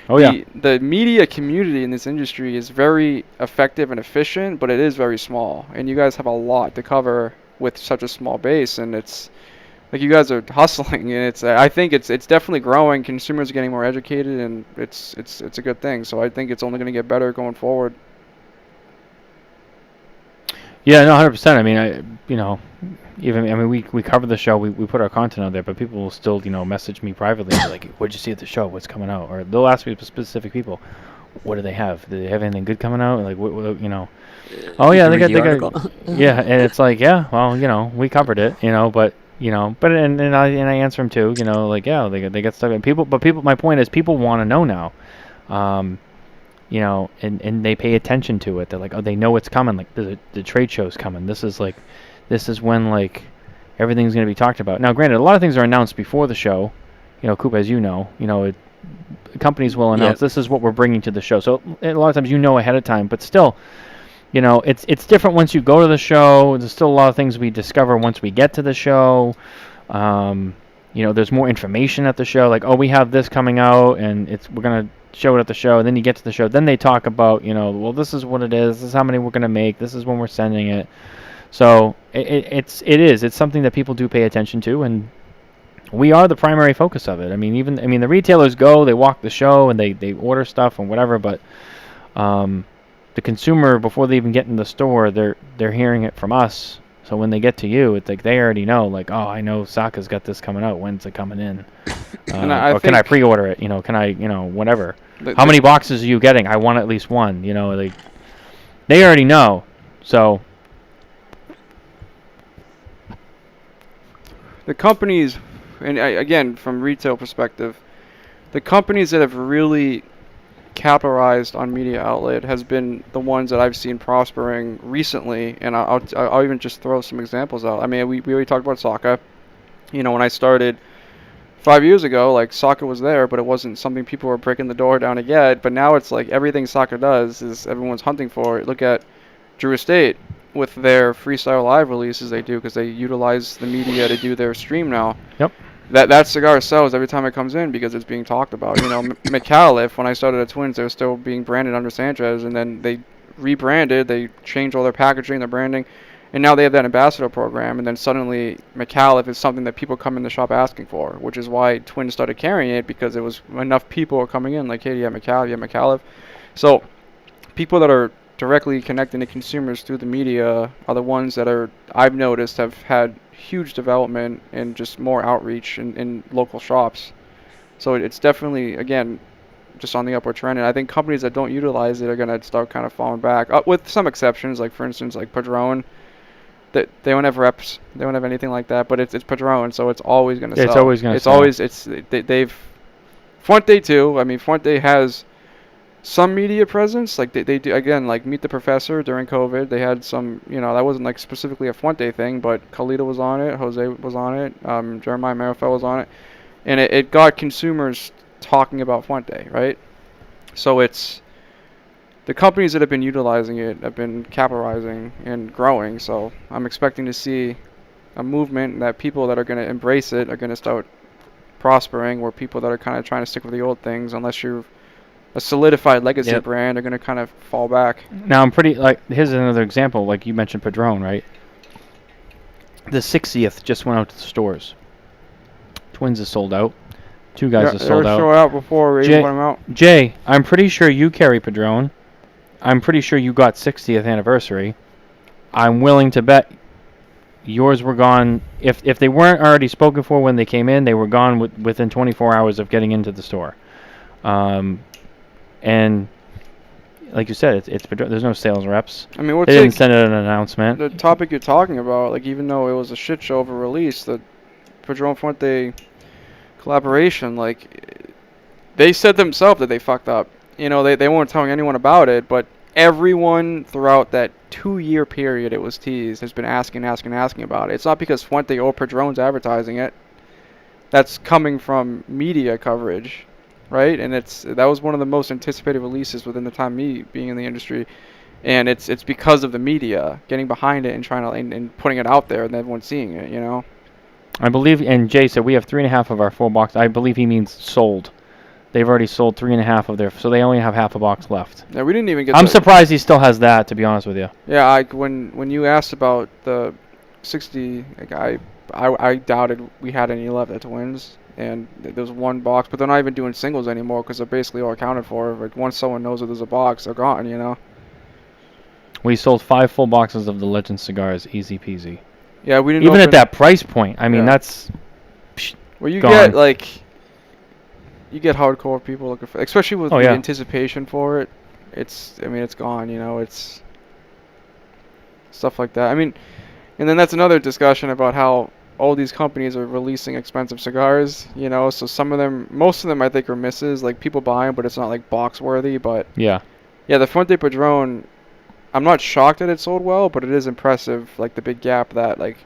the media community in this industry is very effective and efficient, but it is very small, and you guys have a lot to cover with such a small base, and it's like you guys are hustling, and it's I think it's definitely growing. Consumers are getting more educated, and it's a good thing. So I think it's only going to get better going forward. Yeah, no, 100%. I mean, we cover the show, we put our content out there, but people will still, message me privately, like, what'd you see at the show? What's coming out? Or they'll ask me specific people, what do they have? Do they have anything good coming out? Like, you know? Oh yeah, they got. Yeah, and it's like, yeah, well, you know, we covered it, you know, but and I answer them too, you know, like, yeah, they got stuff, and people. My point is, people want to know now, you know, and they pay attention to it. They're like, oh, they know it's coming. Like the trade show's coming. This is when like everything's going to be talked about. Now, granted, a lot of things are announced before the show. You know, Coop, as you know, companies will announce this is what we're bringing to the show. So a lot of times you know ahead of time, but still, you know, it's different once you go to the show. There's still a lot of things we discover once we get to the show. You know, there's more information at the show. Like, oh, we have this coming out, and we're gonna show it at the show. And then you get to the show. Then they talk about, you know, well, this is what it is. This is how many we're gonna make. This is when we're sending it. So it's something that people do pay attention to, and we are the primary focus of it. I mean, the retailers they walk the show, and they order stuff and whatever, but the consumer, before they even get in the store, they're hearing it from us. So when they get to you, it's like they already know, like, oh, I know Saka's got this coming out. When's it coming in? Or can I pre-order it? You know, can I, you know, whatever. How many boxes are you getting? I want at least one. You know, like they already know. So the companies, and again, from retail perspective, the companies that have really capitalized on media outlet has been the ones that I've seen prospering recently, and I'll even just throw some examples out. I mean, we already talked about Saka. You know, when I started 5 years ago, like, Saka was there, but it wasn't something people were breaking the door down to get. But now it's like everything Saka does is everyone's hunting for it. Look at Drew Estate with their Freestyle Live releases they do, because they utilize the media to do their stream now. Yep. That cigar sells every time it comes in because it's being talked about. You know, McAuliffe, when I started at Twins, they were still being branded under Sanchez, and then they rebranded, they changed all their packaging, their branding, and now they have that ambassador program, and then suddenly McAuliffe is something that people come in the shop asking for, which is why Twins started carrying it, because it was enough people were coming in, like, hey, yeah, McAuliffe. So people that are directly connecting to consumers through the media are the ones that I've noticed have had huge development and just more outreach in local shops. So it's definitely, again, just on the upward trend. And I think companies that don't utilize it are going to start kind of falling back, with some exceptions, like, for instance, like Padron. They don't have reps. They don't have anything like that. But it's Padron, so it's always going to sell. It's always going to sell. They've Fuente too. I mean, Fuente has some media presence, like they do, again, like Meet the Professor during COVID. They had some, you know, that wasn't like specifically a Fuente thing, but Carlito was on it, Jose was on it, Jeremiah Marifel was on it, and it got consumers talking about Fuente, right? So it's the companies that have been utilizing it have been capitalizing and growing. So I'm expecting to see a movement that people that are going to embrace it are going to start prospering, where people that are kind of trying to stick with the old things, unless you're a solidified legacy brand, are going to kind of fall back. Now, I'm pretty, like, here's another example. Like, you mentioned Padron, right? The 60th just went out to the stores. Twins is sold out. Two guys are sold out. They were sold out before we even put them out. Jay, I'm pretty sure you carry Padron. I'm pretty sure you got 60th anniversary. I'm willing to bet yours were gone. If they weren't already spoken for when they came in, they were gone within 24 hours of getting into the store. And like you said, there's no sales reps. I mean, they didn't send out an announcement. The topic you're talking about, like, even though it was a shit show of a release, the Padron Fuente collaboration, like, they said themselves that they fucked up. You know, they weren't telling anyone about it, but everyone throughout that 2-year period it was teased has been asking about it. It's not because Fuente or Padron's advertising it. That's coming from media coverage. Right, and that was one of the most anticipated releases within the time me being in the industry, and it's because of the media getting behind it and trying to and putting it out there and everyone seeing it. You know, I believe, and Jay said we have 3.5 of our full box. I believe he means sold. They've already sold 3.5 of their, so they only have half a box left. Yeah, we didn't even get. I'm surprised he still has that, to be honest with you. Yeah, when you asked about the 60, like, I doubted we had any left at Twins. And there's one box, but they're not even doing singles anymore because they're basically all accounted for. Like, once someone knows that there's a box, they're gone, you know? We sold 5 full boxes of the Legend cigars, easy peasy. Yeah, we didn't even at that price point. I mean, that's well, you gone. get, like, you get hardcore people looking for, especially with Oh, the yeah. anticipation for it. I mean, it's gone. It's stuff like that. I mean, and then that's another discussion about how all these companies are releasing expensive cigars. So most of them, I think, are misses. Like people buy them, but it's not like box worthy. But Yeah. yeah, the Fuente Padron, I'm not shocked that it sold well, but it is impressive. Like the big gap that like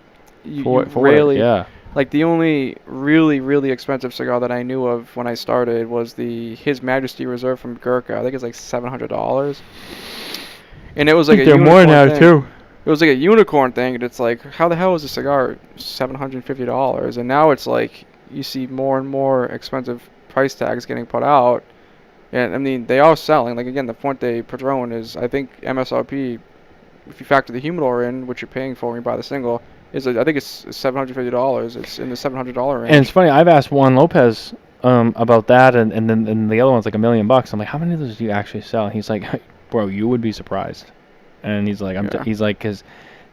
you rarely. Yeah. Like the only really, really expensive cigar that I knew of when I started was the His Majesty Reserve from Gurkha. I think it's like $700, and it was like a They're more unicorn now thing. too. It was like a unicorn thing, and it's like, how the hell is a cigar $750? And now it's like you see more and more expensive price tags getting put out, and I mean they are selling. Like again, the Fuente Padron is, I think, MSRP, if you factor the humidor in, which you're paying for when you buy the single. I think it's $750. It's in the $700 range. And it's funny. I've asked Juan Lopez about that, and then the other one's like $1 million. I'm like, how many of those do you actually sell? And he's like, bro, you would be surprised. And he's like, he's like, because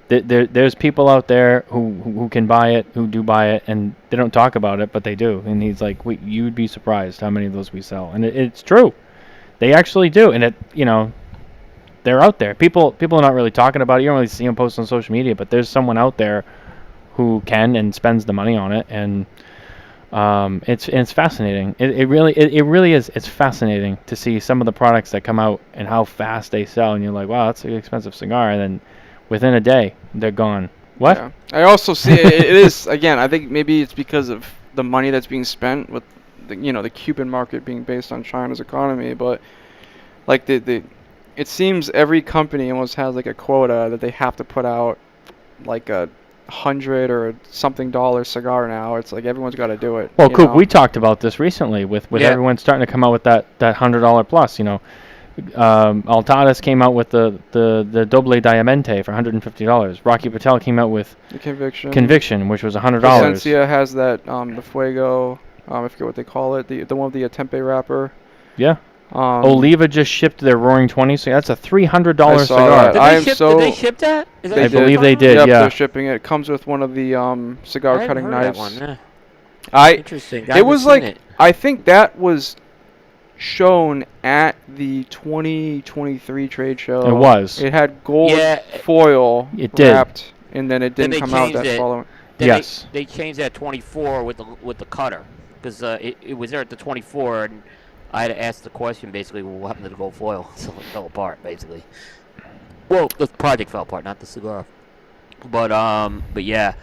there's people out there who can buy it, who do buy it, and they don't talk about it, but they do. And he's like, you'd be surprised how many of those we sell. And it's true. They actually do. And they're out there. People are not really talking about it. You don't really see them post on social media, but there's someone out there who can and spends the money on it, and it's fascinating. It really is. It's fascinating to see some of the products that come out and how fast they sell, and you're like, wow, that's an expensive cigar, and then within a day they're gone. What? Yeah. I also see it is, again, I think maybe it's because of the money that's being spent with the Cuban market being based on China's economy, but like it seems every company almost has like a quota that they have to put out like a $100 or something cigar now. It's like everyone's got to do it. Well, Coop, we talked about this recently with everyone starting to come out with that $100 plus. Altadas came out with the Doble Diamante for $150. Rocky Patel came out with the Conviction, which was $100. Esencia has that the Fuego. I forget what they call it. The one with the Tempe wrapper. Yeah. Oliva just shipped their Roaring 20, so that's a $300 cigar. Did they ship that? I believe they did. Yep, yeah, they're shipping it. It comes with one of the cigar cutting knives. That one, Interesting. It was like I think that was shown at the 2023 trade show. It was. It had gold foil wrapped, and then it didn't come out that following. Yes. They changed that 24 with the cutter because it was there at the 24 and. I had to ask the question, basically, what happened to the gold foil? So it fell apart, basically. Well, the project fell apart, not the cigar. But yeah,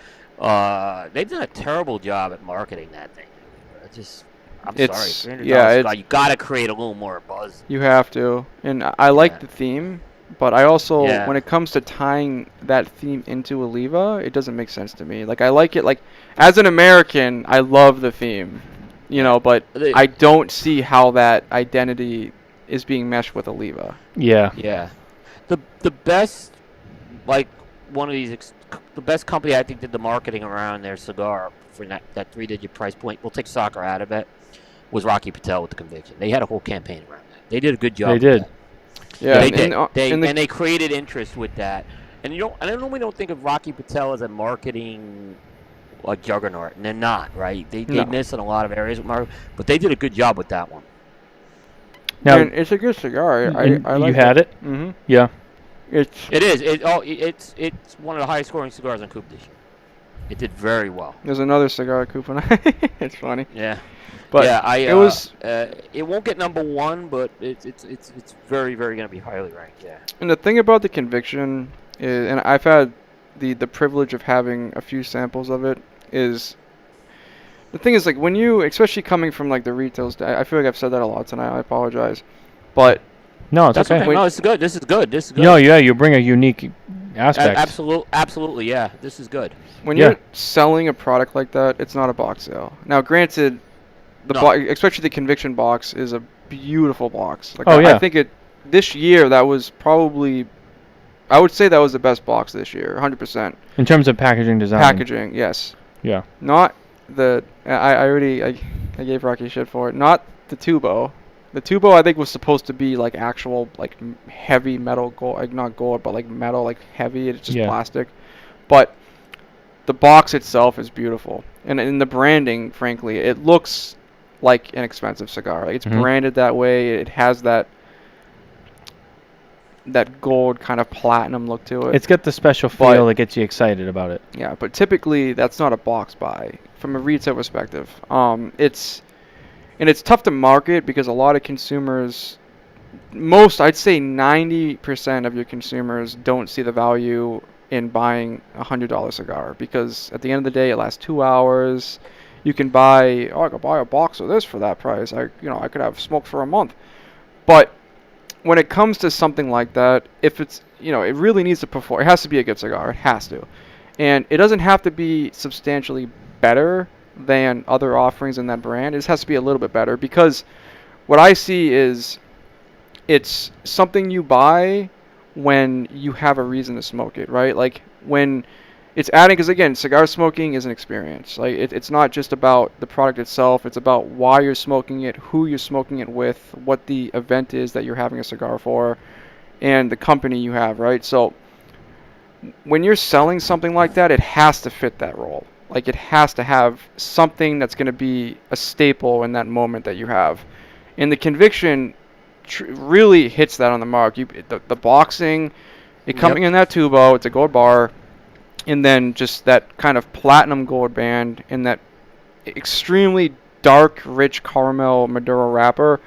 they've done a terrible job at marketing that thing. I'm sorry, $300 you got to create a little more buzz. You have to. And I like the theme, but I also, when it comes to tying that theme into Oliva, it doesn't make sense to me. Like, I like it, like, as an American, I love the theme. But I don't see how that identity is being meshed with Oliva. Yeah. Yeah. The best, like, one of these, the best company I think did the marketing around their cigar for that 3-digit price point, we'll take soccer out of it, was Rocky Patel with the Conviction. They had a whole campaign around that. They did a good job. They did. Yeah. They did. And they created interest with that. And I normally don't think of Rocky Patel as a marketing like juggernaut, and they're not, right? They miss in a lot of areas with Mario, but they did a good job with that one. Now, it's a good cigar. I like you had it? Mm-hmm. Yeah. It is. It's one of the highest scoring cigars on Coop this year. It did very well. There's another cigar at Coop. It's funny. Yeah. But it won't get number one, but it's very, very going to be highly ranked. Yeah. And the thing about the Conviction is, and I've had the privilege of having a few samples of it, is the thing is, like, when you, especially coming from like the retail, I feel like I've said that a lot tonight. I apologize, but no, it's okay. No, it's good. This is good. No, yeah, you bring a unique aspect. Absolutely, yeah. This is good. When you're selling a product like that, it's not a box sale. Now, granted, especially the Conviction box is a beautiful box. Like, I think this year that was probably. I would say that was the best box this year, 100%. In terms of packaging design. Packaging, yes. Yeah. Not the. I gave Rocky shit for it. Not the Tubo. The Tubo, I think, was supposed to be like actual like heavy metal gold, like not gold, but like metal, like heavy. It's just plastic. But the box itself is beautiful, and in the branding, frankly, it looks like an expensive cigar. Like, it's Mhm. branded that way. It has that gold kind of platinum look to it. It's got the special But- feel that gets you excited about it. Yeah, but typically that's not a box buy from a retail perspective. It's tough to market because a lot of consumers, I'd say 90% of your consumers don't see the value in buying a $100 cigar, because at the end of the day it lasts 2 hours. You can buy, I could buy a box of this for that price. I could have smoke for a month. But when it comes to something like that, if it's, it really needs to perform. It has to be a good cigar. It has to. And it doesn't have to be substantially better than other offerings in that brand. It just has to be a little bit better, because what I see is it's something you buy when you have a reason to smoke it, right? Like, when it's adding, because again, cigar smoking is an experience. Like, it's not just about the product itself. It's about why you're smoking it, who you're smoking it with, what the event is that you're having a cigar for, and the company you have, right? So when you're selling something like that, it has to fit that role. Like, it has to have something that's going to be a staple in that moment that you have. And the conviction really hits that on the mark. The boxing, it coming in that tubo, it's a gold bar, and then just that kind of platinum gold band and that extremely dark, rich caramel Maduro wrapper,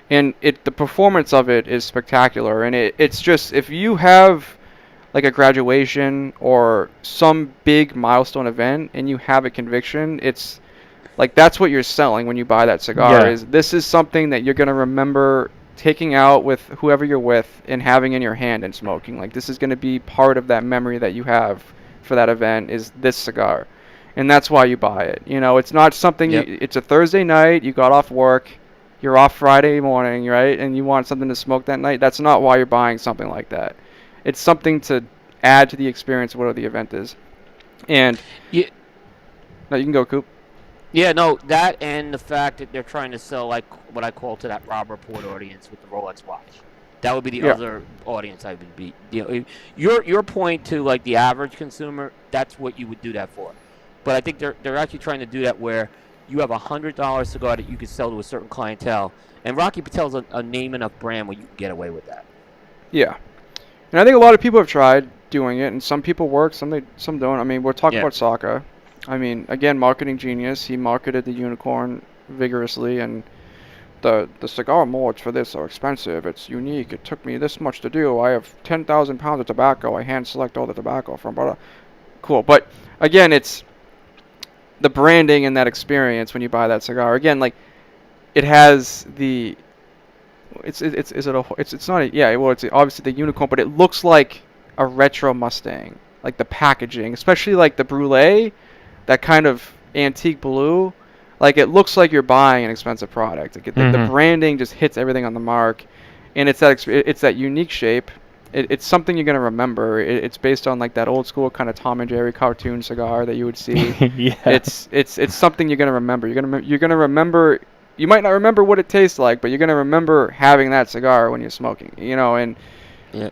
and the performance of it is spectacular. And it's just, if you have like a graduation or some big milestone event and you have a conviction, it's like, that's what you're selling when you buy that cigar. Yeah. This is something that you're going to remember taking out with whoever you're with and having in your hand and smoking. Like, this is going to be part of that memory that you have for that event, is this cigar. And that's why you buy it. It's not something it's a Thursday night, you got off work, you're off Friday morning, right? And you want something to smoke that night. That's not why you're buying something like that. It's something to add to the experience of whatever the event is. And no, you can go, Coop. Yeah, no, that and the fact that they're trying to sell, like, what I call to that Rob Report audience with the Rolex watch. That would be the other audience I would be. Your point to, like, the average consumer, that's what you would do that for. But I think they're actually trying to do that where you have a $100 cigar that you could sell to a certain clientele, and Rocky Patel's a name enough brand where you can get away with that. Yeah, and I think a lot of people have tried doing it, and some people work, some don't. I mean, we're talking about Saka. I mean, again, marketing genius. He marketed the unicorn vigorously, and the cigar molds for this are expensive. It's unique. It took me this much to do. I have 10,000 pounds of tobacco. I hand select all the tobacco from. Cool. But again, it's the branding and that experience when you buy that cigar. Again, like, it has the. It's not a, yeah, well, it's obviously the unicorn, but it looks like a retro Mustang. Like, the packaging, especially like the brulee, that kind of antique blue. Like, it looks like you're buying an expensive product. Like, the branding just hits everything on the mark, and it's that unique shape. It's something you're gonna remember. It's based on, like, that old school kind of Tom and Jerry cartoon cigar that you would see. Yeah. It's something you're gonna remember. You're gonna remember. You might not remember what it tastes like, but you're gonna remember having that cigar when you're smoking. And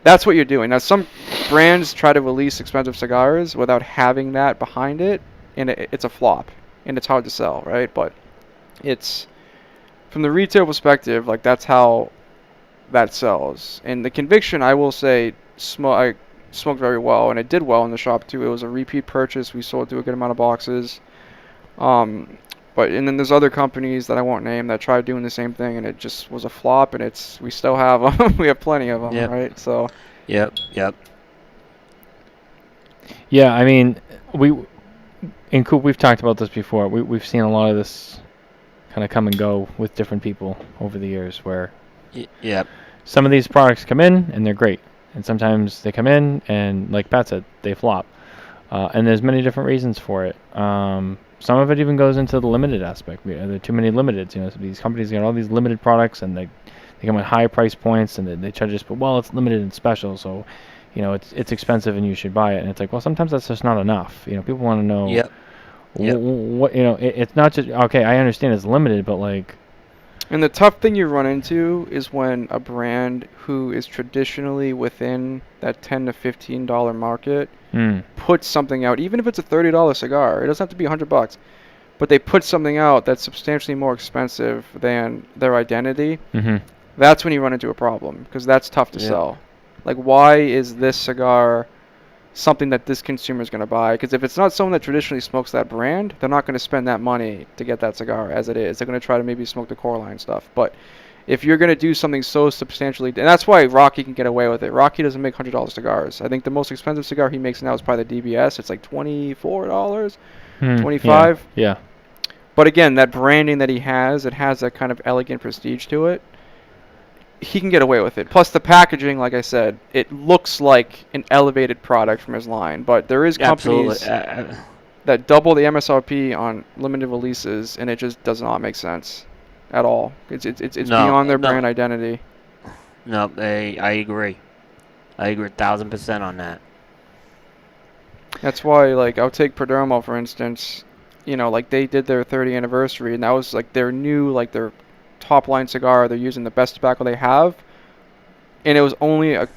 that's what you're doing. Now, some brands try to release expensive cigars without having that behind it, and it's a flop, and it's hard to sell, right? But it's, from the retail perspective, like, that's how that sells. And the conviction, I will say, I smoked very well, and it did well in the shop too. It was a repeat purchase. We sold to a good amount of boxes. And then there's other companies that I won't name that tried doing the same thing, and it just was a flop. And we still have them. We have plenty of them, right? So. Yep. Yeah, I mean, in Coop, we've talked about this before. We've seen a lot of this kind of come and go with different people over the years, where some of these products come in and they're great, and sometimes they come in and, like Pat said, they flop. And there's many different reasons for it. Some of it even goes into the limited aspect. There are too many limiteds. So these companies got all these limited products, and they come at high price points, and they charge us, but, well, it's limited and special, so it's expensive and you should buy it. And it's like, well, sometimes that's just not enough. People want to know. What it's not just, okay, I understand it's limited, but, like. And the tough thing you run into is when a brand who is traditionally within that $10 to $15 market puts something out, even if it's a $30 cigar. It doesn't have to be $100, but they put something out that's substantially more expensive than their identity, Mhm. that's when you run into a problem, because that's tough to sell. Like, why is this cigar something that this consumer is going to buy? Because if it's not someone that traditionally smokes that brand, they're not going to spend that money to get that cigar as it is. They're going to try to maybe smoke the core line stuff. But if you're going to do something so substantially, and that's why Rocky can get away with it. Rocky doesn't make $100 cigars. I think the most expensive cigar he makes now is probably the DBS. It's like $24, $25. Yeah. But again, that branding that he has, it has that kind of elegant prestige to it. He can get away with it. Plus the packaging, like I said, it looks like an elevated product from his line. But there is companies that double the MSRP on limited releases, and it just does not make sense at all. It's beyond their brand identity. No, I agree. I agree 1,000% on that. That's why, like, I'll take Perdomo, for instance. You know, like, they did their 30th anniversary, and that was, like, their new, like, their top-line cigar. They're using the best tobacco they have, and it was only a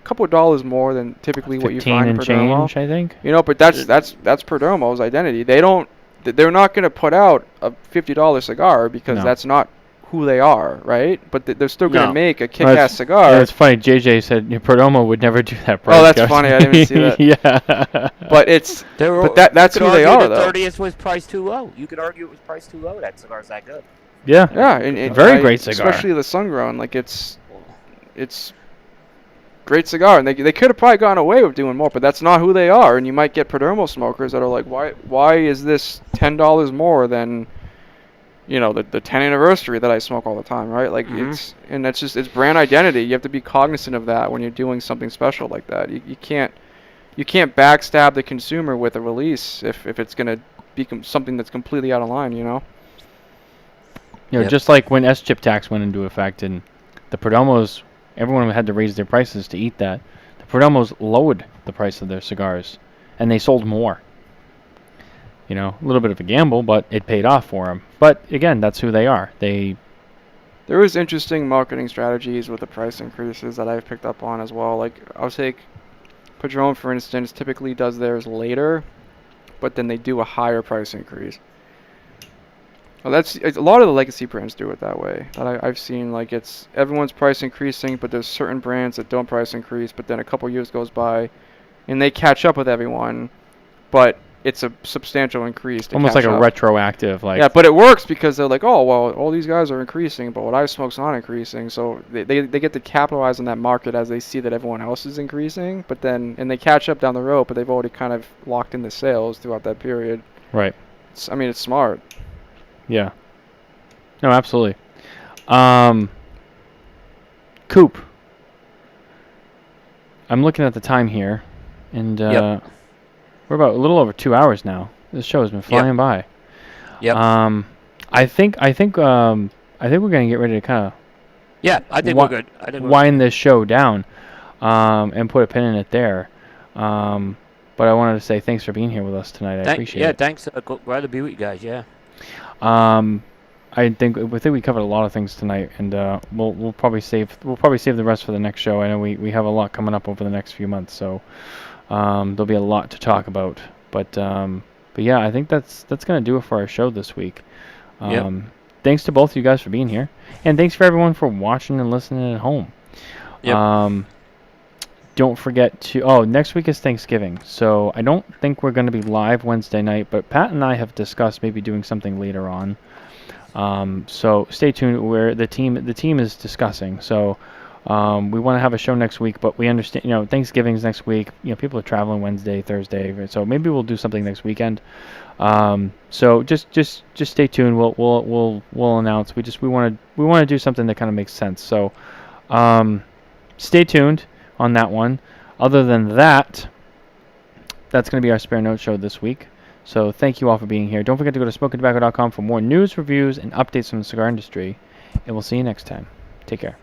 couple of dollars more than typically what you find in Perdomo. 15 and change, I think. You know, but that's Perdomo's identity. They're not going to put out a $50 cigar because that's not who they are, right? But they're still going to make a kick-ass cigar. Yeah, it's funny. JJ said Perdomo would never do that price. Oh, that's funny. I didn't even see that. Yeah. But that's who they are, though. The 30th was priced too low. You could argue it was priced too low. That cigar's that good. Yeah. Yeah, and very great cigar. Especially the sun-grown. Like, it's great cigar, and they could have probably gotten away with doing more, but that's not who they are. And you might get Perdomo smokers that are like, why is this $10 more than, you know, the 10th anniversary that I smoke all the time, right? Like, it's brand identity. You have to be cognizant of that when you're doing something special like that. You can't backstab the consumer with a release if it's gonna be something that's completely out of line, you know. You know, just like when S-chip tax went into effect, and the Perdomos, everyone had to raise their prices to eat that. The Perdomos lowered the price of their cigars, and they sold more. You know, a little bit of a gamble, but it paid off for them. But again, that's who they are. There is interesting marketing strategies with the price increases that I've picked up on as well. Like, I'll take Padron, for instance, typically does theirs later, but then they do a higher price increase. Well, a lot of the legacy brands do it that way. That I've seen, like, it's everyone's price increasing, but there's certain brands that don't price increase. But then a couple years goes by, and they catch up with everyone, but it's a substantial increase. Almost like a retroactive, like. Yeah, but it works because they're like, oh well, all these guys are increasing, but what I smoke's not increasing. So they get to capitalize on that market as they see that everyone else is increasing. But then and they catch up down the road, but they've already kind of locked in the sales throughout that period. Right. It's smart. Yeah. No, absolutely. Coop. I'm looking at the time here, and we're about a little over 2 hours now. This show has been flying by. Yep. I think we're gonna get ready to kind of. Yeah, I think we're good. Wind this show down, and put a pin in it there. But I wanted to say thanks for being here with us tonight. I appreciate it. Yeah, thanks. Glad to be with you guys. Yeah. I think we covered a lot of things tonight, and we'll probably save the rest for the next show. I know we have a lot coming up over the next few months, so there'll be a lot to talk about. But yeah, I think that's gonna do it for our show this week. Thanks to both of you guys for being here, and thanks for everyone for watching and listening at home. Yep. Don't forget to... next week is Thanksgiving, so I don't think we're going to be live Wednesday night, but Pat and I have discussed maybe doing something later on. So stay tuned. Where the team is discussing. So we want to have a show next week, but we understand, Thanksgiving's next week. People are traveling Wednesday, Thursday, so maybe we'll do something next weekend. So just stay tuned. We'll announce. We want to do something that kind of makes sense. So stay tuned on that one. Other than that, that's going to be our Spare Note show this week. So thank you all for being here. Don't forget to go to smokingtobacco.com for more news, reviews, and updates from the cigar industry. And we'll see you next time. Take care.